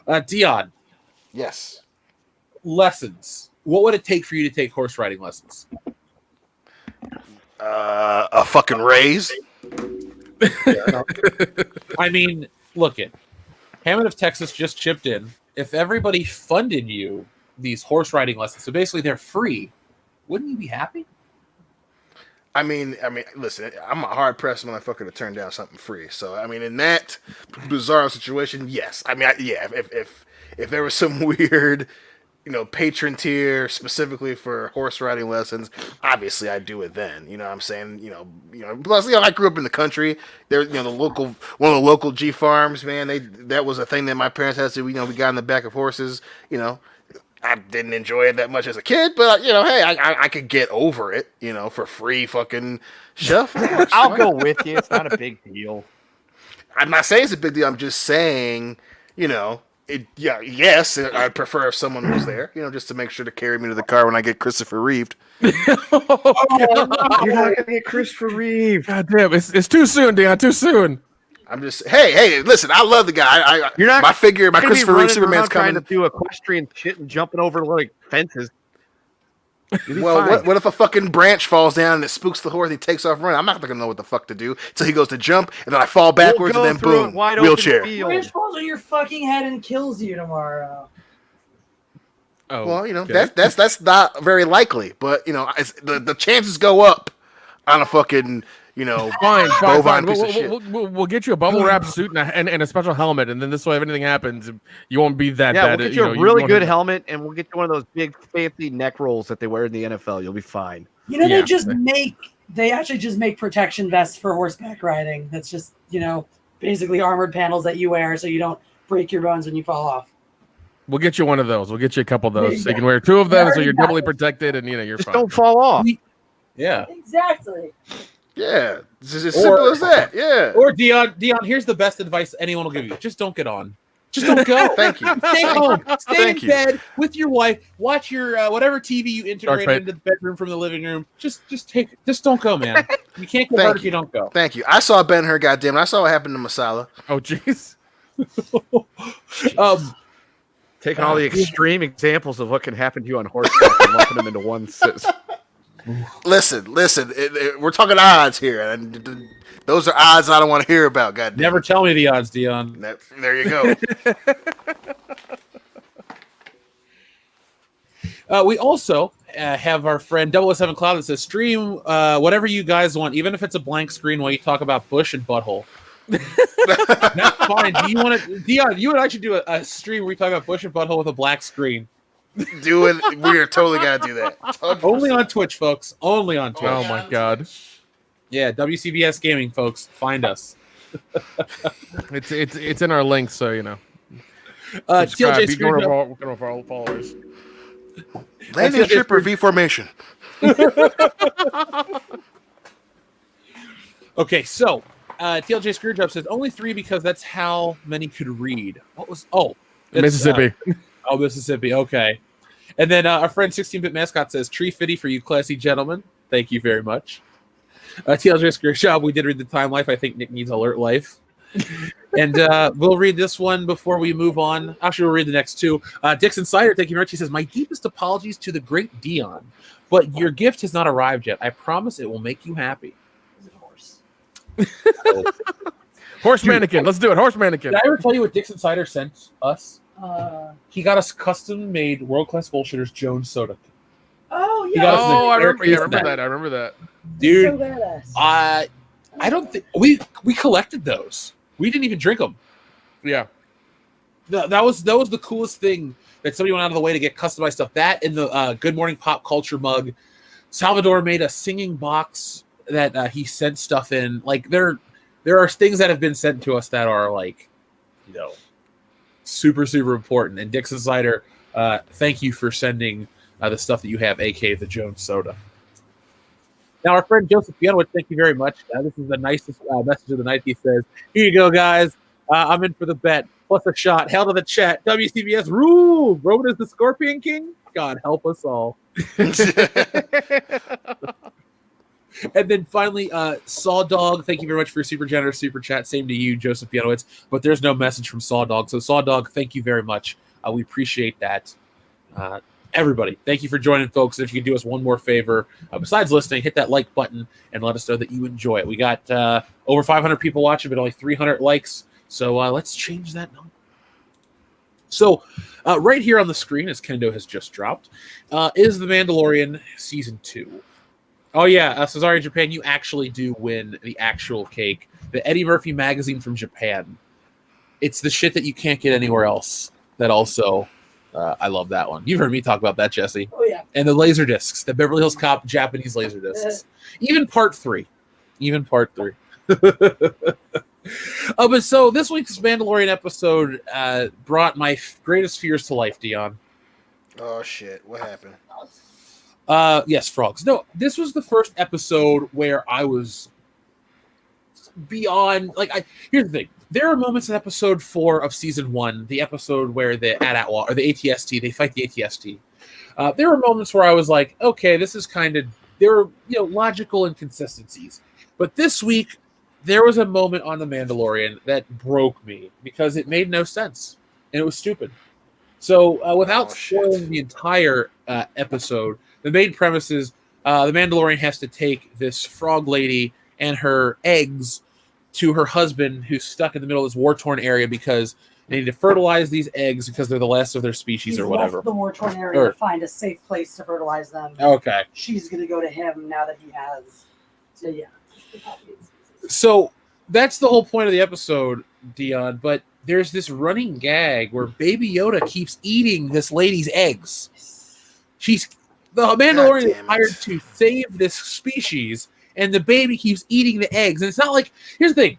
Texas. Dion. Yes. Lessons. What would it take for you to take horse riding lessons? A fucking raise. I mean, look it. Hammond of Texas just chipped in. If everybody funded you these horse riding lessons, so basically they're free, wouldn't you be happy? I mean, listen, I'm a hard pressed motherfucker to turn down something free. So, I mean, in that bizarre situation, yes. I mean, if there was some weird, patron tier specifically for horse riding lessons, obviously I'd do it then. You know what I'm saying? Plus, I grew up in the country. There, one of the local G farms, man, that was a thing that my parents had to do. We got in the back of horses, I didn't enjoy it that much as a kid, but hey, I could get over it, for free fucking stuff. I'll go with you. It's not a big deal. I'm not saying it's a big deal. I'm just saying, yes, I'd prefer if someone was there, just to make sure to carry me to the car when I get Christopher Reeved. You're not gonna get Christopher Reeve. God damn, it's too soon, Dion. Too soon. I'm just, hey, listen, I love the guy. My Christopher Reeve Superman's coming. Trying to do equestrian shit and jumping over like fences. Well, what if a fucking branch falls down and it spooks the horse and he takes off running? I'm not gonna know what the fuck to do until he goes to jump and then I fall backwards and then boom, wheelchair. Branch falls on your fucking head and kills you tomorrow. Oh, Well, okay. that's not very likely, but the chances go up on a fucking Fine. bovine piece of shit. We'll get you a bubble wrap suit and a special helmet, and then this way, if anything happens, you won't be that Yeah, bad. we'll get you a really won't good have- helmet, and we'll get you one of those big fancy neck rolls that they wear in the NFL. You'll be fine. Yeah. They actually just make protection vests for horseback riding. That's just, basically armored panels that you wear so you don't break your bones when you fall off. We'll get you one of those. We'll get you a couple of those, so you Yeah. can wear 2 of them, so you're Already got doubly it. protected, and you're Just fine. don't fall off. Yeah. Exactly. Yeah, it's as simple as that. Yeah. Or Dion, here's the best advice anyone will give you: just don't get on. Just don't go. Thank you. Stay home. Stay Thank in you. bed with your wife. Watch your whatever TV you integrate Fate. into the bedroom from the living room. Just don't go, man. You can't get Thank hurt if you don't go. Thank you. I saw Ben-Hur, goddamn it. I saw what happened to Masala. Oh, jeez. Taking all the extreme examples of what can happen to you on horseback and lumping them into one. Listen. We're talking odds here, and those are odds I don't want to hear about. Goddamn. Never tell me the odds, Dion. There you go. We also have our friend 007 Cloud that says stream whatever you guys want, even if it's a blank screen while you talk about bush and butthole. That's fine. Do you want to, Dion? You and I should do a stream where we talk about bush and butthole with a black screen. We are totally gotta do that. 100%. Only on Twitch, folks. Only on Twitch. Oh my God. Yeah, WCBS Gaming, folks. Find us. It's in our links, so TLJ subscribe. Be one Screwjob. of our followers. Landing stripper V formation. Okay, so TLJ Screwjob says only 3 because that's how many could read. What was? Oh, it's, Mississippi. Mississippi. Okay. And then our friend 16-bit mascot says tree fitty for you classy gentlemen. Thank you very much. TLJ Screwjob, we did read the Time Life. I think Nick needs alert life. And we'll read this one before we move on. Actually, we'll read the next 2. Dixon Snyder, thank you very much. He says, my deepest apologies to the great Dion, but your gift has not arrived yet. I promise it will make you happy. Horse mannequin. Let's do it. Horse mannequin. Did I ever tell you what Dixon Snyder sent us? He got us custom-made world-class bullshitters Jones soda. Oh, You got us Oh, I remember. case I remember that. Dude, So badass. I don't think we collected those. We didn't even drink them. Yeah. That was the coolest thing that somebody went out of the way to get customized stuff. That in the Good Morning Pop Culture mug. Salvador made a singing box that he sent stuff in. Like there are things that have been sent to us that are like, super, super important. And Dixon Snyder, thank you for sending the stuff that you have, aka the Jones soda. Now, our friend Joseph Bienowitz, thank you very much. This is the nicest message of the night. He says, here you go, guys. I'm in for the bet. Plus a shot. Hell to the chat. WCBS rule. Roman is the Scorpion King. God help us all. And then finally, Saw Dog, thank you very much for your super generous super chat. Same to you, Joseph Bienowitz. But there's no message from Saw Dog. So Saw Dog, thank you very much. We appreciate that. Everybody, thank you for joining, folks. If you could do us one more favor, besides listening, hit that like button and let us know that you enjoy it. We got over 500 people watching, but only 300 likes. So let's change that number. So right here on the screen, as Kendo has just dropped, is The Mandalorian Season 2. Oh, yeah, Cesare Japan, you actually do win the actual cake. The Eddie Murphy magazine from Japan. It's the shit that you can't get anywhere else. That also... I love that one. You've heard me talk about that, Jesse. Oh, yeah. And the laser discs, the Beverly Hills Cop Japanese laser discs. Even part 3. But so this week's Mandalorian episode brought my greatest fears to life, Dion. Oh shit! What happened? Yes, frogs. No, this was the first episode where I was beyond. Here's the thing. There are moments in episode 4 of season 1, the episode where the AT-AT or the ATST, they fight the ATST. There were moments where I was like, okay, this is kind of, there are logical inconsistencies. But this week, there was a moment on The Mandalorian that broke me because it made no sense and it was stupid. So without spoiling the entire episode, the main premise is the Mandalorian has to take this frog lady and her eggs to her husband who's stuck in the middle of this war-torn area because They need to fertilize these eggs because they're the last of their species or whatever. Left the war-torn area to find a safe place to fertilize them. Okay. She's gonna go to him now that he has. So yeah. So that's the whole point of the episode, Dion. But there's this running gag where Baby Yoda keeps eating this lady's eggs. The Mandalorian is hired to save this species, and the baby keeps eating the eggs. And it's not like, here's the thing.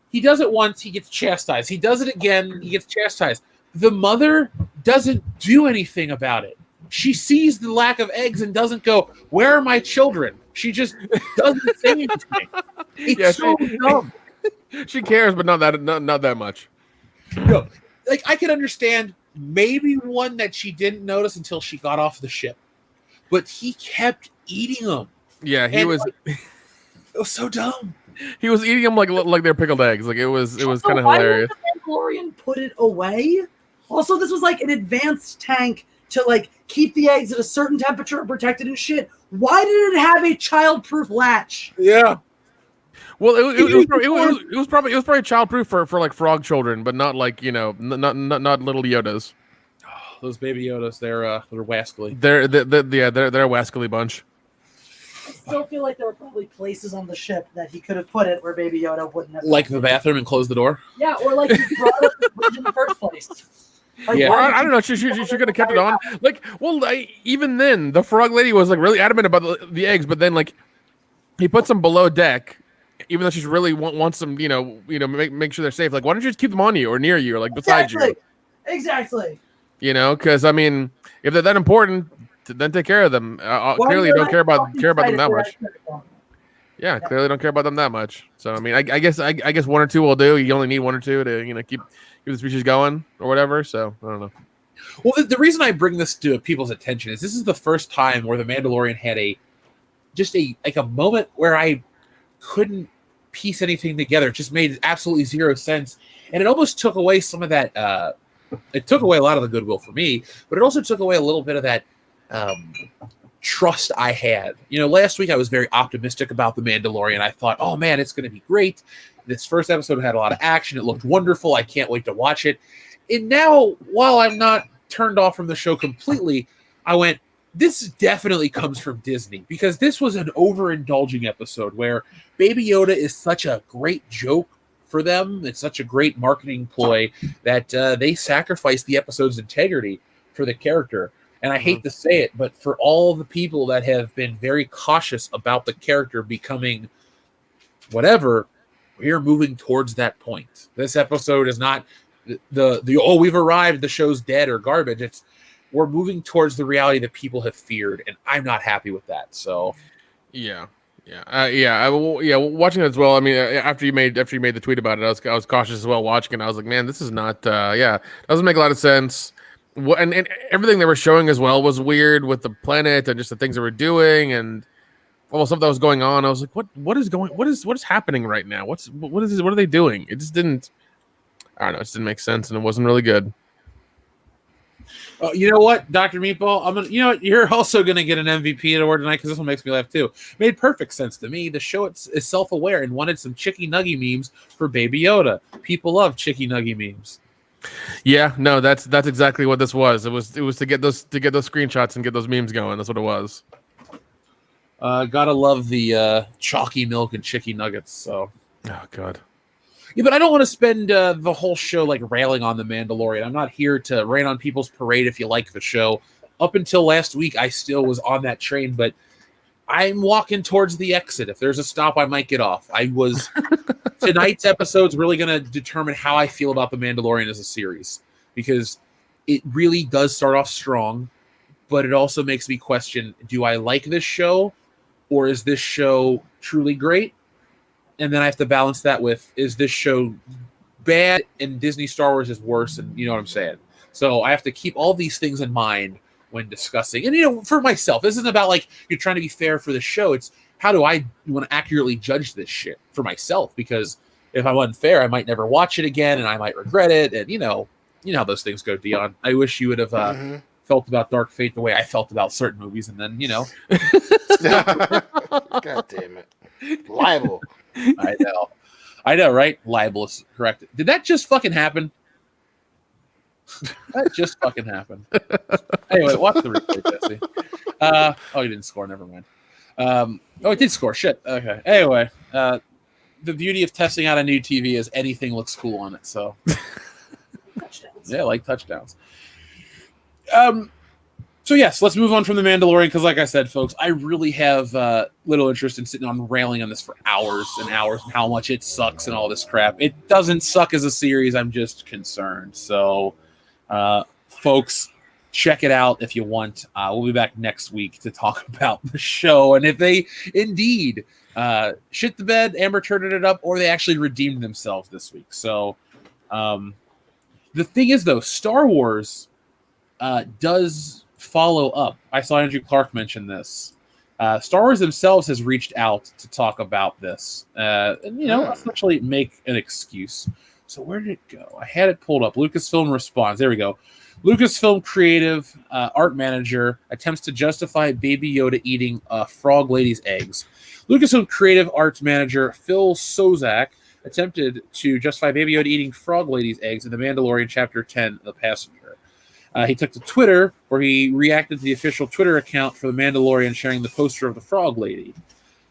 He does it once, he gets chastised. He does it again, he gets chastised. The mother doesn't do anything about it. She sees the lack of eggs and doesn't go, where are my children? She just doesn't say anything. It's so dumb. She cares, but not that much. No, like I could understand maybe one that she didn't notice until she got off the ship. But he kept eating them. Yeah, it was so dumb. He was eating them like they're pickled eggs. Like it was kind of hilarious. Why did the Mandalorian put it away? Also, this was like an advanced tank to like keep the eggs at a certain temperature and protected and shit. Why did it have a childproof latch? Yeah. Well, it was probably childproof for like frog children, but not like not little Yodas. Oh, those baby Yodas, they're wascally. They're a wascally bunch. I still feel like there were probably places on the ship that he could have put it where Baby Yoda wouldn't have. Like the bathroom and close the door? Yeah, or like he brought up the bridge in the first place. Like, yeah, I don't know. She could have kept it on. Like, well, even then, the frog lady was like really adamant about the eggs, but then like he puts them below deck, even though she's really wants them, make sure they're safe. Like, why don't you just keep them on you or near you or like beside you? Exactly. Because I mean, if they're that important, then take care of them. Clearly, you don't care about them that much. Yeah, clearly don't care about them that much. So I mean, I guess one or two will do. You only need one or two to keep the species going or whatever. So I don't know. Well, the reason I bring this to people's attention is this is the first time where the Mandalorian had a moment where I couldn't piece anything together. It just made absolutely zero sense, and it almost took away some of that. It took away a lot of the goodwill for me, but it also took away a little bit of that trust I had. Last week I was very optimistic about The Mandalorian. I thought, oh man, it's going to be great. This first episode had a lot of action. It looked wonderful. I can't wait to watch it. And now, while I'm not turned off from the show completely, I went, this definitely comes from Disney, because this was an overindulging episode where Baby Yoda is such a great joke for them. It's such a great marketing ploy that they sacrificed the episode's integrity for the character. And I hate to say it, but for all the people that have been very cautious about the character becoming whatever, we are moving towards that point. This episode is not the we've arrived, the show's dead or garbage. We're moving towards the reality that people have feared, and I'm not happy with that. So, yeah. Watching it as well. I mean, after you made the tweet about it, I was cautious as well watching it. I was like, man, this is not. Doesn't make a lot of sense. And everything they were showing as well was weird with the planet and just the things they were doing and all the stuff that was going on. I was like, what is happening right now? What are they doing? It just didn't. I don't know. It just didn't make sense, and it wasn't really good. You know what, Dr. Meatball? You're also gonna get an MVP award tonight because this one makes me laugh too. Made perfect sense to me. The show is self-aware and wanted some chicky nuggy memes for Baby Yoda. People love chicky nuggy memes. Yeah, no, that's exactly what this was. It was to get those screenshots and get those memes going. That's what it was. Gotta love the chalky milk and chicky nuggets. So, oh god. Yeah, but I don't want to spend the whole show like railing on the Mandalorian. I'm not here to rain on people's parade if you like the show. Up until last week, I still was on that train, but I'm walking towards the exit. If there's a stop, I might get off. Tonight's episode's really going to determine how I feel about The Mandalorian as a series, because it really does start off strong, but it also makes me question, do I like this show, or is this show truly great? And then I have to balance that with, is this show bad and Disney Star Wars is worse? And you know what I'm saying? So I have to keep all these things in mind when discussing. And, for myself, this isn't about like you're trying to be fair for the show. It's how do I want to accurately judge this shit for myself? Because if I'm unfair, I might never watch it again and I might regret it. And, you know how those things go, Dion. I wish you would have felt about Dark Fate the way I felt about certain movies. And then, God damn it. Libel. I know, right? Libel is correct. Did that just fucking happen? That just fucking happened. Anyway, watch the replay, Jesse. Oh, you didn't score. Never mind. Oh, it did score. Shit. Okay. Anyway, the beauty of testing out a new TV is anything looks cool on it. So, Touchdowns. yeah, like touchdowns. So yes, let's move on from the Mandalorian because, like I said, folks, I really have little interest in sitting on railing on this for hours and hours and how much it sucks and all this crap. It doesn't suck as a series. I'm just concerned. So, folks, check it out if you want. We'll be back next week to talk about the show and if they indeed shit the bed, Amber turned it up, or they actually redeemed themselves this week. So, the thing is, though, Star Wars does follow up. I saw Andrew Clark mention this. Star Wars themselves has reached out to talk about this, and essentially make an excuse. So where did it go? I had it pulled up. Lucasfilm responds. There we go. Lucasfilm creative art manager attempts to justify Baby Yoda eating frog lady's eggs. Lucasfilm creative arts manager Phil Sozak attempted to justify Baby Yoda eating frog lady's eggs in The Mandalorian Chapter 10, The Passenger. He took to Twitter, where he reacted to the official Twitter account for The Mandalorian sharing the poster of the frog lady.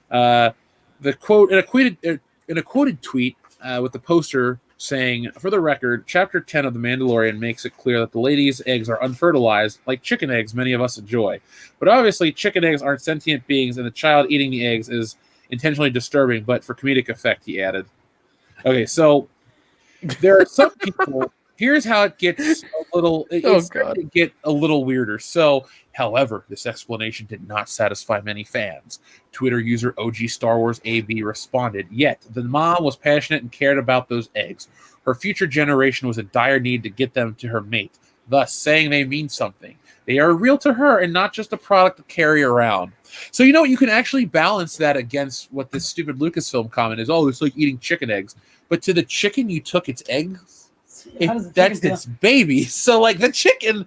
The quote, in a quoted tweet with the poster saying, "For the record, Chapter 10 of The Mandalorian makes it clear that the lady's eggs are unfertilized, like chicken eggs many of us enjoy. But obviously, chicken eggs aren't sentient beings, and the child eating the eggs is intentionally disturbing, but for comedic effect," he added. Okay, so there are some people... Here's how it gets a little. It's starting to get a little weirder. So, however, this explanation did not satisfy many fans. Twitter user OG Star Wars AB responded, "Yet the mom was passionate and cared about those eggs. Her future generation was in dire need to get them to her mate, thus saying they mean something. They are real to her and not just a product to carry around." So you can actually balance that against what this stupid Lucasfilm comment is. Oh, it's like eating chicken eggs. But to the chicken, you took its eggs. That's its baby. So like the chicken.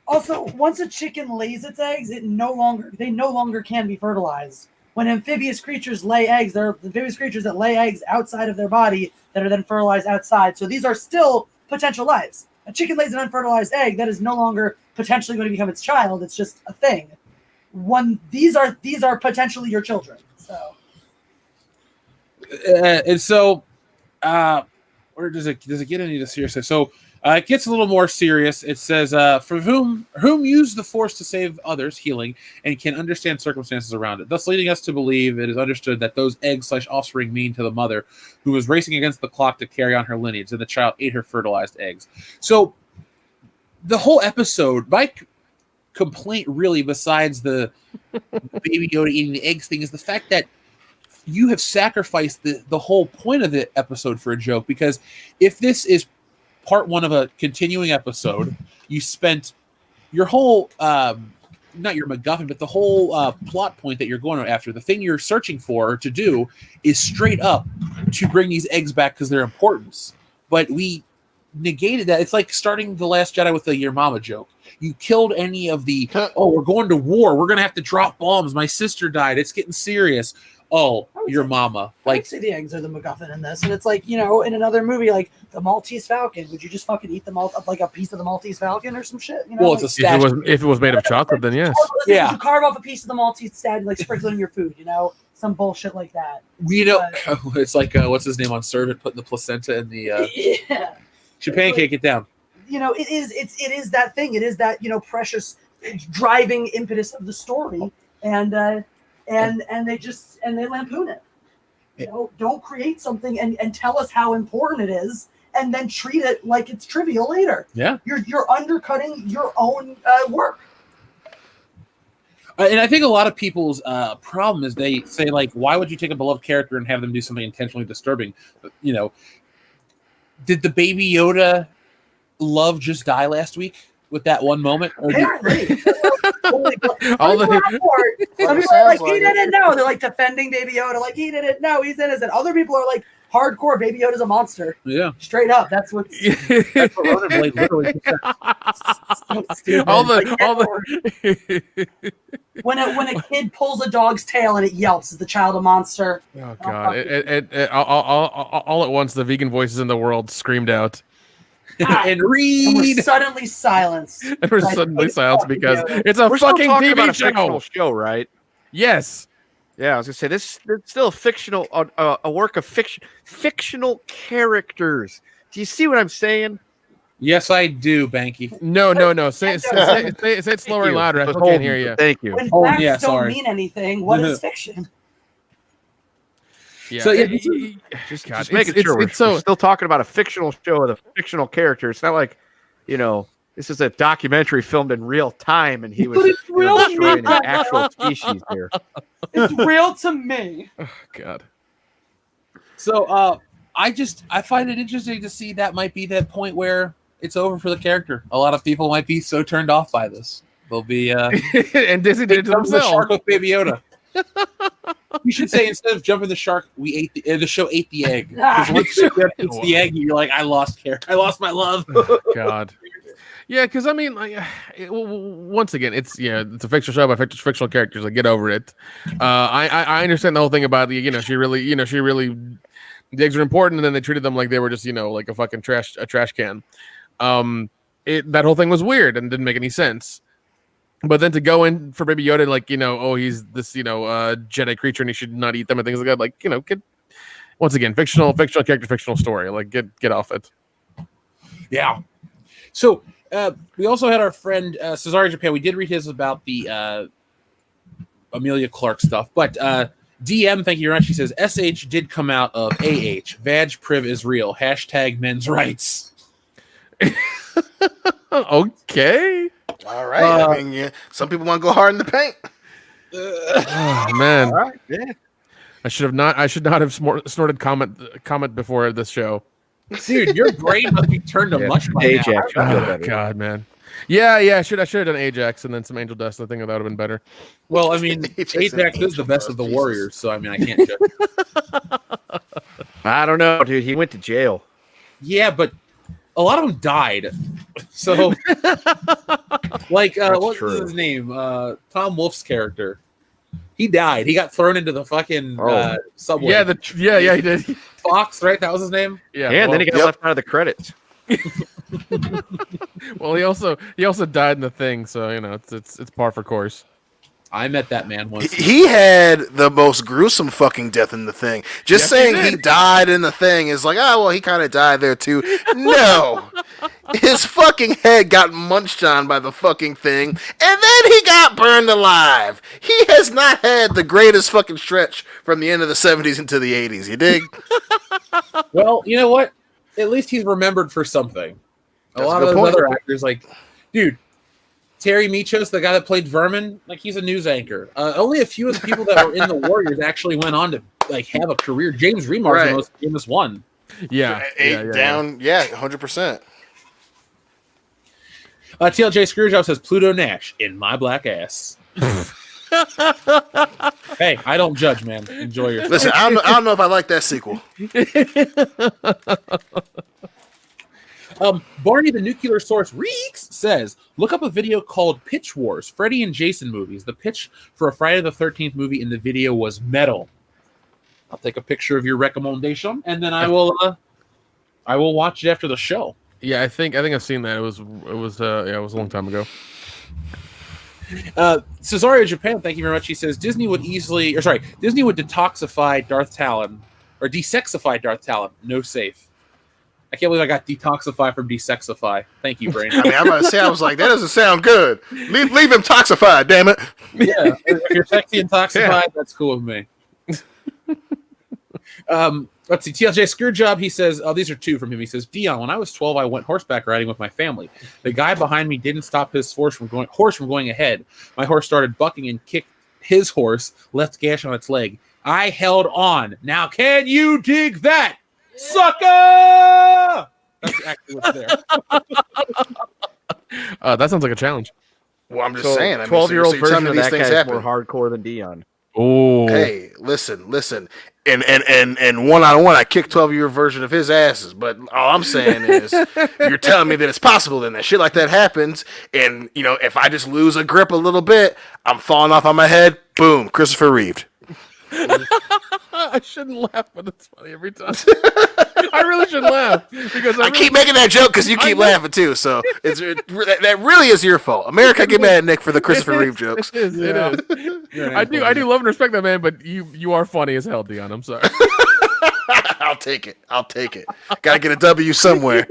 Also, once a chicken lays its eggs, they no longer can be fertilized. When amphibious creatures lay eggs, they're amphibious creatures that lay eggs outside of their body that are then fertilized outside. So these are still potential lives. A chicken lays an unfertilized egg that is no longer potentially going to become its child. It's just a thing. These are potentially your children. So and so or does it get any of the serious? So it gets a little more serious. It says, "For whom use the Force to save others, healing, and can understand circumstances around it, thus leading us to believe it is understood that those eggs/offspring mean to the mother who was racing against the clock to carry on her lineage, and the child ate her fertilized eggs." So the whole episode, my complaint really, besides the Baby Yoda eating the eggs thing, is the fact that you have sacrificed the whole point of the episode for a joke, because if this is part one of a continuing episode, you spent your whole, not your MacGuffin, but the whole plot point that you're going after, the thing you're searching for to do is straight up to bring these eggs back because they're important. But we negated that. It's like starting The Last Jedi with the your mama joke. You killed any of the, oh, we're going to war. We're going to have to drop bombs. My sister died. It's getting serious. Oh, your mama. Like, I'd say the eggs are the MacGuffin in this. And it's like, in another movie, like the Maltese Falcon, would you just fucking eat like a piece of the Maltese Falcon or some shit? Well, it's a statue. If it was made of chocolate, then yes. Yeah. You carve off a piece of the Maltese statue, like sprinkle it in your food, some bullshit like that. It's like, what's his name on Servant, putting the placenta in the... yeah. She pancake it down. It is that thing. It is that, precious driving impetus of the story. And they lampoon it. Don't create something and tell us how important it is, and then treat it like it's trivial later. Yeah, you're undercutting your own work. And I think a lot of people's problem is they say, like, why would you take a beloved character and have them do something intentionally disturbing? Did the Baby Yoda love just die last week with that one moment? Apparently. All some people are like, he didn't know. They're like defending Baby Yoda, like he didn't know, he's innocent. Other people are like, hardcore, Baby Yoda's a monster. Yeah, straight up. That's what Ronan Blade literally said. When a kid pulls a dog's tail and it yelps, is the child a monster? Oh god! All at once, the vegan voices in the world screamed out. and And read. we're suddenly silenced. And we're suddenly silenced because it's a We're still fucking talking about TV a fictional show. show, right? Yes. Yeah, I was gonna say this. It's still a fictional, a work of fiction, fictional characters. Do you see what I'm saying? Yes, I do, Banky. No. Say it slower and louder. I still can't hear you. Thank you. When Oh, facts yeah, don't sorry. mean anything, what is fiction? Yeah. So, yeah, Just making sure we're still talking about a fictional show with a fictional character. It's not like, this is a documentary filmed in real time, and he was But it's real to me, destroying an bro. actual species here. It's real to me. Oh, God. So I find it interesting to see that might be that point where it's over for the character. A lot of people might be so turned off by this. They'll be And Disney did it to the themselves. shark with Baby Yoda. You should say instead of jumping the shark, we ate the show ate the egg. Because once it's the egg, you're like, I lost my love. Oh, God. Yeah, because I mean, like, once again, it's a fictional show by fictional characters. Like, get over it. I understand the whole thing about she really the eggs are important, and then they treated them like they were just like a fucking trash can. That whole thing was weird and didn't make any sense. But then to go in for Baby Yoda, like he's this Jedi creature and he should not eat them and things like that. Like get, once again, fictional character, fictional story. Like get off it. Yeah. So we also had our friend Cesare Japan. We did read his about the Amelia Clark stuff, but DM, thank you very much. She says SH did come out of AH. Vag Priv is real. # men's rights. Okay. All right. I mean, some people want to go hard in the paint. Oh man. All right, yeah. I should not have snorted comment before this show. Dude, your brain must be turned to mush by now. Ajax. Oh, God, man. Yeah. I should have done Ajax and then some Angel Dust. I think that would have been better. Well, I mean, Ajax is the best of the Warriors, so I mean, I can't judge. I don't know, dude. He went to jail. Yeah, but a lot of them died. So, like, what's his name? Tom Wolfe's character. He died. He got thrown into the fucking subway. Yeah, he did. Fox, right? That was his name. Yeah, And then he got left out of the credits. Well, he also died in the thing, so it's par for course. I met that man once. He had the most gruesome fucking death in the thing. Just saying he died in the thing is like, he kind of died there too. No. His fucking head got munched on by the fucking thing, and then he got burned alive. He has not had the greatest fucking stretch from the end of the 70s into the 80s. You dig? Well, you know what? At least he's remembered for something. A lot of those other actors, like, dude, Terry Michos, the guy that played Vermin, like he's a news anchor. Only a few of the people that were in the Warriors actually went on to like have a career. James Remar is the most famous one. Yeah, 100%. TLJ Screwjob says Pluto Nash in my black ass. Hey, I don't judge, man. Enjoy yourself. Listen, I don't know if I like that sequel. Barney the Nuclear Source Reeks says, look up a video called Pitch Wars, Freddy and Jason movies. The pitch for a Friday the 13th movie in the video was metal. I'll take a picture of your recommendation, and then I will watch it after the show. Yeah, I think I've seen that. It was a long time ago. Cesario Japan, thank you very much. He says Disney would detoxify Darth Talon or desexify Darth Talon. No safe. I can't believe I got detoxify from desexify. Thank you, Brain. I mean, I'm about to say, I was like, that doesn't sound good. Leave him toxified, damn it. Yeah, if you're sexy and toxified, that's cool with me. Let's see. TLJ Screwjob, he says, these are two from him. He says, Dion, when I was 12, I went horseback riding with my family. The guy behind me didn't stop his horse from going ahead. My horse started bucking and kicked his horse, left gash on its leg. I held on. Now, can you dig that? Sucker! That's actually what's there. That sounds like a challenge. Well, I'm just saying. 12-year-old version of that guy is happen. more hardcore than Dion. Oh, Hey, listen. And one-on-one, I kicked 12-year version of his asses. But all I'm saying is, you're telling me that it's possible then that shit like that happens. And, if I just lose a grip a little bit, I'm falling off on my head. Boom, Christopher Reeve. I shouldn't laugh, but it's funny every time. I really shouldn't laugh because I keep making that joke because you keep laughing too. So that really is your fault. America, get mad at Nick for the Christopher Reeve jokes. It is. I do love and respect that man, but you are funny as hell, Dion. I'm sorry. I'll take it. Gotta get a W somewhere.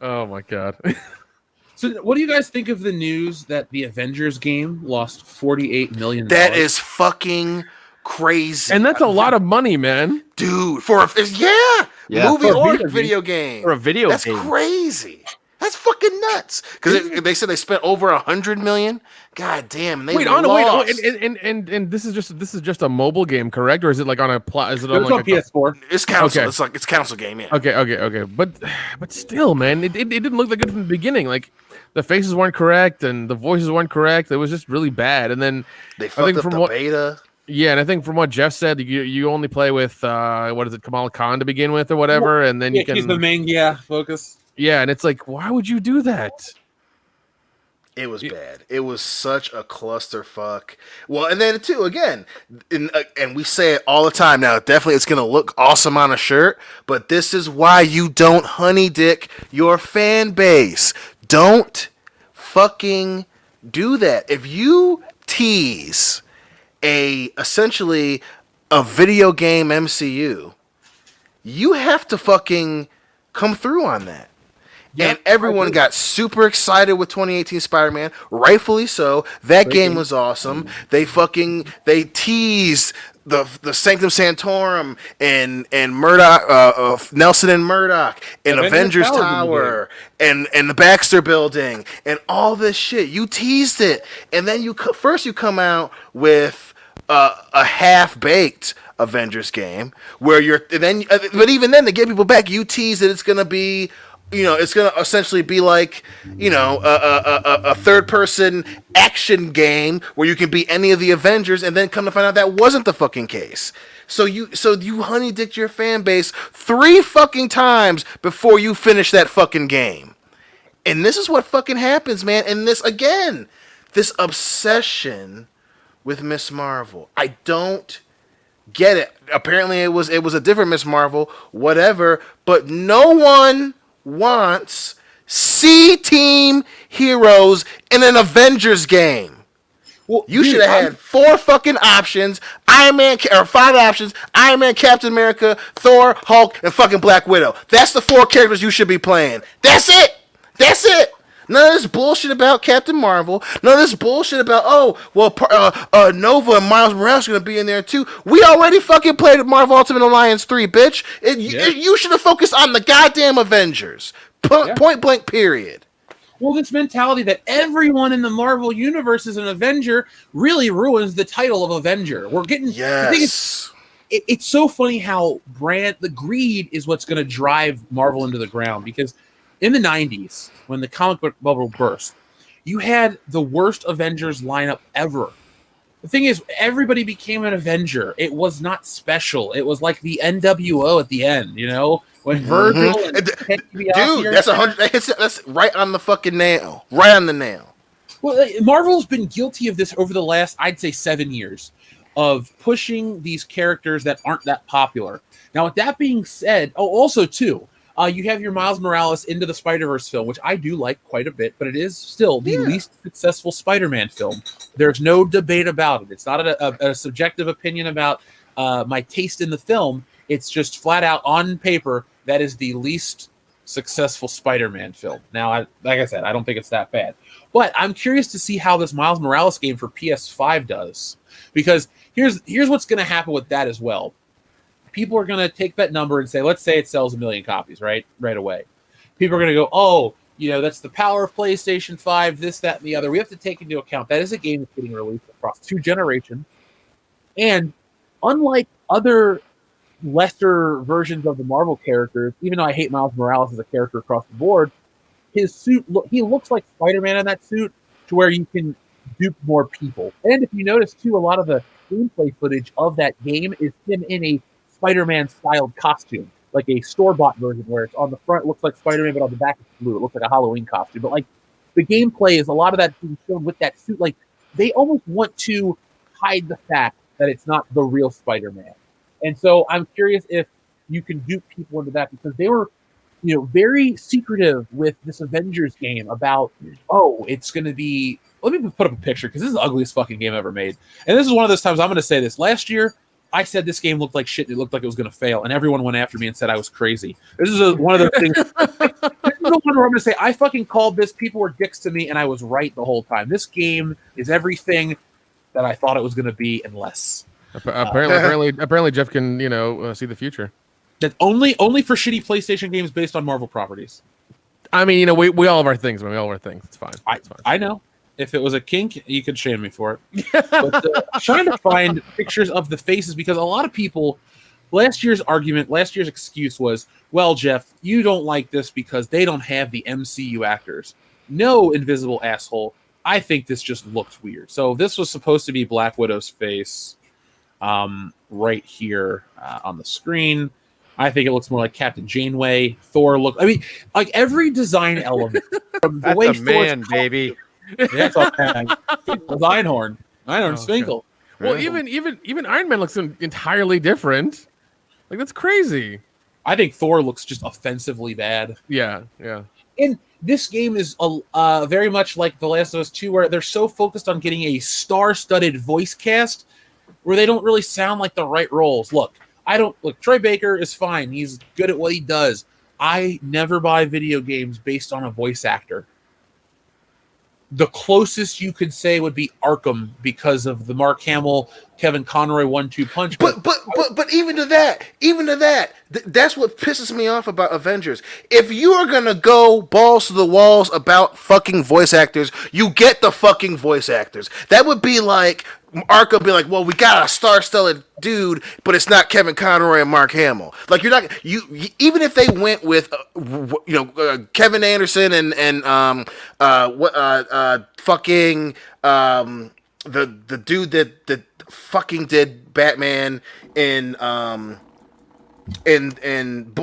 Oh my god. So, what do you guys think of the news that the Avengers game lost $48 million? That is fucking crazy, and that's a lot of money, man, dude. For a movie or video game. For a video game, that's crazy. That's fucking nuts. Because they said they spent over $100 million. God damn, they lost. And this is just a mobile game, correct? Or is it like on a plot? Is it on like a PS4? It's console. Okay. It's console game. Yeah. Okay. But still, man, it didn't look that good from the beginning. Like the faces weren't correct and the voices weren't correct. It was just really bad. And then they fucked up the beta. Yeah, and I think from what Jeff said, you only play with Kamala Khan to begin with or whatever, and then you can. He's the main focus. Yeah, and it's like, why would you do that? It was bad. It was such a clusterfuck. Well, and then too, again, and we say it all the time now. Definitely, it's gonna look awesome on a shirt, but this is why you don't honey dick your fan base. Don't fucking do that. If you tease essentially a video game MCU, you have to fucking come through on that. Yep, and everyone got super excited with 2018 Spider-Man, rightfully so. That game was awesome. They teased the Sanctum Sanctorum and Murdoch, Nelson and Murdoch, and Avengers Tower, and the Baxter Building, and all this shit. You teased it, and then you come out with a half-baked Avengers game where but even then to get people back, you tease that it's gonna be. It's going to essentially be like, a third-person action game where you can be any of the Avengers, and then come to find out that wasn't the fucking case. So you honey-dicked your fan base 3 fucking times before you finish that fucking game. And this is what fucking happens, man. And this obsession with Miss Marvel. I don't get it. Apparently it was a different Miss Marvel, whatever, but no one wants C-Team heroes in an Avengers game. Well, you should have had 4 fucking options. 5 options. Iron Man, Captain America, Thor, Hulk, and fucking Black Widow. That's the 4 characters you should be playing. That's it. None of this bullshit about Captain Marvel. None of this bullshit about, Nova and Miles Morales are going to be in there too. We already fucking played Marvel Ultimate Alliance 3, bitch. You should have focused on the goddamn Avengers. Point blank, period. Well, this mentality that everyone in the Marvel universe is an Avenger really ruins the title of Avenger. We're getting... Yes. It's so funny how the greed is what's going to drive Marvel into the ground, because in the 90s, when the comic book bubble burst, you had the worst Avengers lineup ever. The thing is, everybody became an Avenger. It was not special. It was like the NWO at the end, when Virgil and dude, that's right on the fucking nail. Right on the nail. Well, Marvel's been guilty of this over the last, I'd say, 7 years, of pushing these characters that aren't that popular. Now, with that being said, also too, you have your Miles Morales Into the Spider-Verse film, which I do like quite a bit, but it is still the least successful Spider-Man film. There's no debate about it. It's not a subjective opinion about my taste in the film. It's just flat out on paper that is the least successful Spider-Man film. Now, like I said, I don't think it's that bad. But I'm curious to see how this Miles Morales game for PS5 does. Because here's what's going to happen with that as well. People are going to take that number and say, let's say it sells 1 million copies, right away. People are going to go, that's the power of PlayStation 5, this, that, and the other. We have to take into account that is a game that's getting released across 2 generations. And unlike other lesser versions of the Marvel characters, even though I hate Miles Morales as a character across the board, his suit, he looks like Spider-Man in that suit to where you can dupe more people. And if you notice, too, a lot of the gameplay footage of that game is him in a Spider-Man styled costume, like a store-bought version where it's on the front, it looks like Spider-Man, but on the back it's blue. It looks like a Halloween costume. But like the gameplay is a lot of that being shown with that suit. Like they almost want to hide the fact that it's not the real Spider-Man. And so I'm curious if you can dupe people into that, because they were, very secretive with this Avengers game about, it's going to be, let me put up a picture, because this is the ugliest fucking game ever made. And this is one of those times I'm going to say this. Last year, I said this game looked like shit. It looked like it was going to fail, and everyone went after me and said I was crazy. This is one of those things. This is the one where I'm going to say I fucking called this. People were dicks to me, and I was right the whole time. This game is everything that I thought it was going to be, and less. Apparently, Jeff can see the future. That only for shitty PlayStation games based on Marvel properties. I mean, we all have our things, man. We all have our things. It's fine. It's fine. I know. If it was a kink, you could shame me for it. But trying to find pictures of the faces, because a lot of people, last year's excuse was, well, Jeff, you don't like this because they don't have the MCU actors. No, invisible asshole. I think this just looked weird. So this was supposed to be Black Widow's face right here on the screen. I think it looks more like Captain Janeway. Thor like every design element. From the That's way a man, baby. Yeah, it's all Einhorn. Einhorn Finkel. Well, even Iron Man looks entirely different. Like, that's crazy. I think Thor looks just offensively bad. Yeah. And this game is very much like The Last of Us 2, where they're so focused on getting a star-studded voice cast where they don't really sound like the right roles. Look, Troy Baker is fine. He's good at what he does. I never buy video games based on a voice actor. The closest you could say would be Arkham, because of the Mark Hamill, Kevin Conroy 1-2 punch. But even to that, that's what pisses me off about Avengers. If you are gonna go balls to the walls about fucking voice actors, you get the fucking voice actors. That would be like Arkham be like, well, we got a star-studded dude, but it's not Kevin Conroy and Mark Hamill. Like, even if they went with Kevin Anderson and the dude that fucking did Batman in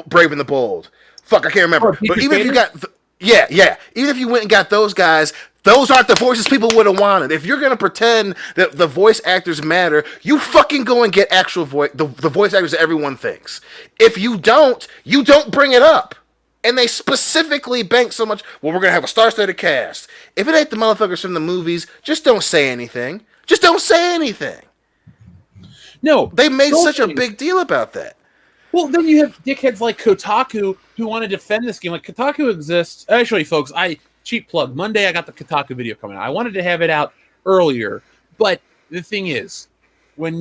Brave and the Bold. Fuck, I can't remember. But even if you got even if you went and got those guys, those aren't the voices people would have wanted. If you're gonna pretend that the voice actors matter, you fucking go and get actual the voice actors that everyone thinks. If you don't bring it up. And they specifically bank so much, well, we're gonna have a star-studded cast. If it ain't the motherfuckers from the movies, just don't say anything. Just don't say anything. No, they made such a big deal about that. Well, then you have dickheads like Kotaku who want to defend this game. Like, Kotaku exists. Actually, folks, cheap plug. Monday, I got the Kotaku video coming out. I wanted to have it out earlier, but the thing is, when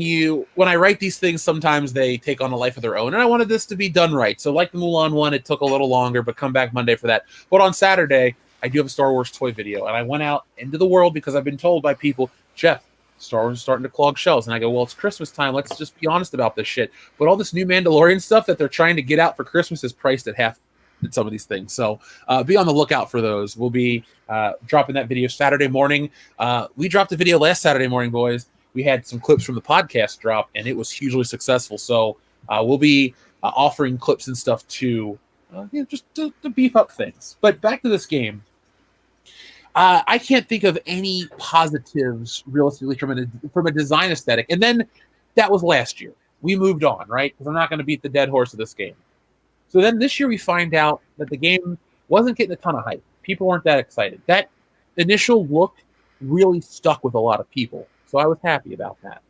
I write these things, sometimes they take on a life of their own, and I wanted this to be done right. So, like the Mulan one, it took a little longer, but come back Monday for that. But on Saturday, I do have a Star Wars toy video, and I went out into the world because I've been told by people, Jeff, Star Wars is starting to clog shelves. And I go, well, it's Christmas time. Let's just be honest about this shit. But all this new Mandalorian stuff that they're trying to get out for Christmas is priced at half in some of these things. So be on the lookout for those. We'll be dropping that video Saturday morning. We dropped a video last Saturday morning, boys. We had some clips from the podcast drop, and it was hugely successful. So we'll be offering clips and stuff to just to beef up things. But back to this game. I can't think of any positives realistically from a design aesthetic. And then that was last year. We moved on, right? Because I'm not going to beat the dead horse of this game. So then this year we find out that the game wasn't getting a ton of hype. People weren't that excited. That initial look really stuck with a lot of people. So I was happy about that.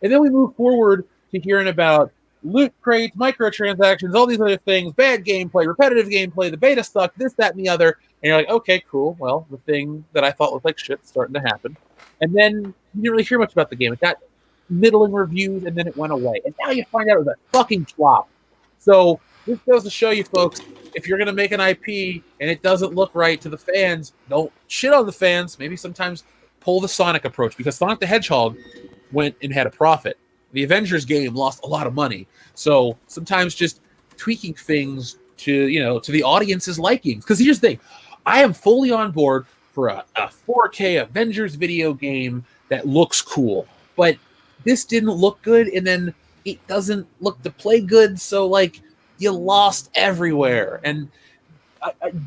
And then we move forward to hearing about loot crates, microtransactions, all these other things, bad gameplay, repetitive gameplay, the beta sucked, this, that, and the other. And you're like, okay, cool. Well, the thing that I thought looked like shit's starting to happen. And then you didn't really hear much about the game. It got middling reviews, and then it went away. And now you find out it was a fucking flop. So this goes to show you, folks, if you're going to make an IP and it doesn't look right to the fans, don't shit on the fans. Maybe sometimes pull the Sonic approach, because Sonic the Hedgehog went and had a profit. The Avengers game lost a lot of money. So sometimes just tweaking things to the audience's likings. Because here's the thing. I am fully on board for a 4K Avengers video game that looks cool. But this didn't look good, and then it doesn't look to play good, so, like, you lost everywhere. And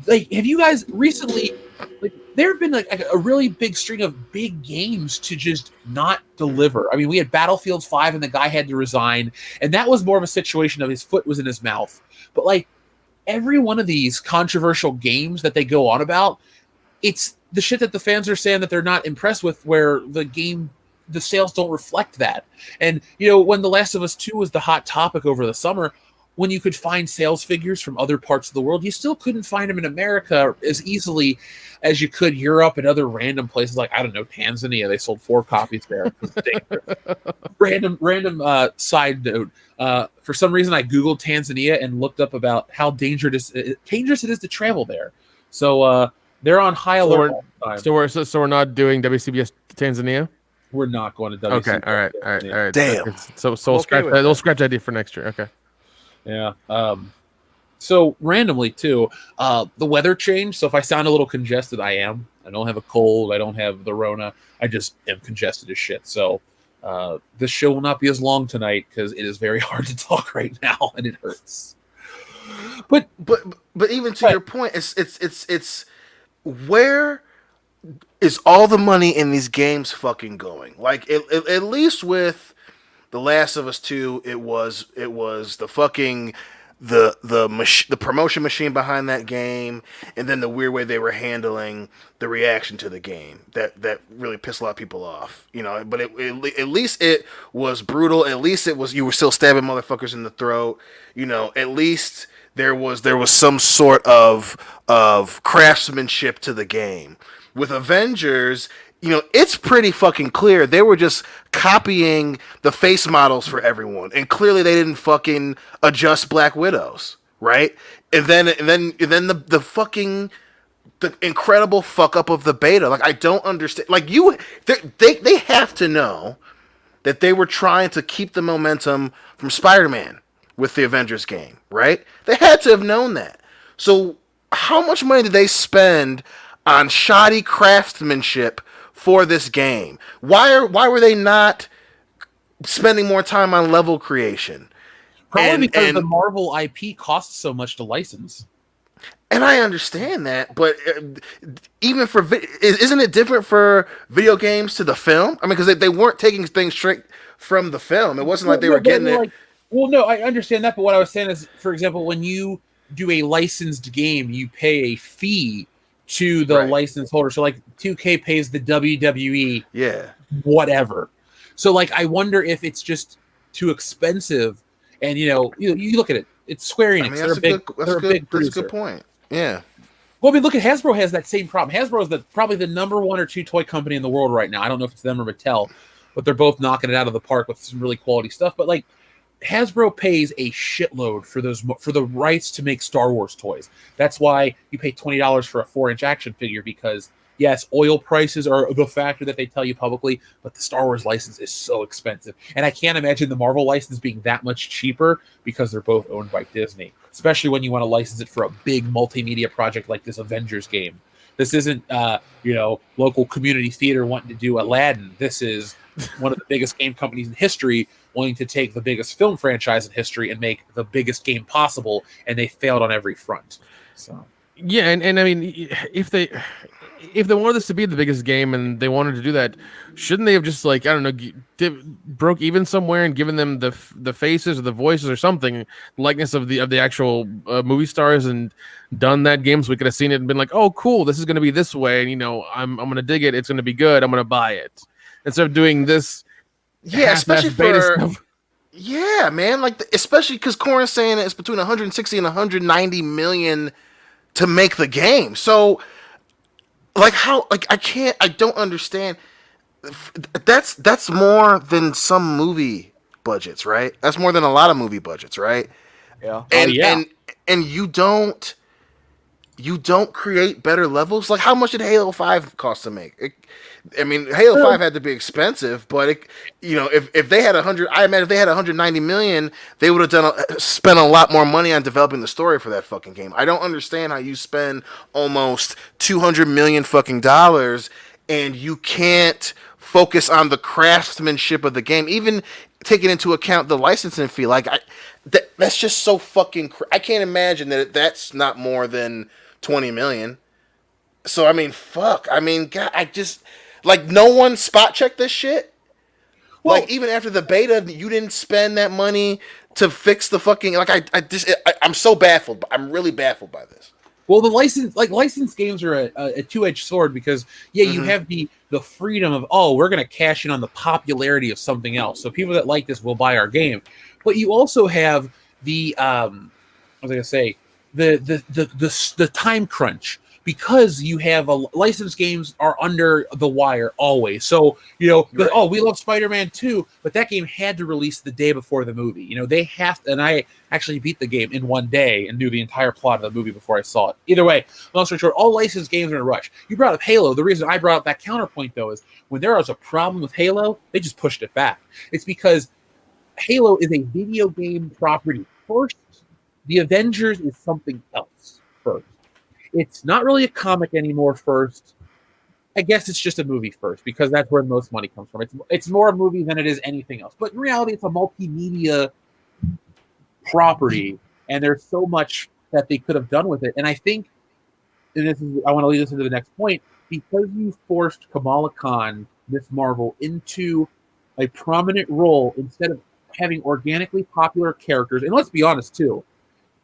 like, have you guys recently? Like, there have been like a really big string of big games to just not deliver. I mean, we had Battlefield 5, and the guy had to resign, and that was more of a situation of his foot was in his mouth. But like every one of these controversial games that they go on about, it's the shit that the fans are saying that they're not impressed with, where the sales don't reflect that. And, you know, when The Last of Us 2 was the hot topic over the summer, when you could find sales figures from other parts of the world, you still couldn't find them in America as easily as you could Europe and other random places like, I don't know, Tanzania. They sold 4 copies there. Random side note. For some reason, I Googled Tanzania and looked up about how dangerous it is to travel there. So they're on high alert all the time. So we're not doing WCBS Tanzania? We're not going to WCBS. Okay, all right. Damn. So we'll scratch that idea for next year. Okay. Yeah. So randomly too, the weather changed. So if I sound a little congested, I am. I don't have a cold. I don't have the Rona. I just am congested as shit. So this show will not be as long tonight because it is very hard to talk right now and it hurts. But even to your point, it's where is all the money in these games fucking going? Like at least with The Last of Us 2, it was the fucking the promotion machine behind that game, and then the weird way they were handling the reaction to the game that really pissed a lot of people off, you know. But at least it was brutal. At least it was, you were still stabbing motherfuckers in the throat, you know. At least there was some sort of craftsmanship to the game. With Avengers, you know, it's pretty fucking clear they were just copying the face models for everyone, and clearly they didn't fucking adjust Black Widows, right? And then the fucking the incredible fuck up of the beta. Like, I don't understand. Like, they have to know that they were trying to keep the momentum from Spider-Man with the Avengers game, right? They had to have known that. So how much money did they spend on shoddy craftsmanship for this game? Why were they not spending more time on level creation? Probably because the Marvel IP costs so much to license. And I understand that, but even for isn't it different for video games to the film? I mean, because they weren't taking things straight from the film. It wasn't like they were getting it. Well, no, I understand that, but what I was saying is, for example, when you do a licensed game, you pay a fee to the license holder. So like 2K pays the WWE, whatever. So like, I wonder if it's just too expensive. And you know, you look at it, it's Square Enix. I mean, that's a good point. Yeah. Well, I mean, look at Hasbro has that same problem. Hasbro is probably the number 1 or 2 toy company in the world right now. I don't know if it's them or Mattel, but they're both knocking it out of the park with some really quality stuff. But like, Hasbro pays a shitload for the rights to make Star Wars toys. That's why you pay $20 for a 4-inch action figure, because yes, oil prices are the factor that they tell you publicly, but the Star Wars license is so expensive. And I can't imagine the Marvel license being that much cheaper because they're both owned by Disney, especially when you want to license it for a big multimedia project like this Avengers game. This isn't, local community theater wanting to do Aladdin. This is one of the biggest game companies in history wanting to take the biggest film franchise in history and make the biggest game possible, and they failed on every front. So yeah, and I mean, if they wanted this to be the biggest game and they wanted to do that, shouldn't they have just, like, I don't know, broke even somewhere and given them the faces or the voices or something, likeness of the actual movie stars, and done that game so we could have seen it and been like, oh cool, this is going to be this way, and you know, I'm going to dig it, it's going to be good, I'm going to buy it, instead of doing this. Yeah, especially yeah, man, like, especially because Corin's saying it's between 160 and 190 million to make the game. So like, how, like, I don't understand. That's more than some movie budgets, right? That's more than a lot of movie budgets, right? Yeah. And you don't create better levels. Like, how much did Halo 5 cost to make? Halo 5 had to be expensive, but if they had I imagine if they had 190 million, they would have spent a lot more money on developing the story for that fucking game. I don't understand how you spend almost 200 million fucking dollars and you can't focus on the craftsmanship of the game, even taking into account the licensing fee. Like, that's just so fucking. I can't imagine that's not more than $20 million. So I mean, fuck. I mean, God, I just like no one spot checked this shit. Well, Like even after the beta, you didn't spend that money to fix the fucking like. I'm so baffled. I'm really baffled by this. well, the licensed games are a two-edged sword because you have the freedom of we're going to cash in on the popularity of something else. So people that like this will buy our game, but you also have the what was I going to say the time crunch. Because you have licensed games are under the wire always. So, we love Spider-Man 2, but that game had to release the day before the movie. They have to, and I actually beat the game in one day and knew the entire plot of the movie before I saw it. Either way, long story short, all licensed games are in a rush. You brought up Halo. The reason I brought up that counterpoint, though, is when there was a problem with Halo, they just pushed it back. It's because Halo is a video game property first. The Avengers is something else first. It's not really a comic anymore first. I guess it's just a movie first because that's where the most money comes from. It's more a movie than it is anything else. But in reality, it's a multimedia property, and there's so much that they could have done with it. And I think, I want to lead us into the next point, because you forced Kamala Khan, Miss Marvel, into a prominent role instead of having organically popular characters. And let's be honest, too.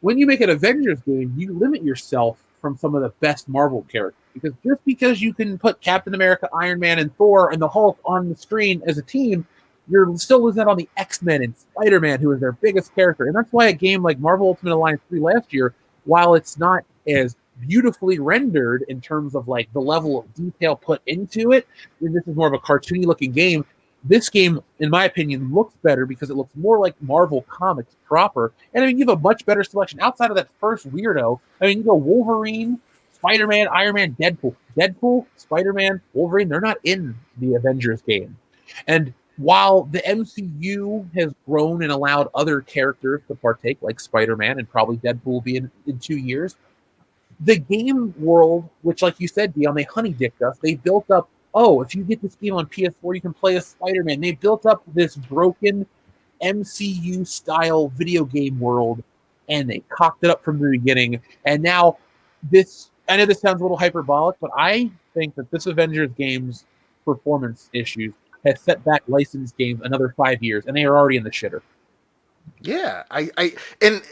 When you make an Avengers game, you limit yourself from some of the best Marvel characters. Because you can put Captain America, Iron Man, and Thor and the Hulk on the screen as a team, you're still losing out on the X-Men and Spider-Man, who is their biggest character. And that's why a game like Marvel Ultimate Alliance 3 last year, while it's not as beautifully rendered in terms of like the level of detail put into it, and this is more of a cartoony looking game, this game, in my opinion, looks better because it looks more like Marvel Comics proper. And I mean, you have a much better selection outside of that first weirdo. I mean, you go Wolverine, Spider-Man, Iron Man, Deadpool, Spider-Man, Wolverine. They're not in the Avengers game. And while the MCU has grown and allowed other characters to partake, like Spider-Man and probably Deadpool will be in 2 years, the game world, which, like you said, Dion, they honey-dicked us. They built up, if you get this game on PS4, you can play as Spider-Man. They built up this broken MCU-style video game world, and they cocked it up from the beginning. And now I know this sounds a little hyperbolic, but I think that this Avengers game's performance issues has set back licensed games another 5 years, and they are already in the shitter. Yeah, and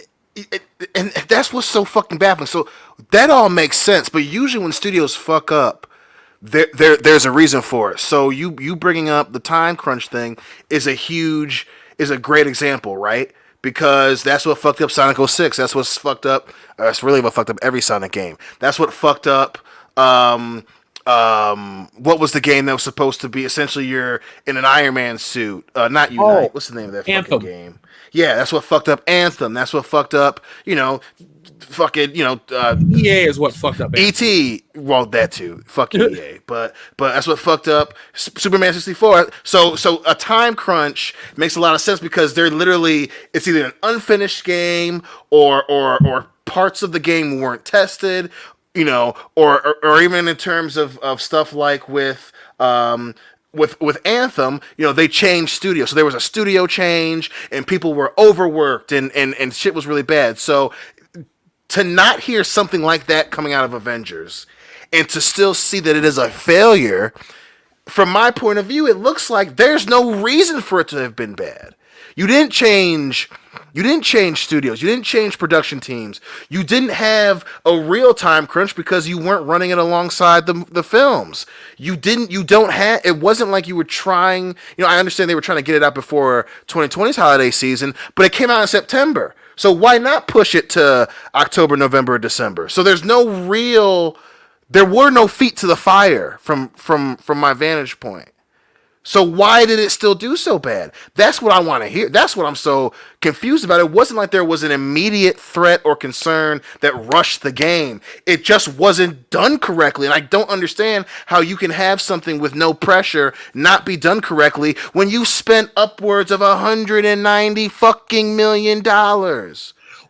that's what's so fucking baffling. So that all makes sense, but usually when studios fuck up, there's a reason for it. So you bringing up the time crunch thing is a great example, right? Because that's what fucked up Sonic 06. That's what's fucked up. That's really what fucked up every Sonic game. That's what fucked up. What was the game that was supposed to be essentially you're in an Iron Man suit? Not Unite. What's the name of that Anthem. fucking game? Yeah, that's what fucked up Anthem. That's what fucked up. EA is what fucked up E.T. Well, that too. Fuck EA. But that's what fucked up Superman 64. So a time crunch makes a lot of sense because they're literally it's either an unfinished game or parts of the game weren't tested, or even in terms of stuff like with Anthem, they changed studio. So there was a studio change and people were overworked and shit was really bad. So to not hear something like that coming out of Avengers and to still see that it is a failure, from my point of view, it looks like there's no reason for it to have been bad. You didn't change studios. You didn't change production teams. You didn't have a real time crunch because you weren't running it alongside the films. It wasn't like you were trying, I understand they were trying to get it out before 2020's holiday season, but it came out in September. So why not push it to October, November, or December? So there were no feet to the fire from my vantage point. So why did it still do so bad? That's what I want to hear. That's what I'm so confused about. It wasn't like there was an immediate threat or concern that rushed the game. It just wasn't done correctly. And I don't understand how you can have something with no pressure not be done correctly when you spent upwards of $190 fucking million.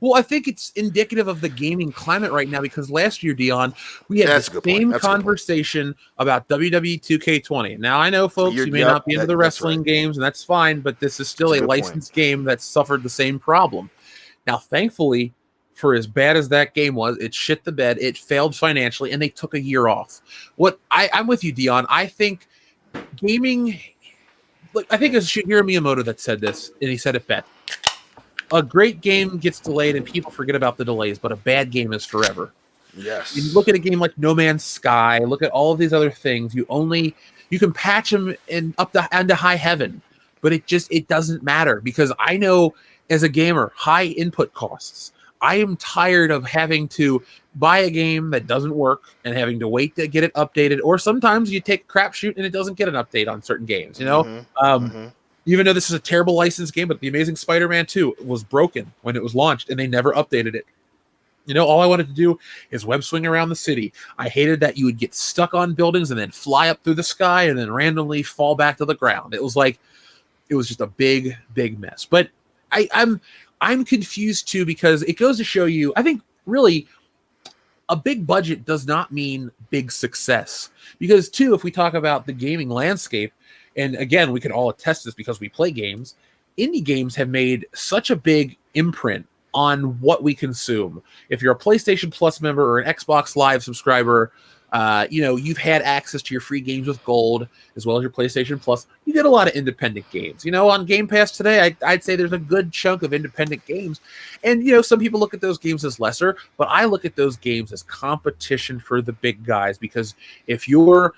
Well, I think it's indicative of the gaming climate right now because last year, Dion, we had the same conversation about WWE 2K20. Now, I know, folks, you may not be into the wrestling games, and that's fine, but this is still a licensed game that suffered the same problem. Now, thankfully, for as bad as that game was, it shit the bed, it failed financially, and they took a year off. I'm with you, Dion. I think gaming, I think it's Shigeru Miyamoto that said this, and he said it best. A great game gets delayed and people forget about the delays, but a bad game is forever. Yes. You look at a game like No Man's Sky, look at all of these other things, you can patch them into high heaven, but it doesn't matter, because I know as a gamer, high input costs. I am tired of having to buy a game that doesn't work and having to wait to get it updated, or sometimes you take a crapshoot and it doesn't get an update on certain games, you know? Even though this is a terrible licensed game, but The Amazing Spider-Man 2 was broken when it was launched and they never updated it. You know, all I wanted to do is web swing around the city. I hated that you would get stuck on buildings and then fly up through the sky and then randomly fall back to the ground. It was just a big, big mess. But I'm confused too, because it goes to show you, I think really a big budget does not mean big success. Because too, if we talk about the gaming landscape, and again, we can all attest this because we play games, indie games have made such a big imprint on what we consume. If you're a PlayStation Plus member or an Xbox Live subscriber, you've had access to your free games with gold as well as your PlayStation Plus. You get a lot of independent games. You know, on Game Pass today, I'd say there's a good chunk of independent games. And, some people look at those games as lesser, but I look at those games as competition for the big guys, because if you're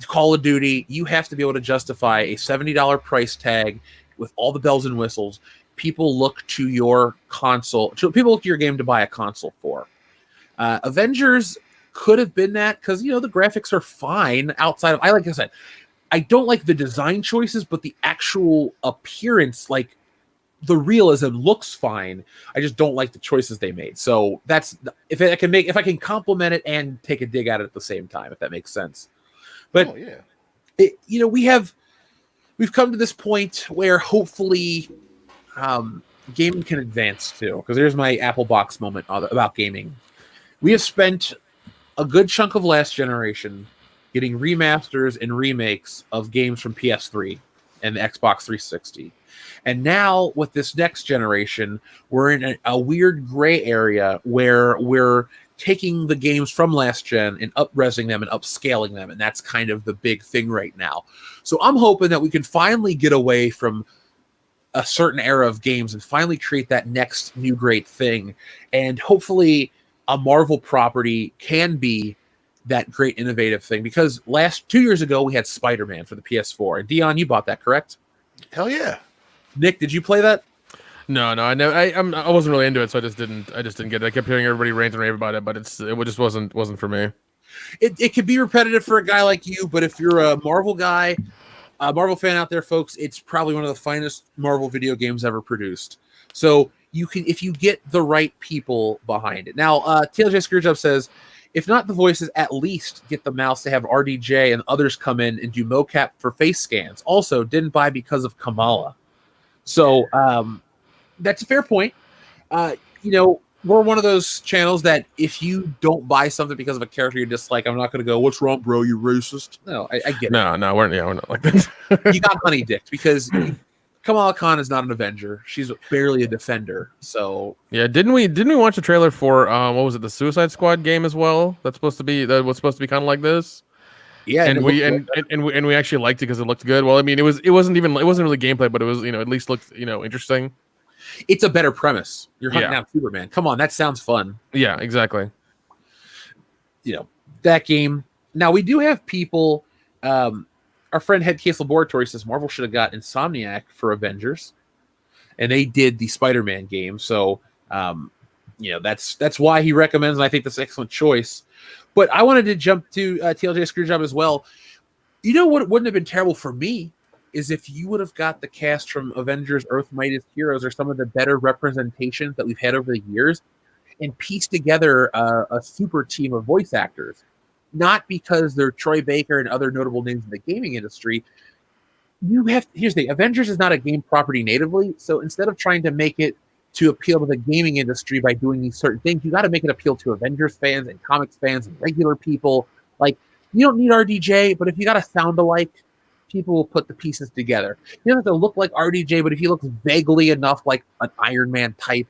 Call of Duty, you have to be able to justify a $70 price tag with all the bells and whistles. People look to your console. People look to your game to buy a console for. Avengers could have been that, because the graphics are fine outside of. Like I said, I don't like the design choices, but the actual appearance, like the realism, looks fine. I just don't like the choices they made. So that's if I can compliment it and take a dig at it at the same time, if that makes sense. But we've come to this point where hopefully gaming can advance too. Because there's my Apple Box moment about gaming. We have spent a good chunk of last generation getting remasters and remakes of games from PS3 and the Xbox 360. And now with this next generation, we're in a weird gray area where we're taking the games from last gen and up-resing them and upscaling them. And that's kind of the big thing right now. So I'm hoping that we can finally get away from a certain era of games and finally create that next new great thing. And hopefully a Marvel property can be that great innovative thing, because 2 years ago we had Spider-Man for the PS4, and Dion, you bought that, correct? Hell yeah. Nick, did you play that? No, I know. I wasn't really into it, so I just didn't get it. I kept hearing everybody rant and rave about it, but it just wasn't for me. It could be repetitive for a guy like you, but if you're a Marvel guy, a Marvel fan out there, folks, it's probably one of the finest Marvel video games ever produced. So you can, if you get the right people behind it. Now, TLJ Screwjob says, if not the voices, at least get the mouse to have RDJ and others come in and do mocap for face scans. Also, didn't buy because of Kamala. So that's a fair point. We're one of those channels that if you don't buy something because of a character you dislike, I'm not going to go, what's wrong, bro? You racist? No, I get it. No, we're not like that. You got honey dicked because Kamala Khan is not an Avenger. She's barely a defender. So yeah, didn't we watch a trailer for what was it, the Suicide Squad game as well? That was supposed to be kind of like this. Yeah, and we actually liked it because it looked good. Well, I mean, it wasn't really gameplay, but it was at least looked interesting. It's a better premise. You're hunting down Superman. Come on, that sounds fun. Yeah, exactly. That game. Now we do have people. Our friend Headcase Laboratory says Marvel should have got Insomniac for Avengers, and they did the Spider-Man game. So, that's why he recommends, and I think that's an excellent choice. But I wanted to jump to TLJ Screwjob as well. You know what wouldn't have been terrible for me is if you would have got the cast from Avengers, Earth Mightiest Heroes, or some of the better representations that we've had over the years, and pieced together a super team of voice actors. Not because they're Troy Baker and other notable names in the gaming industry. Here's the thing, Avengers is not a game property natively, so instead of trying to make it to appeal to the gaming industry by doing these certain things, you got to make it appeal to Avengers fans and comics fans and regular people. Like, you don't need RDJ, but if you got a sound alike, people will put the pieces together. You don't have to look like RDJ, but if he looks vaguely enough like an Iron Man type,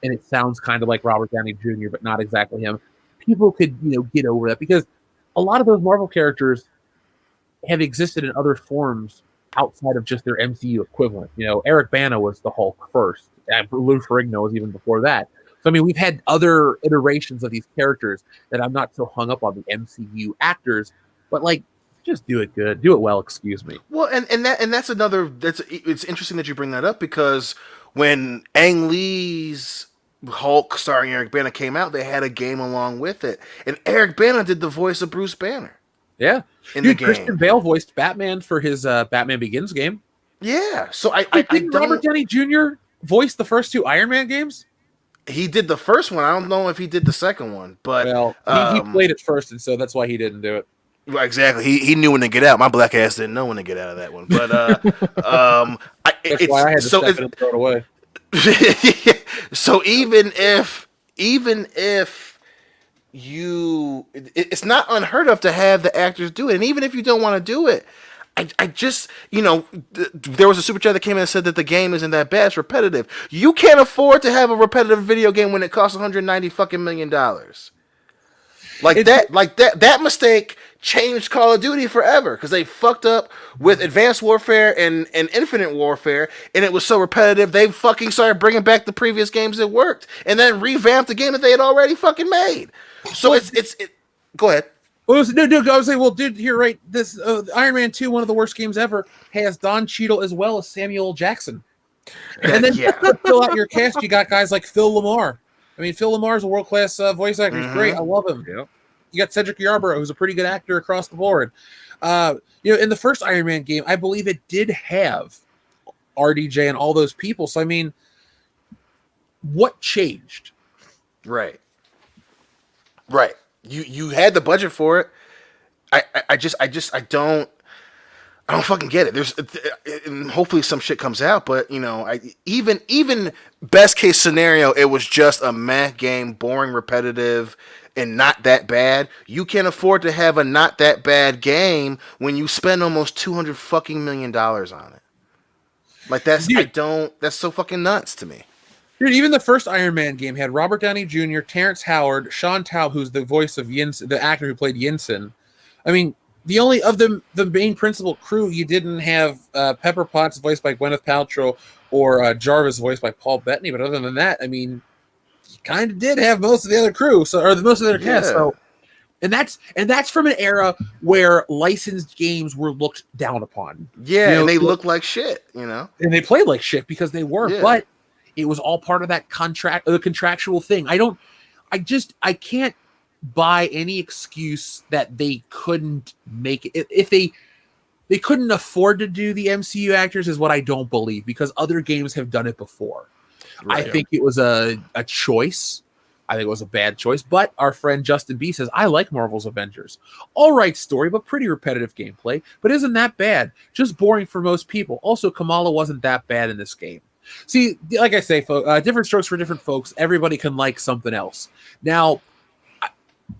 and it sounds kind of like Robert Downey Jr., but not exactly him, people could, get over that, because a lot of those Marvel characters have existed in other forms outside of just their MCU equivalent. Eric Bana was the Hulk first, and Lou Ferrigno was even before that. So, I mean, we've had other iterations of these characters that I'm not so hung up on the MCU actors, but just do it good, do it well. Excuse me. Well, that's it's interesting that you bring that up, because when Ang Lee's Hulk starring Eric Bana came out, they had a game along with it, and Eric Bana did the voice of Bruce Banner. Yeah, in the game. Christian Bale voiced Batman for his Batman Begins game. Yeah, so didn't Robert Downey Jr. voice the first 2 Iron Man games? He did the first one. I don't know if he did the second one, but he played it first, and so that's why he didn't do it. Well, exactly. He knew when to get out. My black ass didn't know when to get out of that one. But that's why I had to step in and throw it away. So even if it's not unheard of to have the actors do it, and even if you don't want to do it, I just, there was a super chat that came in and said that the game isn't that bad, it's repetitive. You can't afford to have a repetitive video game when it costs $190 million. That mistake changed Call of Duty forever, because they fucked up with Advanced Warfare and Infinite Warfare, and it was so repetitive they fucking started bringing back the previous games that worked, and then revamped the game that they had already fucking made. So it's go ahead. I was saying, well, dude, here, right? This Iron Man 2, one of the worst games ever, has Don Cheadle as well as Samuel L. Jackson. And then to fill out your cast, you got guys like Phil LaMarr. I mean, Phil LaMarr is a world-class voice actor. He's great. I love him. Yep. You got Cedric Yarborough, who's a pretty good actor across the board. In the first Iron Man game, I believe it did have RDJ and all those people. So, I mean, what changed? Right. You had the budget for it. I don't fucking get it. And hopefully some shit comes out, but even best case scenario, it was just a meh game, boring, repetitive, and not that bad. You can't afford to have a not that bad game when you spend almost $200 million on it. That's so fucking nuts to me. Dude, even the first Iron Man game had Robert Downey Jr., Terrence Howard, Sean Taub, who's the voice of Yinsen, the actor who played Yinsen. I mean, the only of the main principal crew, you didn't have Pepper Potts voiced by Gwyneth Paltrow or Jarvis voiced by Paul Bettany. But other than that, I mean, you kind of did have most of the other crew, or most of their cast. So, and that's from an era where licensed games were looked down upon. Yeah, and they looked like shit, and they played like shit because they were. Yeah. But it was all part of that contractual thing. I can't buy any excuse that they couldn't make it. If they couldn't afford to do the MCU actors is what I don't believe, because other games have done it before. Right. I think it was a choice. I think it was a bad choice. But our friend Justin B says, I like Marvel's Avengers. All right story, but pretty repetitive gameplay. But isn't that bad? Just boring for most people. Also, Kamala wasn't that bad in this game. See, like I say, different strokes for different folks. Everybody can like something else. Now,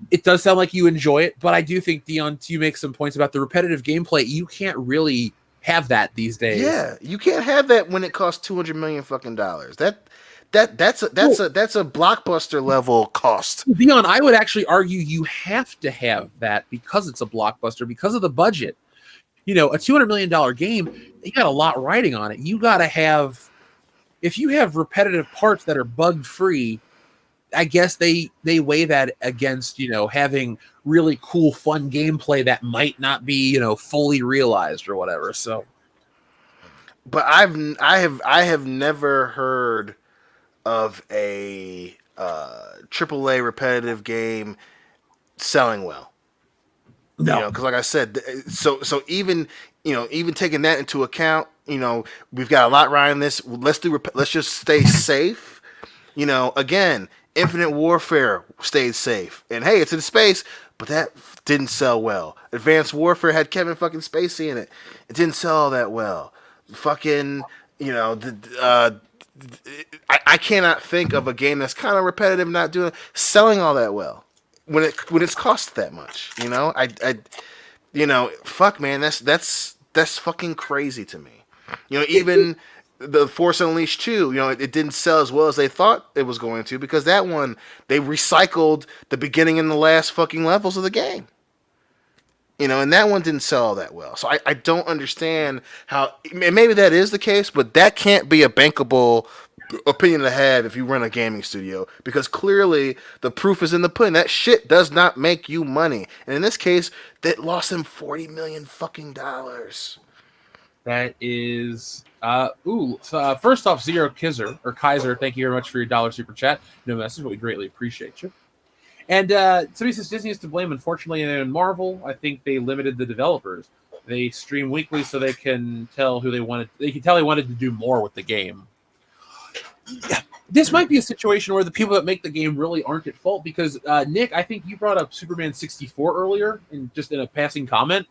it does sound like you enjoy it, but I do think, Dion, you make some points about the repetitive gameplay. You can't really have that these days. Yeah, you can't have that when it costs $200 million fucking dollars. That's a blockbuster level cost. Dion, I would actually argue you have to have that because it's a blockbuster, because of the budget. A $200 million game, you got a lot riding on it. You got to have. If you have repetitive parts that are bug-free, I guess they weigh that against, having really cool, fun gameplay that might not be, fully realized or whatever. So, but I have never heard of a AAA repetitive game selling well. No, because like I said, so even taking that into account, we've got a lot riding this. Let's just stay safe. Again, Infinite Warfare stayed safe, and hey, it's in space, but that didn't sell well. Advanced Warfare had Kevin fucking Spacey in it. It didn't sell all that well. Fucking, I cannot think of a game that's kind of repetitive, not selling all that well when it's cost that much. Fuck, man, that's fucking crazy to me. Even the Force Unleashed 2, it didn't sell as well as they thought it was going to, because that one, they recycled the beginning and the last fucking levels of the game. And that one didn't sell that well. So I don't understand how, and maybe that is the case, but that can't be a bankable opinion to have if you run a gaming studio, because clearly the proof is in the pudding. That shit does not make you money. And in this case, that lost them $40 million fucking dollars. That is, first off, Zero Kaiser, thank you very much for your $1 super chat. No message, but we greatly appreciate you. And somebody says Disney is to blame. Unfortunately, in Marvel, I think they limited the developers. They stream weekly so they can tell who they wanted. They can tell they wanted to do more with the game. Yeah, this might be a situation where the people that make the game really aren't at fault, because Nick, I think you brought up Superman 64 earlier, in a passing comment.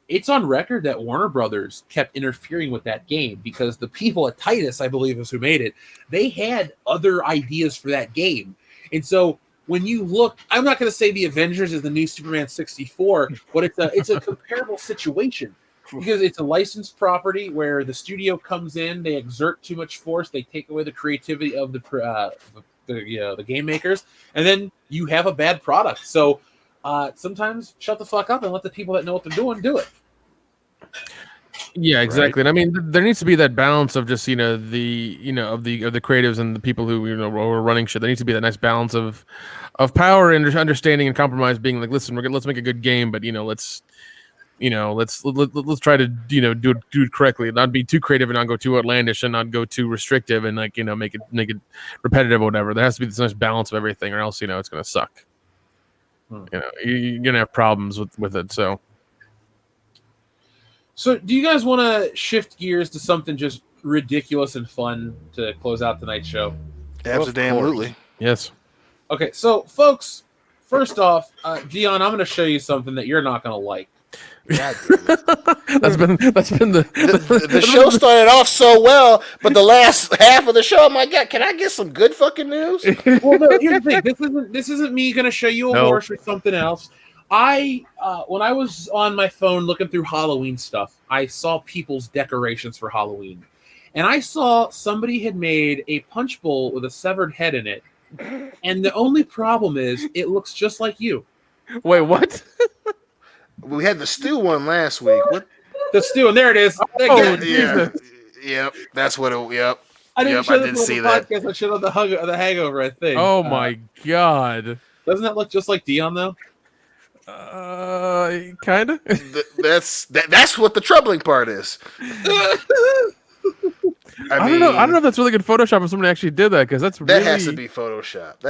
It's on record that Warner Brothers kept interfering with that game because the people at Titus, I believe, is who made it. They had other ideas for that game. And so when you look, I'm not going to say the Avengers is the new Superman 64, but it's a comparable situation, because it's a licensed property where the studio comes in, they exert too much force, they take away the creativity of the game makers, and then you have a bad product. So sometimes shut the fuck up and let the people that know what they're doing do it. Yeah, exactly. Right? And I mean, there needs to be that balance of just of the creatives and the people who are running shit. There needs to be that nice balance of power and understanding and compromise. Being like, listen, let's make a good game, but let's try to do it correctly, not be too creative and not go too outlandish and not go too restrictive and make it repetitive or whatever. There has to be this nice balance of everything, or else it's gonna suck. You're gonna have problems with it. So do you guys want to shift gears to something just ridiculous and fun to close out tonight's show? Absolutely. Yes. Okay, so folks, first off, Dion, I'm going to show you something that you're not going to like. God, that's been the show started off so well, but the last half of the show, I'm like, God, can I get some good fucking news? Well, no, here's the thing. This isn't me going to show you a horse or something else. When I was on my phone looking through Halloween stuff, I saw people's decorations for Halloween. And I saw somebody had made a punch bowl with a severed head in it. And the only problem is it looks just like you. Wait, what? We had the stew one last week. What? The stew, and there it is. Yep. That's what it. Yep. I didn't show this on see the that. podcast. I showed on the hangover, I think. Oh my god! Doesn't that look just like Dion though? Kind of. That's what the troubling part is. I don't know if that's really good Photoshop if somebody actually did that, because that has to be Photoshop.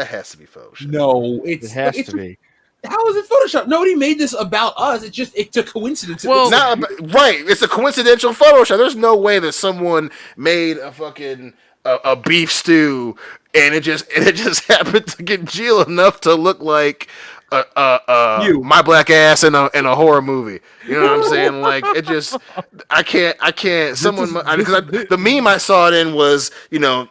No, It has to be. How is it Photoshop? Nobody made this about us. It's a coincidence. Well, right. It's a coincidental Photoshop. There's no way that someone made a fucking a beef stew and it just happened to get Jill enough to look like my black ass in a horror movie. You know what I'm saying? Like, it just, I can't. Someone, because the meme I saw it in was,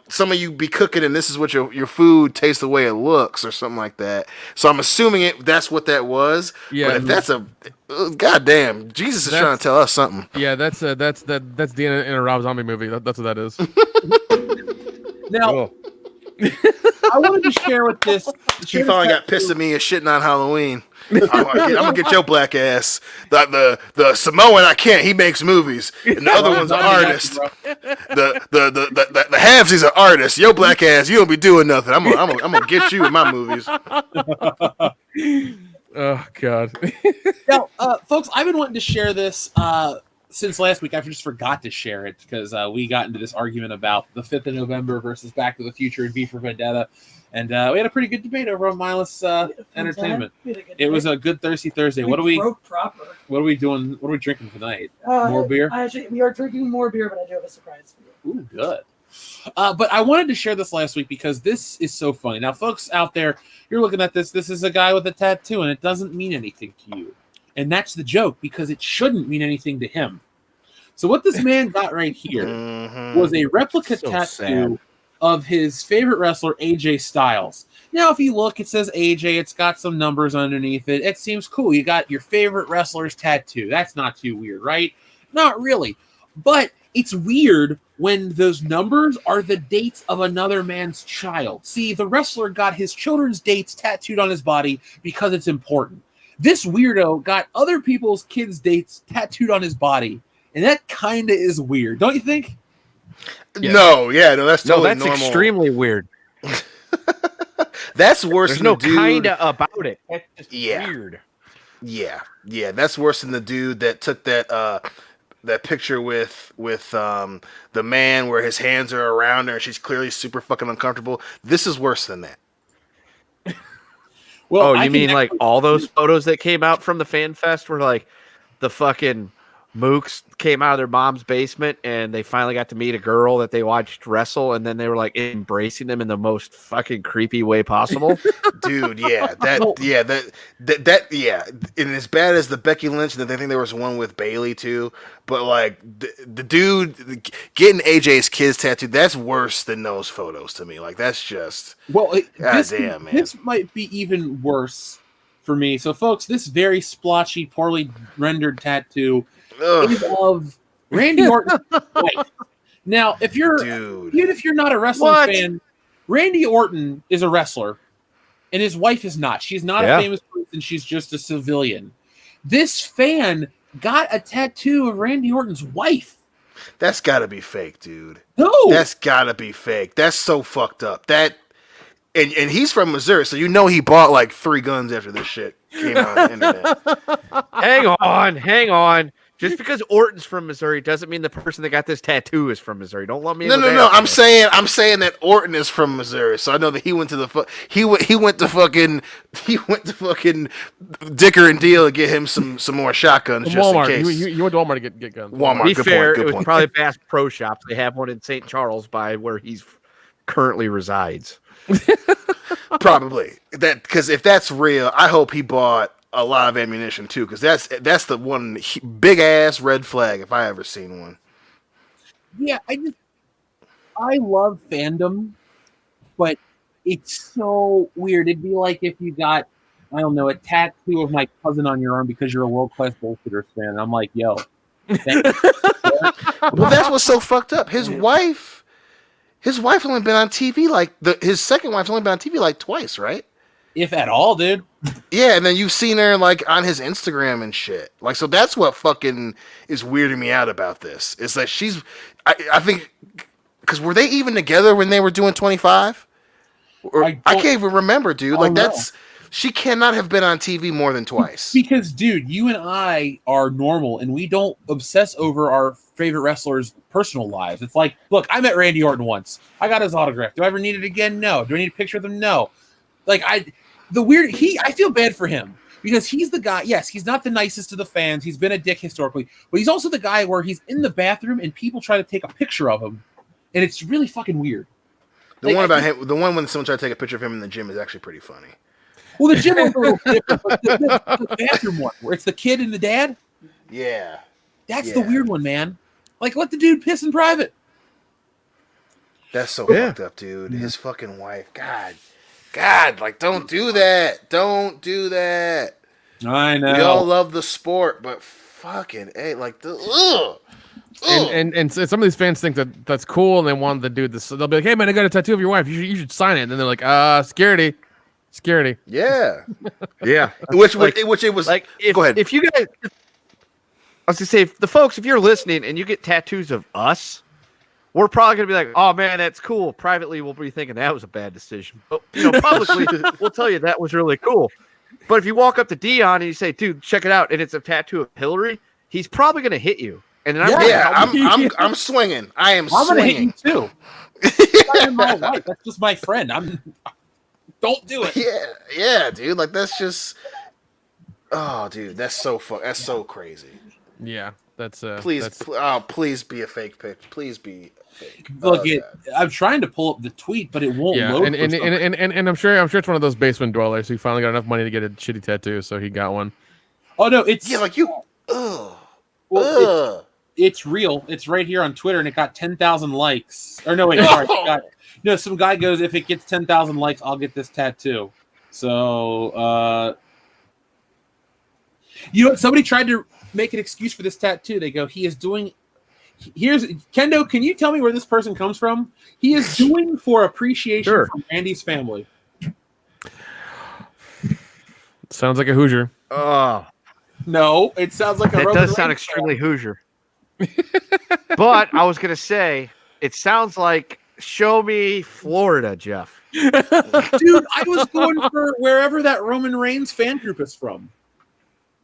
some of you be cooking and this is what your food tastes the way it looks or something like that. So I'm assuming that's what that was. Yeah. But if that's goddamn, Jesus is trying to tell us something. Yeah, that's Dion in a Rob Zombie movie. That's what that is. Now, I wanted to share with this. She finally got pissed at me and shitting on Halloween. I'm gonna get your black ass. The Samoan, I can't. He makes movies, and the other one's an artist. The halvesies are artists. Your black ass, you don't be doing nothing. I'm gonna get you in my movies. Oh God. Now, folks, I've been wanting to share this since last week. I just forgot to share it because we got into this argument about the 5th of November versus Back to the Future and V for Vendetta. And we had a pretty good debate over on Mindless Entertainment. It was a good Thirsty Thursday. What are we doing? What are we drinking tonight? More beer? We are drinking more beer, but I do have a surprise for you. Ooh, good. But I wanted to share this last week because this is so funny. Now, folks out there, you're looking at this. This is a guy with a tattoo, and it doesn't mean anything to you. And that's the joke, because it shouldn't mean anything to him. So what this man got right here was a replica tattoo of his favorite wrestler, AJ Styles. Now, if you look, it says AJ. It's got some numbers underneath it. It seems cool. You got your favorite wrestler's tattoo. That's not too weird, right? Not really. But it's weird when those numbers are the dates of another man's child. See, the wrestler got his children's dates tattooed on his body because it's important. This weirdo got other people's kids' dates tattooed on his body, and that kind of is weird, don't you think? Yeah. No, that's totally that's normal. extremely weird. That's worse There's than no the dude. kinda about it. That's just Yeah. weird. Yeah, that's worse than the dude that took that picture with the man where his hands are around her and she's clearly super fucking uncomfortable. This is worse than that. Well, You mean like all those photos that came out from the fan fest were like the fucking mooks came out of their mom's basement and they finally got to meet a girl that they watched wrestle and then they were like embracing them in the most fucking creepy way possible? Dude, yeah, and as bad as the Becky Lynch, and I think there was one with Bailey too. But like the dude getting AJ's kids tattooed, that's worse than those photos to me. Like that's just man. This might be even worse for me. So, folks, this very splotchy, poorly rendered tattoo is of Randy Orton's wife. Now, even if you're not a wrestling fan, Randy Orton is a wrestler, and his wife is not. She's not a famous person. She's just a civilian. This fan got a tattoo of Randy Orton's wife. That's got to be fake, dude. No, that's got to be fake. That's so fucked up. And he's from Missouri, so he bought like 3 guns after this shit came out on the internet. Hang on. Just because Orton's from Missouri doesn't mean the person that got this tattoo is from Missouri. Don't let me. No. I'm saying that Orton is from Missouri, so I know that he went to he went to fucking Dicker and Deal to get him some more shotguns just Walmart. in case. You went to Walmart to get guns. Walmart. To be good fair, point, it was probably Bass Pro Shops. They have one in St. Charles by where he's currently resides. Probably because if that's real, I hope he bought a lot of ammunition too, because that's the one big ass red flag if I ever seen one. Yeah, I love fandom, but it's so weird. It'd be like if you got, I don't know, a tattoo of my cousin on your arm because you're a world class bullshitters fan. And I'm like, yo. Well, that's what's so fucked up. His wife only been on TV his second wife's only been on TV like twice, right? If at all, dude. Yeah, and then you've seen her like on his Instagram and shit. Like, so that's what fucking is weirding me out about this. Is that I think, because were they even together when they were doing 25? I can't even remember, dude. Like she cannot have been on TV more than twice. Because, dude, you and I are normal, and we don't obsess over our favorite wrestlers' personal lives. It's like, look, I met Randy Orton once. I got his autograph. Do I ever need it again? No. Do I need a picture of them? No. Like, I feel bad for him because he's the guy. Yes, he's not the nicest to the fans. He's been a dick historically, but he's also the guy where he's in the bathroom and people try to take a picture of him, and it's really fucking weird. The one when someone tried to take a picture of him in the gym is actually pretty funny. Well, the gym one's a little different, but the bathroom one where it's the kid and the dad. Yeah, that's the weird one, man. Like, let the dude piss in private. That's so fucked up, dude. His fucking wife, God, like, don't do that. Don't do that. I know. We all love the sport, but fucking, hey, like, And some of these fans think that that's cool, and they want the dude. They'll be like, "Hey, man, I got a tattoo of your wife. You should sign it." And then they're like, security." Yeah, yeah. Which it was like. Go ahead. If you guys, I was gonna say, if you're listening and you get tattoos of us, we're probably gonna be like, "Oh man, that's cool." Privately, we'll be thinking that was a bad decision, but publicly, we'll tell you that was really cool. But if you walk up to Dion and you say, "Dude, check it out," and it's a tattoo of Hillary, he's probably gonna hit you. And then I'm swinging. I'm gonna swinging. hit you too. That's not my wife. That's just my friend. Don't do it. Yeah, dude. Like, that's just. Oh, dude, that's so crazy. Yeah, that's please be a fake picture. Please be fake. Look, I'm trying to pull up the tweet, but it won't load. And I'm sure it's one of those basement dwellers who finally got enough money to get a shitty tattoo, so he got one. Oh no, it's like you. It's real. It's right here on Twitter, and it got 10,000 likes. Or no, wait, sorry. Some guy goes, if it gets 10,000 likes, I'll get this tattoo. So, somebody tried to make an excuse for this tattoo. They go, he is doing here's Kendo. Can you tell me where this person comes from? He is doing for appreciation from Randy's family. Sounds like a Hoosier. Oh, No, it sounds like a that Roman does sound Reigns extremely Hoosier. But I was gonna say, it sounds like show me Florida, Jeff. Dude, I was going for wherever that Roman Reigns fan group is from.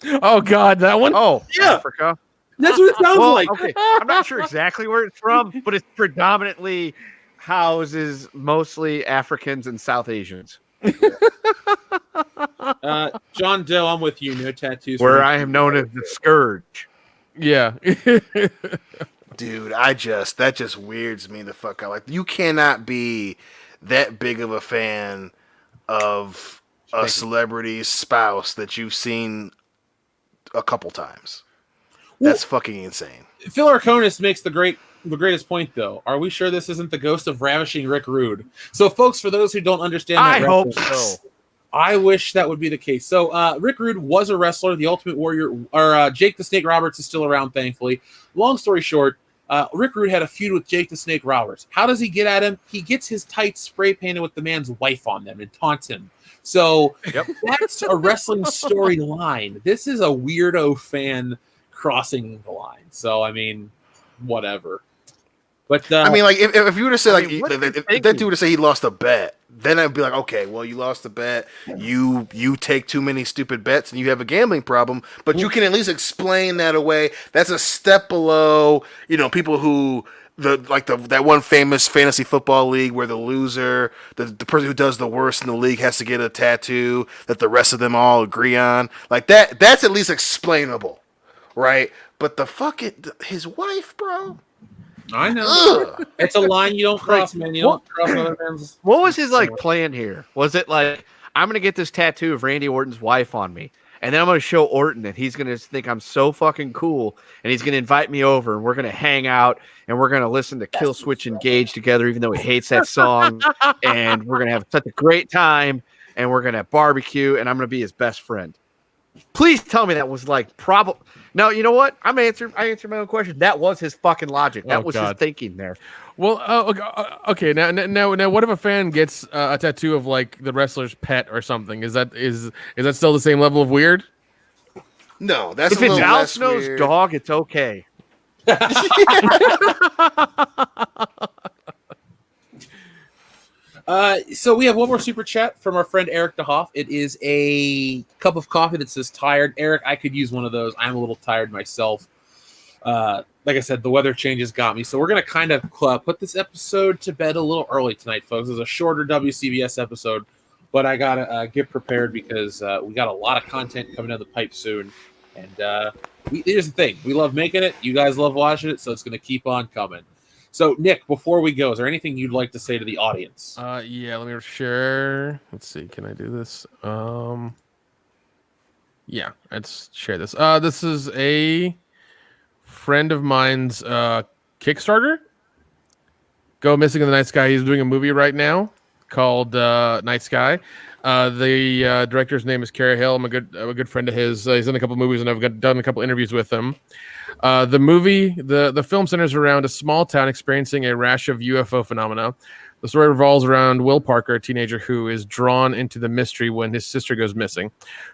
Oh God, that one. Oh, Yeah. Africa. That's what it sounds Well, like. okay, I'm not sure exactly where it's from, but it's predominantly houses mostly Africans and South Asians. John Doe, I'm with you. No tattoos. Where I am known as the Scourge. Yeah. Dude, that just weirds me the fuck out. Like, you cannot be that big of a fan of a celebrity's spouse that you've seen a couple times. That's fucking insane. Phil Arconis makes the greatest point, though. Are we sure this isn't the ghost of ravishing Rick Rude? So, folks, for those who don't understand, I that hope reference, so. I wish that would be the case. So, Rick Rude was a wrestler, the Ultimate Warrior, or Jake the Snake Roberts is still around, thankfully. Long story short, Rick Rude had a feud with Jake the Snake Roberts. How does he get at him? He gets his tights spray painted with the man's wife on them and taunts him. So that's a wrestling storyline. This is a weirdo fan crossing the line. So, I mean, whatever. But I mean, like, if you were to say, like, what are you if that thinking? dude were to say he lost a bet, then I'd be like, okay, well, you lost a bet. You take too many stupid bets and you have a gambling problem, but you can at least explain that away. That's a step below, people who that one famous fantasy football league where the loser, the person who does the worst in the league has to get a tattoo that the rest of them all agree on. Like that's at least explainable, right? But his wife, bro. I know. Ugh. It's a line you don't cross, man. You don't cross other man's. What was his plan here? Was it like, I'm gonna get this tattoo of Randy Orton's wife on me, and then I'm gonna show Orton, and he's gonna think I'm so fucking cool, and he's gonna invite me over, and we're gonna hang out, and we're gonna listen to Kill Switch Engage together, even though he hates that song, and we're gonna have such a great time, and we're gonna barbecue, and I'm gonna be his best friend. Please tell me that was like probably. No, you know what? I answered my own question. That was his fucking logic. That was his thinking there. Well, okay. Now, what if a fan gets a tattoo of like the wrestler's pet or something? Is that still the same level of weird? No, that's If a it's little Al less Snow's weird. dog, it's okay. So we have one more super chat from our friend Eric DeHoff. It is a cup of coffee that says tired. Eric, I could use one of those. I'm a little tired myself. Like I said, the weather changes got me. So we're going to kind of put this episode to bed a little early tonight, folks. It's a shorter WCBS episode, but I got to get prepared because we got a lot of content coming down the pipe soon. And here's the thing. We love making it. You guys love watching it, so it's going to keep on coming. So, Nick, before we go, is there anything you'd like to say to the audience? Yeah, let me share. Let's see. Can I do this? Yeah, let's share this. This is a friend of mine's Kickstarter. Go Missing in the Night Sky. He's doing a movie right now called Night Sky. The director's name is Cara Hill. I'm a good friend of his. He's in a couple movies, and I've done a couple interviews with him. The movie, the film centers around a small town experiencing a rash of UFO phenomena. The story revolves around Will Parker, a teenager who is drawn into the mystery when his sister goes missing.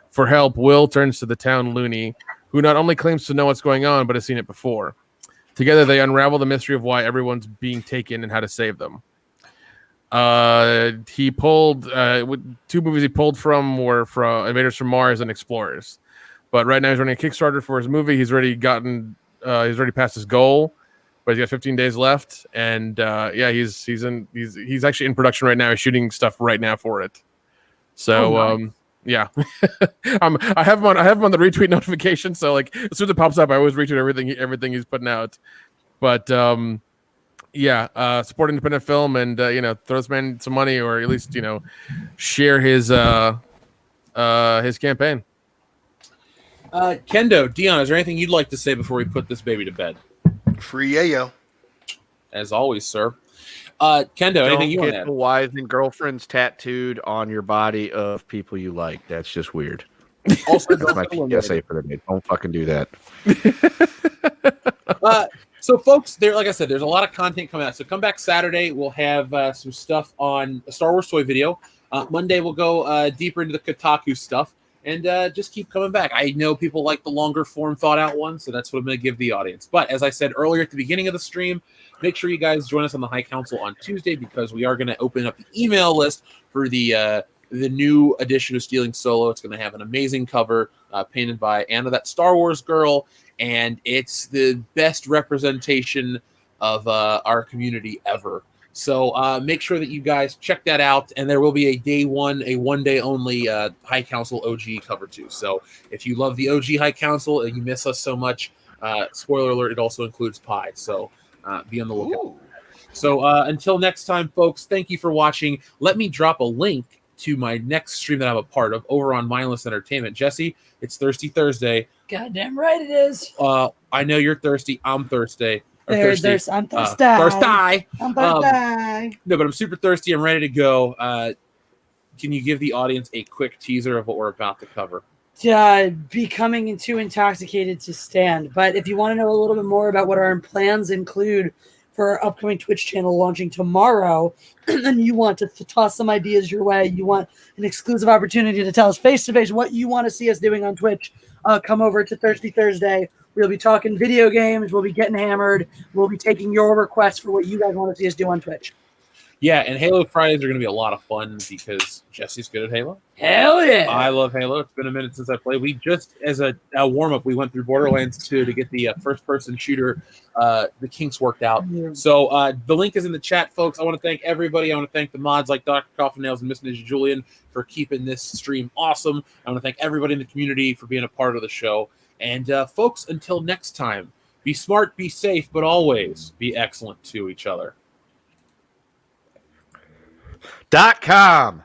For help, Will turns to the town loony, who not only claims to know what's going on, but has seen it before. Together, they unravel the mystery of why everyone's being taken and how to save them. He pulled two movies he pulled from were from Invaders from Mars and Explorers. But right now he's running a Kickstarter for his movie. He's already passed his goal, but he's got 15 days left. And he's actually in production right now. He's shooting stuff right now for it. So nice. Yeah, I have him on the retweet notification. So like as soon as it pops up, I always retweet everything he's putting out. But support independent film and throw this man some money, or at least share his campaign. Kendo, Dion, is there anything you'd like to say before we put this baby to bed? Free yayo. As always, sir. Kendo, anything you want to Don't add? get wives and girlfriends tattooed on your body of people you like. That's just weird. Also, That's my PSA for the day. Don't fucking do that. So, folks, like I said, there's a lot of content coming out. So, come back Saturday. We'll have some stuff on a Star Wars toy video. Monday, we'll go deeper into the Kotaku stuff. And just keep coming back. I know people like the longer form, thought out ones, so that's what I'm going to give the audience. But as I said earlier at the beginning of the stream, make sure you guys join us on the High Council on Tuesday because we are going to open up the email list for the new edition of Stealing Solo. It's going to have an amazing cover painted by Anna, that Star Wars girl, and it's the best representation of our community ever. So make sure that you guys check that out, and there will be a one day only High Council OG cover too. So if you love the OG High Council and you miss us so much, spoiler alert, it also includes pie. So be on the lookout. Ooh. So until next time, folks, thank you for watching. Let me drop a link to my next stream that I'm a part of over on Mindless Entertainment. Jesse, it's Thirsty Thursday. Goddamn right it is. I know you're thirsty. I'm thirsty. I'm thirsty. I'm thirsty. I'm thirsty. No, but I'm super thirsty. I'm ready to go. Can you give the audience a quick teaser of what we're about to cover? Becoming too intoxicated to stand. But if you want to know a little bit more about what our plans include for our upcoming Twitch channel launching tomorrow, and you want to toss some ideas your way, you want an exclusive opportunity to tell us face-to-face what you want to see us doing on Twitch, come over to Thirsty Thursday. We'll be talking video games. We'll be getting hammered. We'll be taking your requests for what you guys want to see us do on Twitch. Yeah, and Halo Fridays are going to be a lot of fun because Jesse's good at Halo. Hell yeah! I love Halo. It's been a minute since I played. We just, as a warm-up, we went through Borderlands 2 to get the first-person shooter, the kinks worked out. Yeah. So the link is in the chat, folks. I want to thank everybody. I want to thank the mods like Dr. Coffin Nails and Miss Ninja Julian for keeping this stream awesome. I want to thank everybody in the community for being a part of the show. And folks, until next time, be smart, be safe, but always be excellent to each other. .com